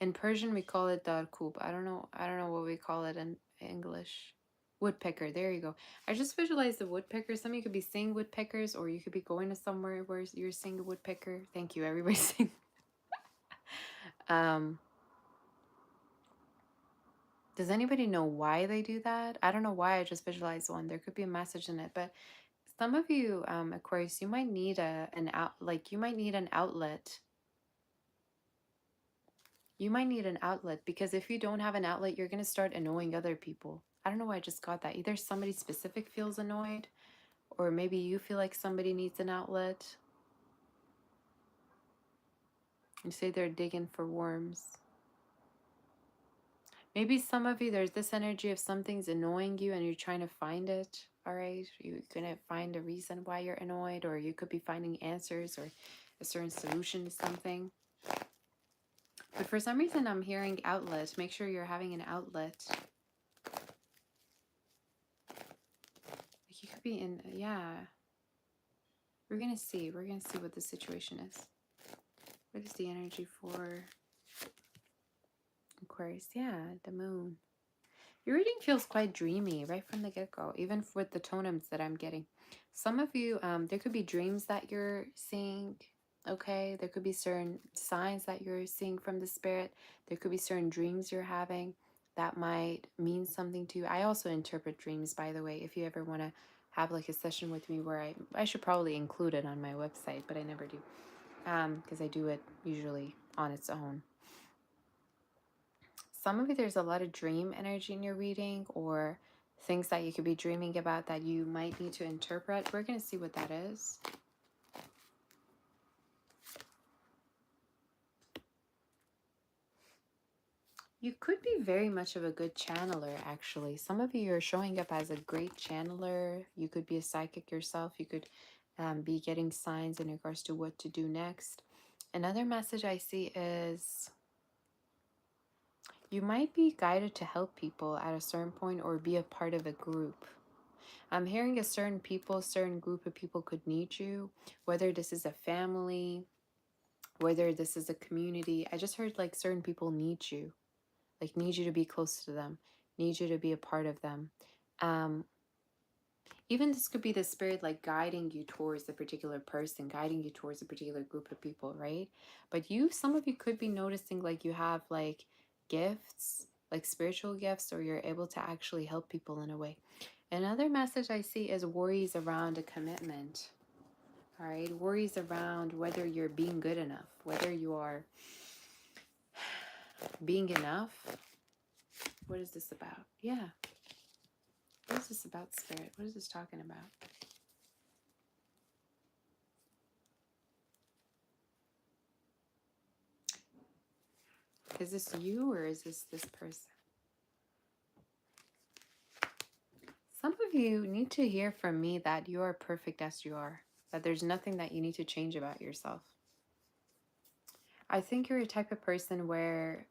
In Persian, we call it darkub. I don't know what we call it in English. Woodpecker. There you go. I just visualized the woodpecker. Some of you could be seeing woodpeckers, or you could be going to somewhere where you're seeing a woodpecker. Thank you, everybody. Sing. Does anybody know why they do that? I don't know why I just visualized one. There could be a message in it, but some of you, Aquarius, you might need you might need an outlet. You might need an outlet, because if you don't have an outlet, you're going to start annoying other people. I don't know why I just got that. Either somebody specific feels annoyed, or maybe you feel like somebody needs an outlet. You say they're digging for worms. Maybe some of you, there's this energy of something's annoying you and you're trying to find it, all right? You're going to find a reason why you're annoyed, or you could be finding answers or a certain solution to something. But for some reason, I'm hearing outlet. Make sure you're having an outlet. You could be in, yeah. We're going to see. We're going to see what the situation is. What is the energy for Aquarius? Yeah, the moon. Your reading feels quite dreamy right from the get-go, even with the totems that I'm getting. Some of you, there could be dreams that you're seeing, okay? There could be certain signs that you're seeing from the spirit. There could be certain dreams you're having that might mean something to you. I also interpret dreams, by the way, if you ever want to have like a session with me where I should probably include it on my website, but I never do, because I do it usually on its own. Some of you, there's a lot of dream energy in your reading, or things that you could be dreaming about that you might need to interpret. We're going to see what that is. You could be very much of a good channeler, actually. Some of you are showing up as a great channeler. You could be a psychic yourself. You could be getting signs in regards to what to do next. Another message I see is you might be guided to help people at a certain point, or be a part of a group. I'm hearing a certain group of people could need you, whether this is a family, whether this is a community. I just heard like certain people need you, like need you to be close to them, need you to be a part of them. Even this could be the spirit like guiding you towards a particular person, guiding you towards a particular group of people, right? But some of you could be noticing like you have like gifts, like spiritual gifts, or you're able to actually help people in a way. Another message I see is worries around a commitment. All right, worries around whether you're being good enough, whether you are being enough. What is this about? Yeah. What is this about, Spirit? What is this talking about? Is this you, or is this person? Some of you need to hear from me that you are perfect as you are, that there's nothing that you need to change about yourself. I think you're a type of person where,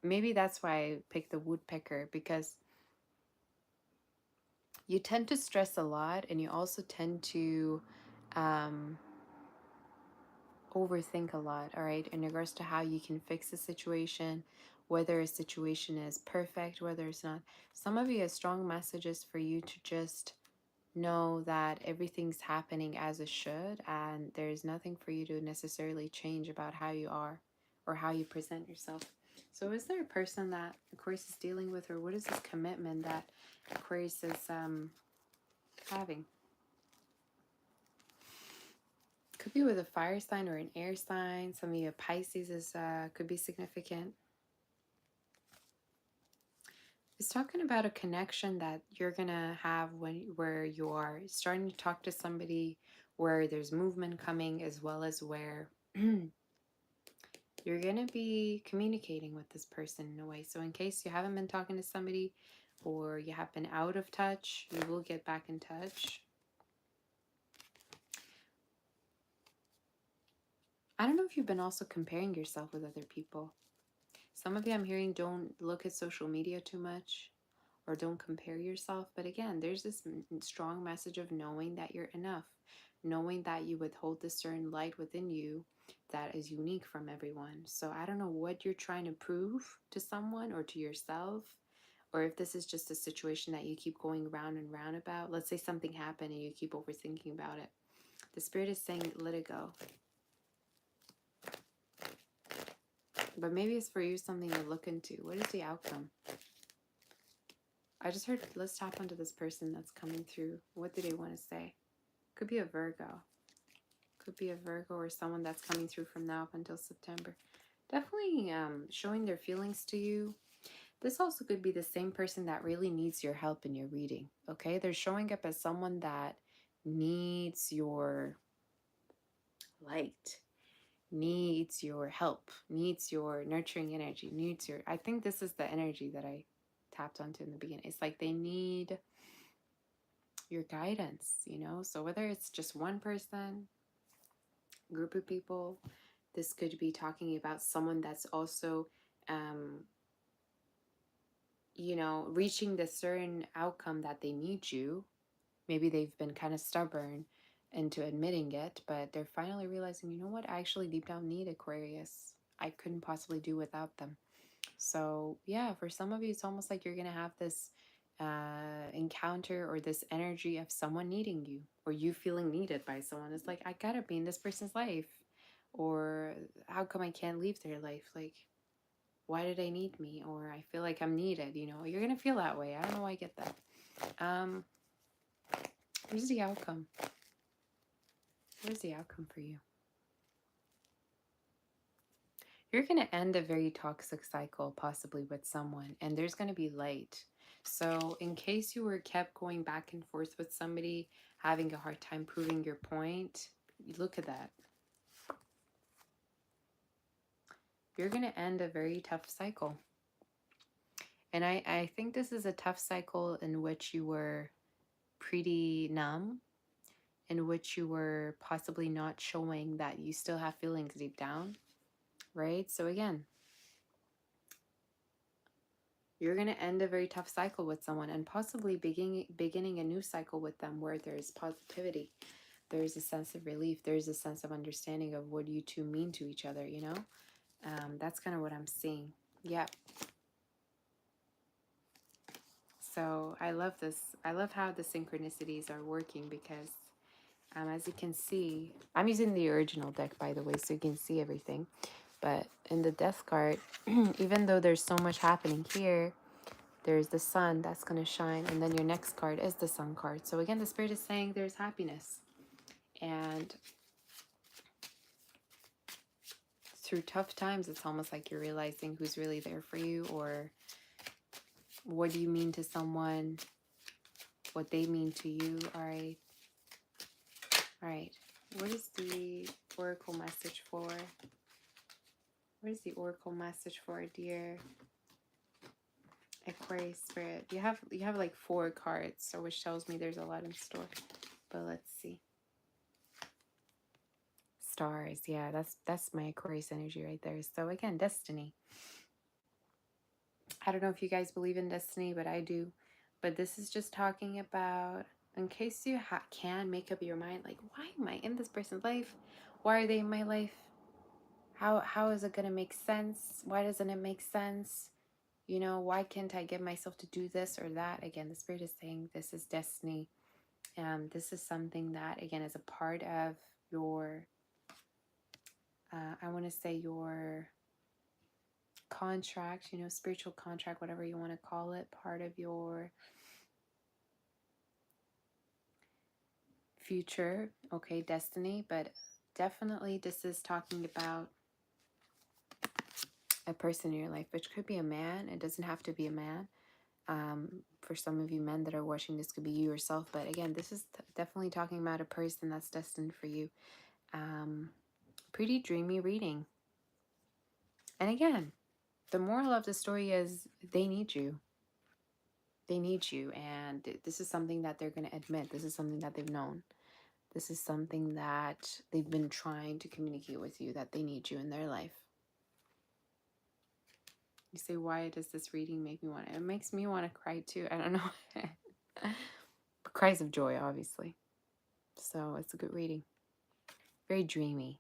maybe that's why I picked the woodpecker, because you tend to stress a lot, and you also tend to overthink a lot, all right, in regards to how you can fix a situation, whether a situation is perfect, whether it's not. Some of you have strong messages for you to just know that everything's happening as it should, and there's nothing for you to necessarily change about how you are or how you present yourself. So is there a person that Aquarius is dealing with, or what is this commitment that Aquarius is having? Could be with a fire sign or an air sign. Some of you Pisces is could be significant. It's talking about a connection that you're gonna have where you are starting to talk to somebody, where there's movement coming, as well as where you're gonna be communicating with this person in a way. So in case you haven't been talking to somebody or you have been out of touch, you will get back in touch. I don't know if you've been also comparing yourself with other people. Some of you I'm hearing don't look at social media too much or don't compare yourself. But again, there's this strong message of knowing that you're enough, knowing that you withhold this certain light within you that is unique from everyone. So I don't know what you're trying to prove to someone or to yourself, or if this is just a situation that you keep going round and round about. Let's say something happened and you keep overthinking about it. The Spirit is saying, let it go. But maybe it's for you something to look into. What is the outcome? I just heard, let's tap onto this person that's coming through. What do they want to say? Could be a Virgo. Could be a Virgo or someone that's coming through from now up until September. Definitely showing their feelings to you. This also could be the same person that really needs your help in your reading. Okay? They're showing up as someone that needs your light, needs your help, needs your nurturing energy, needs your... I think this is the energy that I tapped onto in the beginning. It's like they need your guidance, you know? So whether it's just one person, group of people, this could be talking about someone that's also, you know, reaching the certain outcome that they need you. Maybe they've been kind of stubborn into admitting it, but they're finally realizing, you know what, I actually deep down need Aquarius. I couldn't possibly do without them. So yeah, for some of you, it's almost like you're going to have this encounter or this energy of someone needing you, or you feeling needed by someone. It's like, I gotta be in this person's life, or how come I can't leave their life? Like, why do they need me? Or I feel like I'm needed, you know? You're going to feel that way. I don't know why I get that. Where's the outcome? Where's the outcome for you? You're going to end a very toxic cycle, possibly with someone, and there's going to be light. So in case you were kept going back and forth with somebody, having a hard time proving your point, look at that. You're going to end a very tough cycle. And I think this is a tough cycle in which you were pretty numb, in which you were possibly not showing that you still have feelings deep down, right? So again, you're going to end a very tough cycle with someone and possibly beginning a new cycle with them where there's positivity. There's a sense of relief. There's a sense of understanding of what you two mean to each other, you know? That's kind of what I'm seeing. Yeah. So I love this. I love how the synchronicities are working because as you can see, I'm using the original deck, by the way, so you can see everything. But in the Death card, even though there's so much happening here, there's the sun that's going to shine. And then your next card is the Sun card. So again, the Spirit is saying there's happiness. And through tough times, it's almost like you're realizing who's really there for you, or what do you mean to someone, what they mean to you. All right. All right. What is the oracle message for? What is the oracle message for, dear Aquarius Spirit? You have like 4 cards, so which tells me there's a lot in store. But let's see. Stars, yeah, that's my Aquarius energy right there. So again, destiny. I don't know if you guys believe in destiny, but I do. But this is just talking about, in case you can make up your mind, like, why am I in this person's life? Why are they in my life? How is it gonna make sense? Why doesn't it make sense? You know, why can't I get myself to do this or that? Again, the Spirit is saying this is destiny. This is something that, again, is a part of your, I want to say your contract, you know, spiritual contract, whatever you want to call it, part of your future, okay, destiny. But definitely this is talking about a person in your life, which could be a man. It doesn't have to be a man. For some of you men that are watching, this could be you yourself. But again, this is definitely talking about a person that's destined for you. Pretty dreamy reading. And again, the moral of the story is they need you. They need you. And this is something that they're going to admit. This is something that they've known. This is something that they've been trying to communicate with you, that they need you in their life. You say, why does this reading make me want to? It makes me want to cry too. I don't know. Cries of joy, obviously. So it's a good reading. Very dreamy.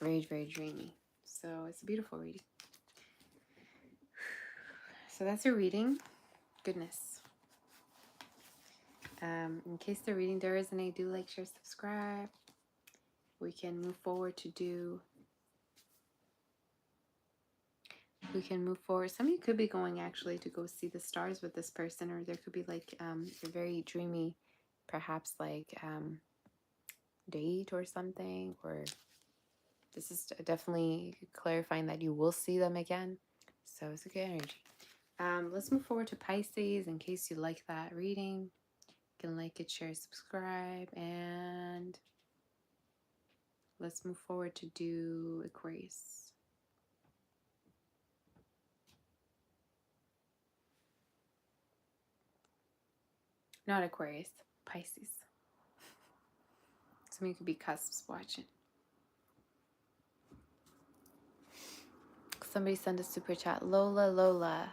Very, very dreamy. So it's a beautiful reading. So that's your reading. Goodness. In case the reading does resonate, do like, share, subscribe. We can move forward to do... We can move forward. Some of you could be going actually to go see the stars with this person, or there could be like a very dreamy, perhaps like date or something, or this is definitely clarifying that you will see them again. So it's a good energy. Let's move forward to Pisces in case you like that reading. You can like it, share, subscribe, and let's move forward to do Aquarius. Not Aquarius, Pisces. Some of you could be cusps watching. Somebody send a super chat. Lola.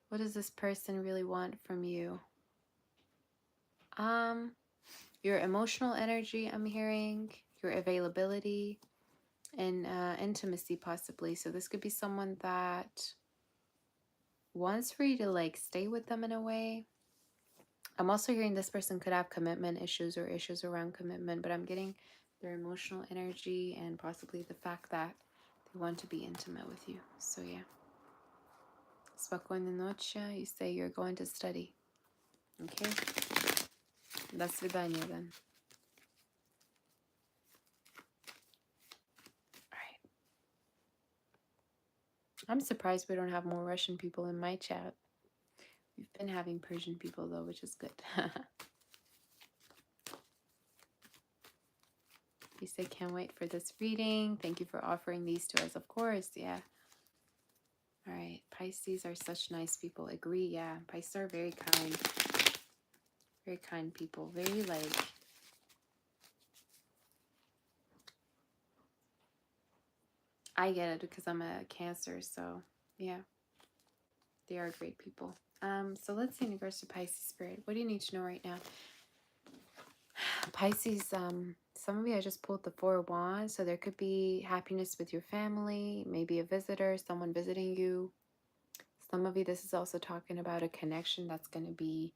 What does this person really want from you? Your emotional energy, I'm hearing. Your availability. And intimacy, possibly. So this could be someone that wants for you to like stay with them in a way. I'm also hearing this person could have commitment issues or issues around commitment, but I'm getting their emotional energy and possibly the fact that they want to be intimate with you. So yeah. Spokojnej noche, you say you're going to study. Okay? До свидания then. Alright. I'm surprised we don't have more Russian people in my chat. We've been having Persian people though, which is good. You say, can't wait for this reading. Thank you for offering these to us. Of course, yeah. All right. Pisces are such nice people. Agree, yeah. Pisces are very kind. Very kind people. Very, like... I get it because I'm a Cancer, so, yeah. They are great people. So let's see in regards to Pisces spirit. What do you need to know right now? Pisces, some of you, I just pulled the Four of Wands, so there could be happiness with your family, maybe a visitor, someone visiting you. Some of you, this is also talking about a connection that's going to be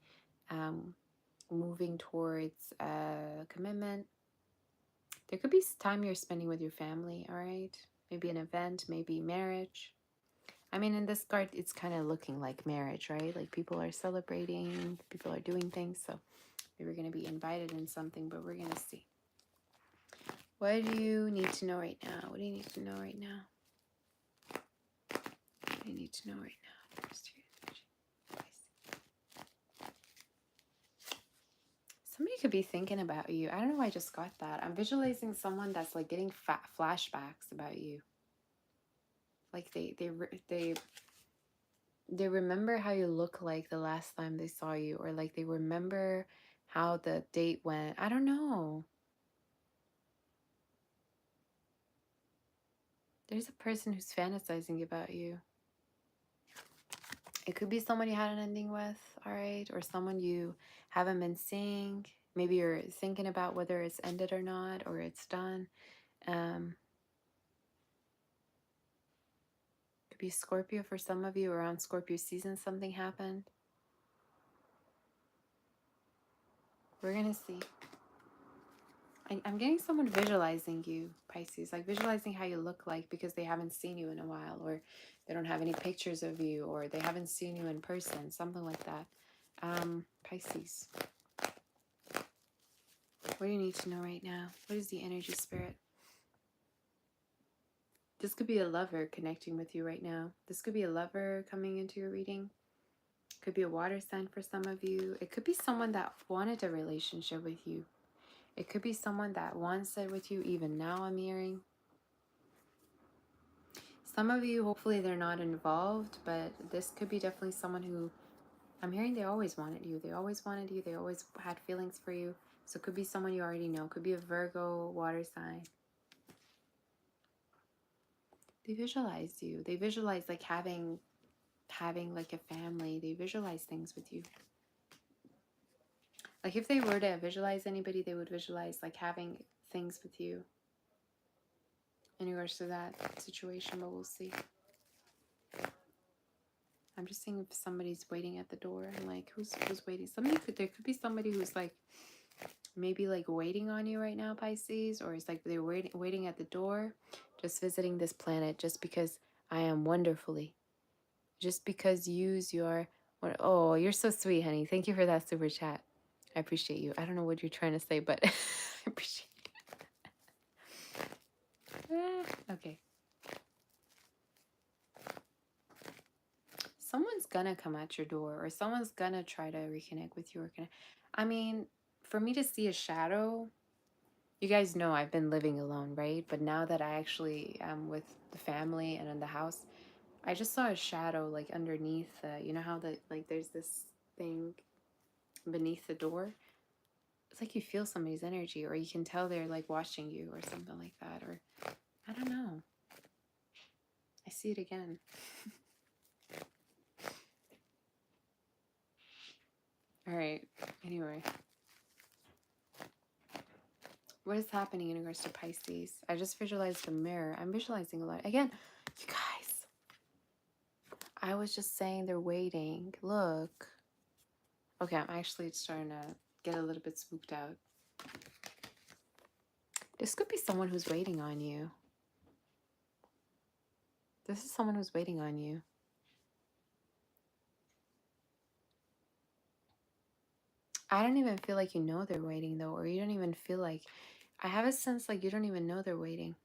moving towards a commitment. There could be time you're spending with your family, all right? Maybe an event, maybe marriage. I mean, in this card, it's kind of looking like marriage, right? Like people are celebrating, people are doing things, so we're going to be invited in something, but we're going to see. What do you need to know right now? What do you need to know right now? What do you need to know right now? Somebody could be thinking about you. I don't know why I just got that. I'm visualizing someone that's like getting flashbacks about you. Like they remember how you look like the last time they saw you, or like they remember how the date went. I don't know. There's a person who's fantasizing about you. It could be someone you had an ending with, all right? Or someone you haven't been seeing. Maybe you're thinking about whether it's ended or not, or it's done. Could be Scorpio for some of you. Around Scorpio season, something happened. We're going to see. I'm getting someone visualizing you, Pisces, like visualizing how you look like because they haven't seen you in a while, or they don't have any pictures of you, or they haven't seen you in person, something like that. Pisces. What do you need to know right now? What is the energy, Spirit? This could be a lover connecting with you right now. This could be a lover coming into your reading. Could be a water sign for some of you. It could be someone that wanted a relationship with you. It could be someone that wants it with you even now, I'm hearing. Some of you, hopefully they're not involved, but this could be definitely someone who, I'm hearing they always wanted you. They always wanted you. They always had feelings for you. So it could be someone you already know. It could be a Virgo water sign. They visualize you. They visualize like having like a family. They visualize things with you. Like if they were to visualize anybody, they would visualize like having things with you in regards to that situation, but we'll see. I'm just seeing if somebody's waiting at the door. I'm like, who's waiting? There could be somebody who's like maybe like waiting on you right now, Pisces, or it's like they're waiting at the door, just visiting this planet just because I am wonderfully. Just because use your, oh, you're so sweet, honey. Thank you for that super chat. I appreciate you. I don't know what you're trying to say, but I appreciate it. Okay. Someone's gonna come at your door, or someone's gonna try to reconnect with you. I mean, for me to see a shadow, you guys know I've been living alone, right? But now that I actually am with the family and in the house, I just saw a shadow like underneath. You know how like there's this thing beneath the door. It's like you feel somebody's energy, or you can tell they're like watching you or something like that, or I don't know. I see it again. All right. Anyway, what is happening in regards to Pisces? I just visualized the mirror. I'm visualizing a lot. Again, you guys, I was just saying they're waiting. Look. Okay, I'm actually starting to get a little bit spooked out. This could be someone who's waiting on you. This is someone who's waiting on you. I don't even feel like you know they're waiting though, or you don't even feel like, I have a sense like you don't even know they're waiting.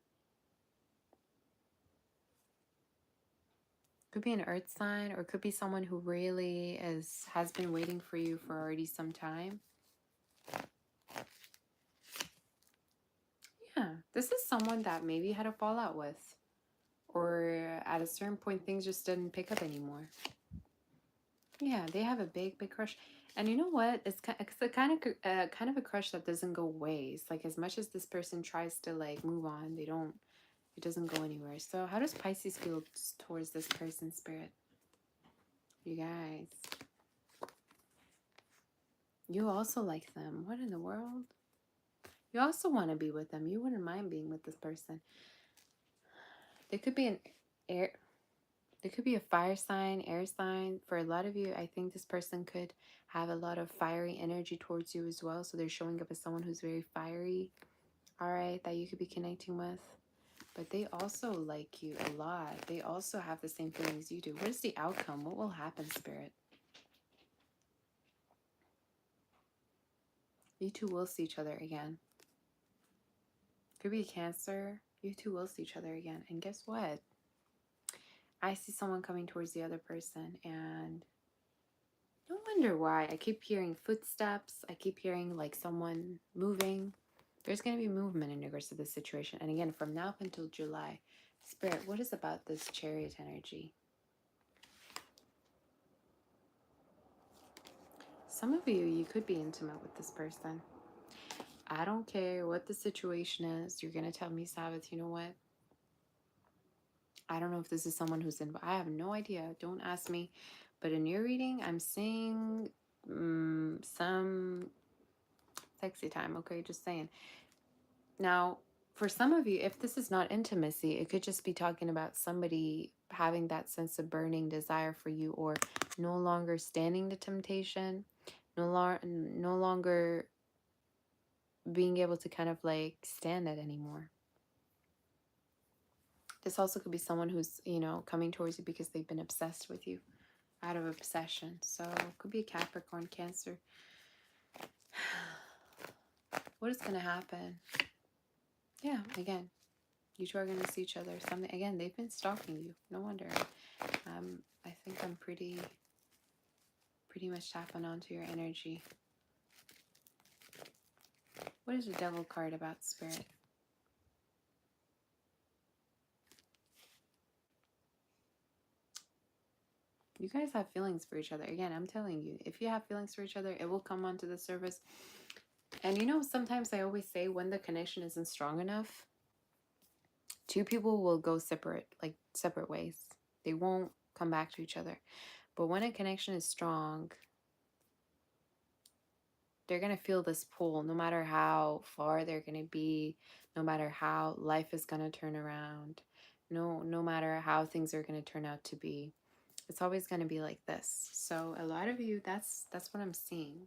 Could be an earth sign, or could be someone who really has been waiting for you for already some time. Yeah, this is someone that maybe had a fallout with, or at a certain point things just didn't pick up anymore. Yeah, they have a big crush. And you know what? It's a kind of a crush that doesn't go waste. Like as much as this person tries to like move on, it doesn't go anywhere. So how does Pisces feel towards this person, Spirit? You guys. You also like them. What in the world? You also want to be with them. You wouldn't mind being with this person. There could be there could be a fire sign, air sign. For a lot of you, I think this person could have a lot of fiery energy towards you as well. So they're showing up as someone who's very fiery, all right, that you could be connecting with. But they also like you a lot. They also have the same feelings you do. What is the outcome? What will happen, Spirit? You two will see each other again. Could be a Cancer. You two will see each other again. And guess what? I see someone coming towards the other person, and no wonder why. I keep hearing footsteps. I keep hearing like someone moving. There's going to be movement in regards to this situation. And again, from now up until July, Spirit, what is about this Chariot energy? Some of you could be intimate with this person. I don't care what the situation is. You're going to tell me, Sabbath, you know what? I don't know if this is someone who's in. I have no idea. Don't ask me. But in your reading, I'm seeing some sexy time. Okay, just saying. Now, for some of you, if this is not intimacy, it could just be talking about somebody having that sense of burning desire for you, or no longer standing the temptation, no longer being able to kind of like stand it anymore. This also could be someone who's, you know, coming towards you because they've been obsessed with you. out of obsession. So it could be Capricorn, Cancer. What is going to happen? Yeah, again, you two are going to see each other. Something, again, they've been stalking you. No wonder. I think I'm pretty much tapping onto your energy. What is the Devil card about, Spirit? You guys have feelings for each other. Again, I'm telling you, if you have feelings for each other, it will come onto the surface. And you know, sometimes I always say when the connection isn't strong enough, two people will go separate ways. They won't come back to each other. But when a connection is strong, they're going to feel this pull no matter how far they're going to be, no matter how life is going to turn around, no matter how things are going to turn out to be. It's always going to be like this. So a lot of you, that's what I'm seeing.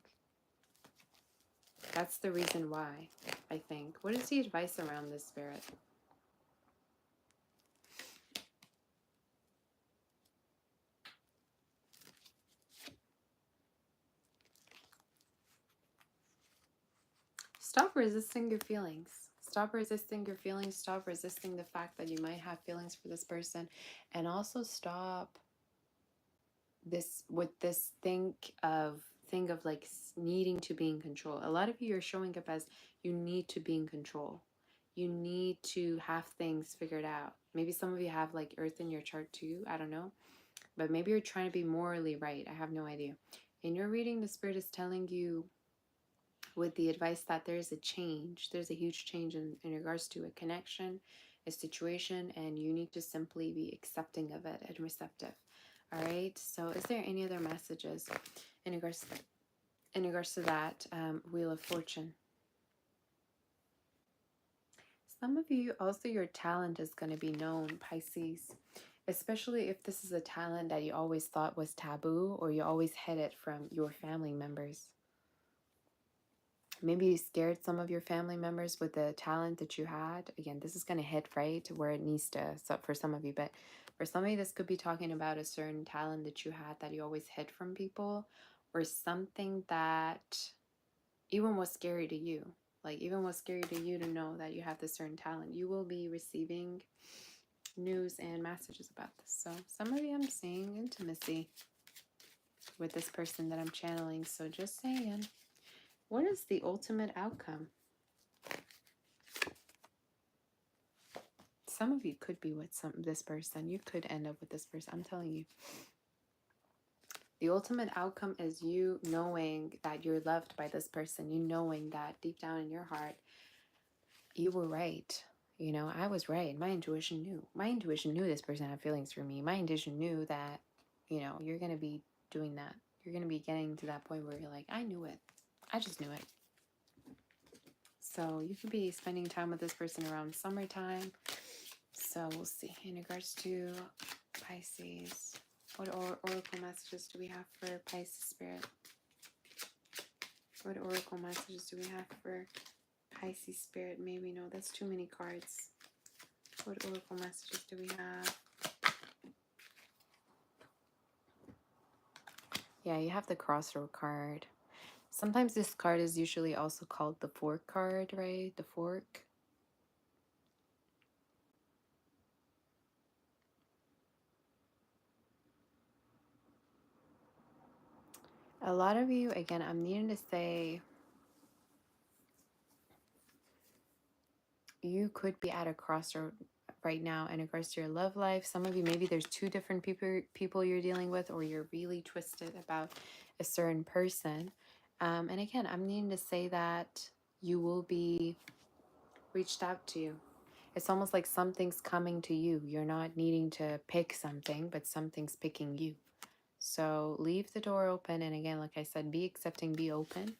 That's the reason why, I think. What is the advice around this, Spirit? Stop resisting your feelings. Stop resisting your feelings. Stop resisting the fact that you might have feelings for this person. And also stop this thing of like needing to be in control. A lot of you are showing up as you need to be in control. You need to have things figured out. Maybe some of you have like Earth in your chart too. I don't know. But maybe you're trying to be morally right. I have no idea. In your reading, the Spirit is telling you with the advice that there is a change. There's a huge change in regards to a connection, a situation, and you need to simply be accepting of it and receptive. All right. So is there any other messages in regards to that Wheel of Fortune? Some of you, also your talent is going to be known, Pisces. Especially if this is a talent that you always thought was taboo or you always hid it from your family members. Maybe you scared some of your family members with the talent that you had. Again, this is going to hit right where it needs to, so for some of you. But for some of you, this could be talking about a certain talent that you had that you always hid from people, or something that even was scary to you. Like, even was scary to you to know that you have this certain talent. You will be receiving news and messages about this. So some of you, I'm seeing intimacy with this person that I'm channeling. So just saying, what is the ultimate outcome? Some of you could be with this person. You could end up with this person. I'm telling you. The ultimate outcome is you knowing that you're loved by this person. You knowing that deep down in your heart, you were right. You know, I was right. My intuition knew. My intuition knew this person had feelings for me. My intuition knew that, you know, you're going to be doing that. You're going to be getting to that point where you're like, I knew it. I just knew it. So you could be spending time with this person around summertime. So we'll see. In regards to Pisces, what oracle messages do we have for Pisces Spirit? What oracle messages do we have for Pisces Spirit? Maybe no, that's too many cards. What oracle messages do we have? Yeah, you have the Crossroad card. Sometimes this card is usually also called the Fork card, right? The Fork. A lot of you, again, I'm needing to say, you could be at a crossroad right now in regards to your love life. Some of you, maybe there's two different people you're dealing with, or you're really twisted about a certain person. And again, I'm needing to say that you will be reached out to you. It's almost like something's coming to you. You're not needing to pick something, but something's picking you. So leave the door open. And again, like I said, be accepting, be open.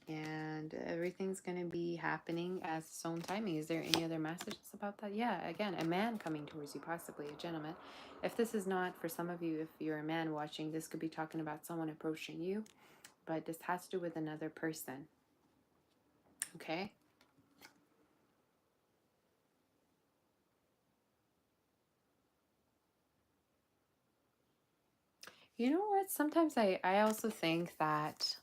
And everything's going to be happening as its own timing. Is there any other messages about that? Yeah, again, a man coming towards you, possibly a gentleman. If this is not, for some of you, if you're a man watching, this could be talking about someone approaching you. But this has to do with another person. Okay? You know what? Sometimes I also think that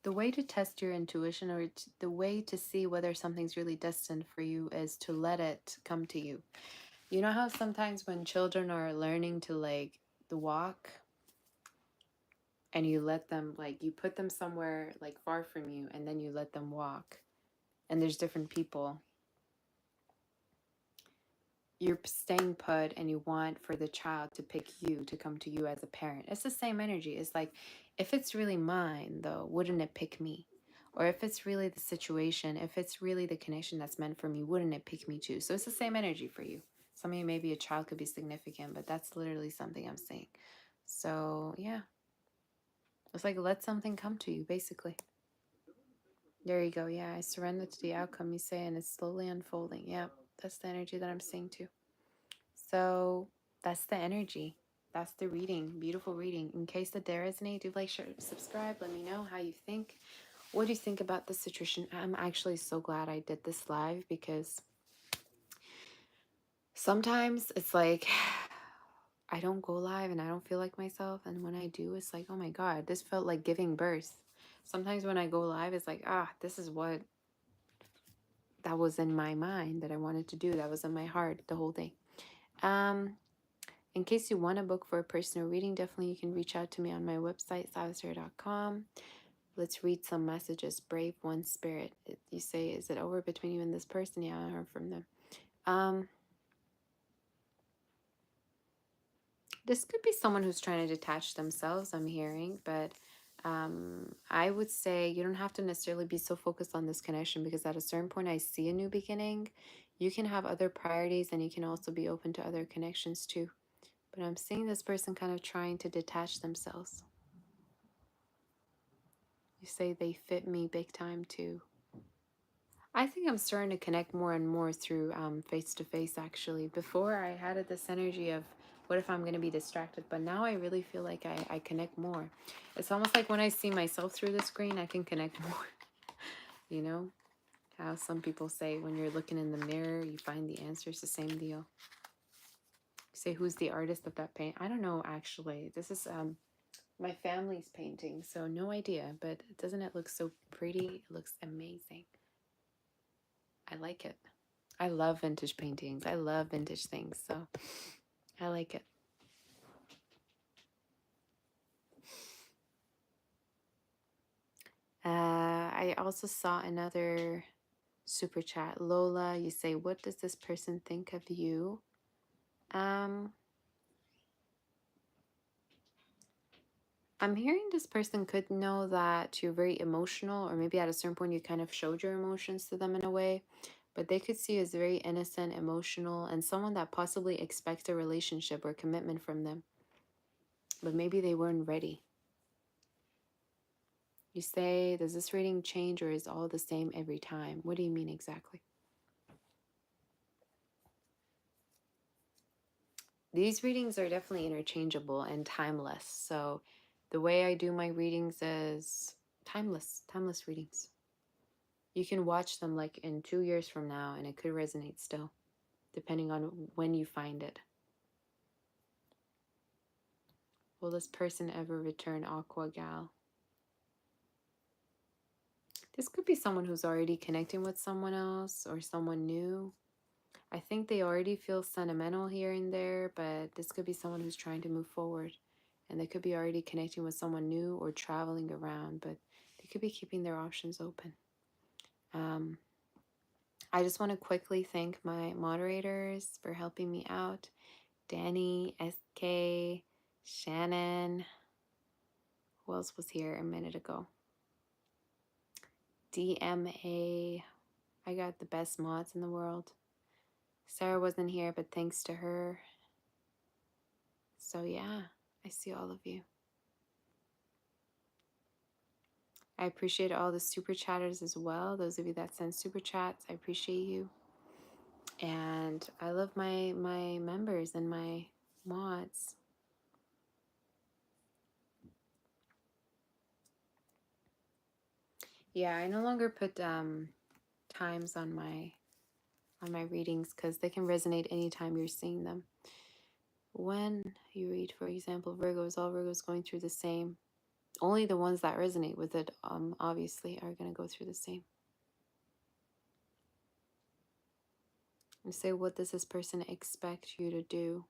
the way to test your intuition, or the way to see whether something's really destined for you, is to let it come to you. You know how sometimes when children are learning to like the walk, and you let them, like, you put them somewhere like far from you and then you let them walk, and there's different people, you're staying put and you want for the child to pick you, to come to you as a parent. It's the same energy. It's like, if it's really mine though, wouldn't it pick me? Or if it's really the situation, if it's really the connection that's meant for me, wouldn't it pick me too? So it's the same energy for you. Some of you, maybe a child could be significant, but that's literally something I'm saying. So yeah, it's like, let something come to you, basically. There you go. Yeah, I surrender to the outcome, you say, and it's slowly unfolding. Yeah, that's the energy that I'm seeing too. So that's the energy. That's the reading. Beautiful reading. In case that there resonate, do like, share, subscribe. Let me know how you think. What do you think about the situation? I'm actually so glad I did this live, because sometimes it's like I don't go live and I don't feel like myself. And when I do, it's like, oh my God, this felt like giving birth. Sometimes when I go live, it's like, this is what that was in my mind that I wanted to do. That was in my heart the whole day. In case you want a book for a personal reading, definitely you can reach out to me on my website, savasir.com. Let's read some messages. Brave one spirit. You say, is it over between you and this person? Yeah, I heard from them. This could be someone who's trying to detach themselves, I'm hearing, but I would say you don't have to necessarily be so focused on this connection, because at a certain point I see a new beginning. You can have other priorities, and you can also be open to other connections too. But I'm seeing this person kind of trying to detach themselves. You say they fit me big time too. I think I'm starting to connect more and more through face-to-face, actually. Before I had this energy of, what if I'm going to be distracted? But now I really feel like I connect more. It's almost like when I see myself through the screen, I can connect more. You know how some people say when you're looking in the mirror, you find the answers, the same deal. Say, who's the artist of that paint? I don't know, actually. This is my family's painting, so no idea. But doesn't it look so pretty? It looks amazing. I like it. I love vintage paintings. I love vintage things, so I like it. I also saw another super chat. Lola, you say, what does this person think of you? I'm hearing this person could know that you're very emotional, or maybe at a certain point you kind of showed your emotions to them in a way, but they could see you as very innocent, emotional, and someone that possibly expects a relationship or commitment from them, but maybe they weren't ready. You say, does this reading change, or is all the same every time? What do you mean exactly? These readings are definitely interchangeable and timeless. So the way I do my readings is timeless readings. You can watch them like in 2 years from now and it could resonate still, depending on when you find it. Will this person ever return, Aqua Gal? This could be someone who's already connecting with someone else or someone new. I think they already feel sentimental here and there, but this could be someone who's trying to move forward. And they could be already connecting with someone new or traveling around, but they could be keeping their options open. I just want to quickly thank my moderators for helping me out. Danny, SK, Shannon. Who else was here a minute ago? DMA. I got the best mods in the world. Sarah wasn't here, but thanks to her. So yeah, I see all of you. I appreciate all the super chatters as well. Those of you that send super chats, I appreciate you. And I love my members and my mods. Yeah, I no longer put times on my readings because they can resonate anytime you're seeing them. When you read, for example, Virgos, all Virgos going through the same. Only the ones that resonate with it, obviously, are going to go through the same. And say, what does this person expect you to do?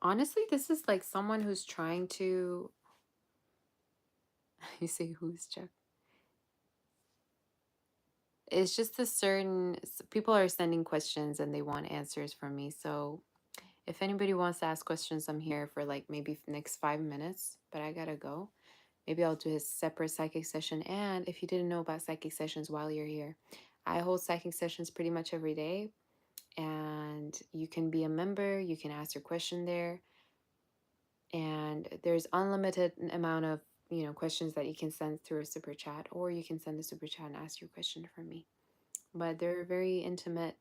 Honestly, this is like someone who's trying to... You say, who's Chuck? It's just a certain... People are sending questions and they want answers from me. So if anybody wants to ask questions, I'm here for like maybe next 5 minutes. But I gotta go. Maybe I'll do a separate psychic session. And if you didn't know about psychic sessions while you're here, I hold psychic sessions pretty much every day. And you can be a member. You can ask your question there. And there's unlimited amount of questions that you can send through a super chat, or you can send a super chat and ask your question for me. But they're very intimate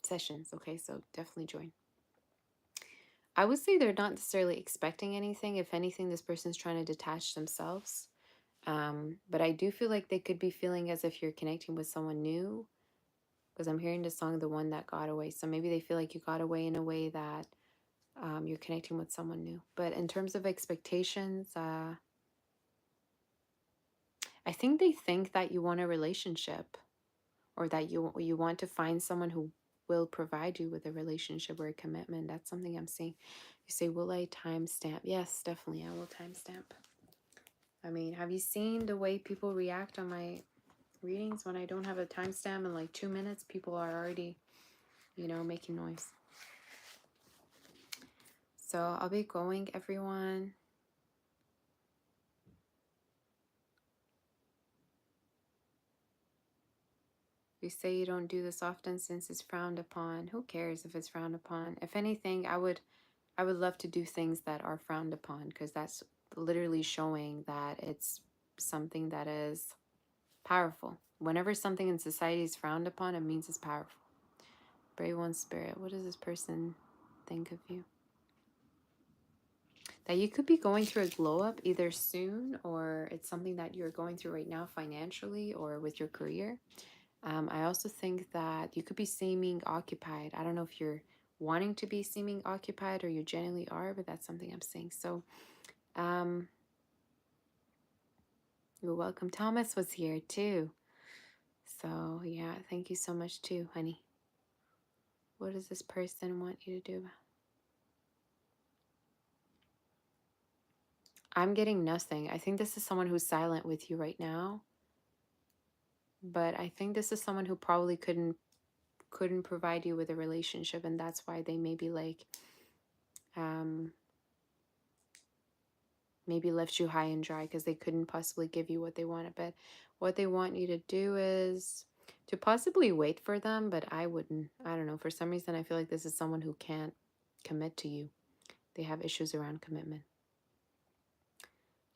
sessions, okay? So definitely join. I would say they're not necessarily expecting anything. If anything, this person's trying to detach themselves. But I do feel like they could be feeling as if you're connecting with someone new, because I'm hearing the song, The One That Got Away. So maybe they feel like you got away in a way that you're connecting with someone new. But in terms of expectations, I think they think that you want a relationship, or that you want to find someone who will provide you with a relationship or a commitment. That's something I'm seeing. You say, will I timestamp? Yes, definitely, I will timestamp. I mean, have you seen the way people react on my readings when I don't have a timestamp? In like 2 minutes, people are already, making noise. So I'll be going, everyone. You say you don't do this often since it's frowned upon. Who cares if it's frowned upon? If anything, I would love to do things that are frowned upon, because that's literally showing that it's something that is powerful. Whenever something in society is frowned upon, it means it's powerful. Brave One Spirit, what does this person think of you? That you could be going through a glow up either soon, or it's something that you're going through right now financially or with your career. I also think that you could be seeming occupied. I don't know if you're wanting to be seeming occupied or you genuinely are, but that's something I'm saying. So, you're welcome. Thomas was here too. So, yeah, thank you so much too, honey. What does this person want you to do? I'm getting nothing. I think this is someone who's silent with you right now. But I think this is someone who probably couldn't provide you with a relationship, and that's why they maybe like maybe left you high and dry, because they couldn't possibly give you what they wanted. But what they want you to do is to possibly wait for them, but I wouldn't. I don't know. For some reason, I feel like this is someone who can't commit to you. They have issues around commitment.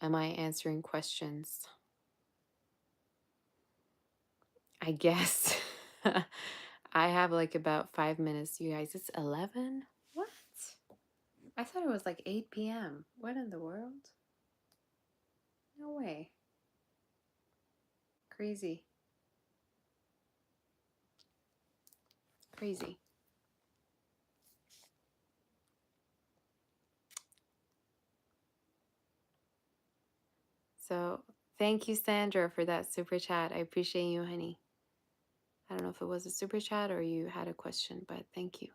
Am I answering questions? I guess. I have like about 5 minutes, you guys. It's 11? What? I thought it was like 8 p.m. What in the world? No way. Crazy. Crazy. So thank you, Sandra, for that super chat. I appreciate you, honey. I don't know if it was a super chat or you had a question, but thank you.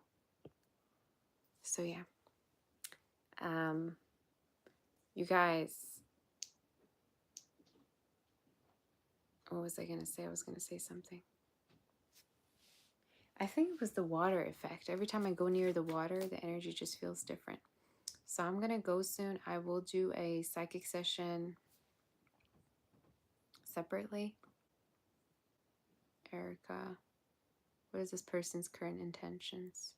So yeah. You guys, what was I going to say? I was going to say something. I think it was the water effect. Every time I go near the water, the energy just feels different. So I'm going to go soon. I will do a psychic session separately. Erica, what is this person's current intentions?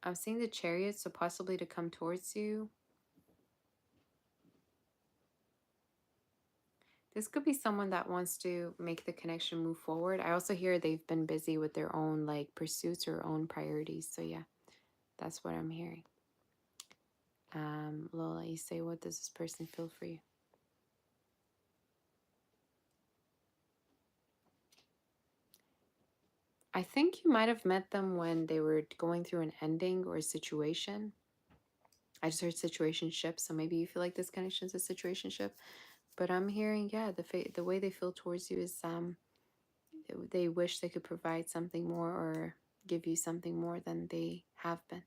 I'm seeing the Chariot, so possibly to come towards you. This could be someone that wants to make the connection move forward. I also hear they've been busy with their own like pursuits or own priorities. So yeah, that's what I'm hearing. Lola, you say, what does this person feel for you? I think you might have met them when they were going through an ending or a situation. I just heard situationship, so maybe you feel like this connection is a situationship. But I'm hearing, yeah, the way they feel towards you is they wish they could provide something more or give you something more than they have been.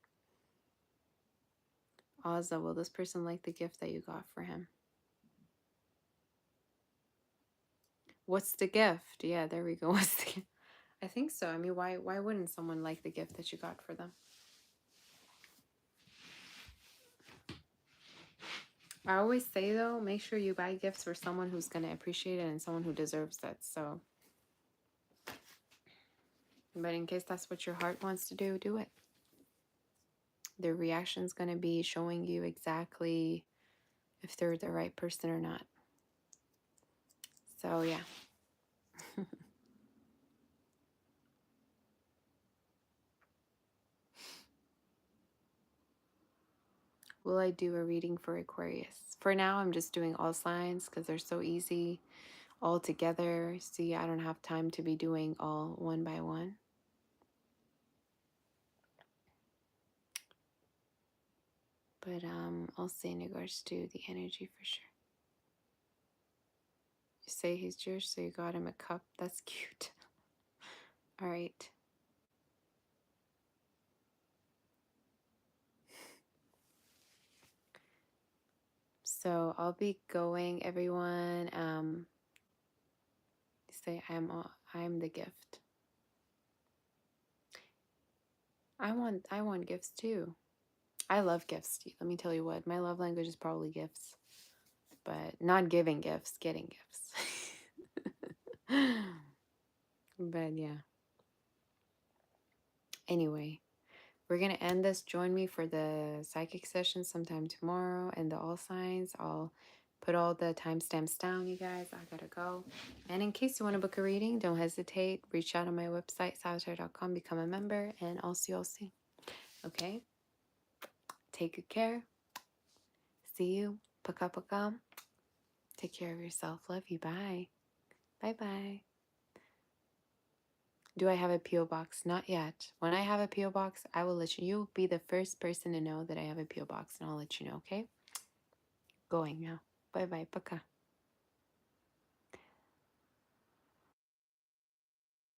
Ozza, will this person like the gift that you got for him? What's the gift? Yeah, there we go. What's the gift? I think so. I mean, why wouldn't someone like the gift that you got for them? I always say, though, make sure you buy gifts for someone who's going to appreciate it and someone who deserves it. So, but in case that's what your heart wants to do, do it. Their reaction's going to be showing you exactly if they're the right person or not. So, yeah. Will I do a reading for Aquarius? For now, I'm just doing all signs because they're so easy all together. See, I don't have time to be doing all one by one. But I'll say in regards to the energy for sure. You say he's Jewish, so you got him a cup. That's cute. All right. So I'll be going, everyone. Say I'm the gift. I want gifts too. I love gifts. Let me tell you what, my love language is probably gifts, but not giving gifts, getting gifts. But yeah. Anyway, we're gonna end this. Join me for the psychic session sometime tomorrow and the all signs. I'll put all the timestamps down, you guys. I gotta go. And in case you want to book a reading, don't hesitate. Reach out on my website, sagittarius.com, become a member, and I'll see you all soon. Okay? Take good care. See you. Paka paka. Take care of yourself. Love you. Bye. Bye-bye. Do I have a P.O. box? Not yet. When I have a P.O. box, I will let you. You'll be the first person to know that I have a P.O. box, and I'll let you know, okay? Going now. Bye-bye. Paka.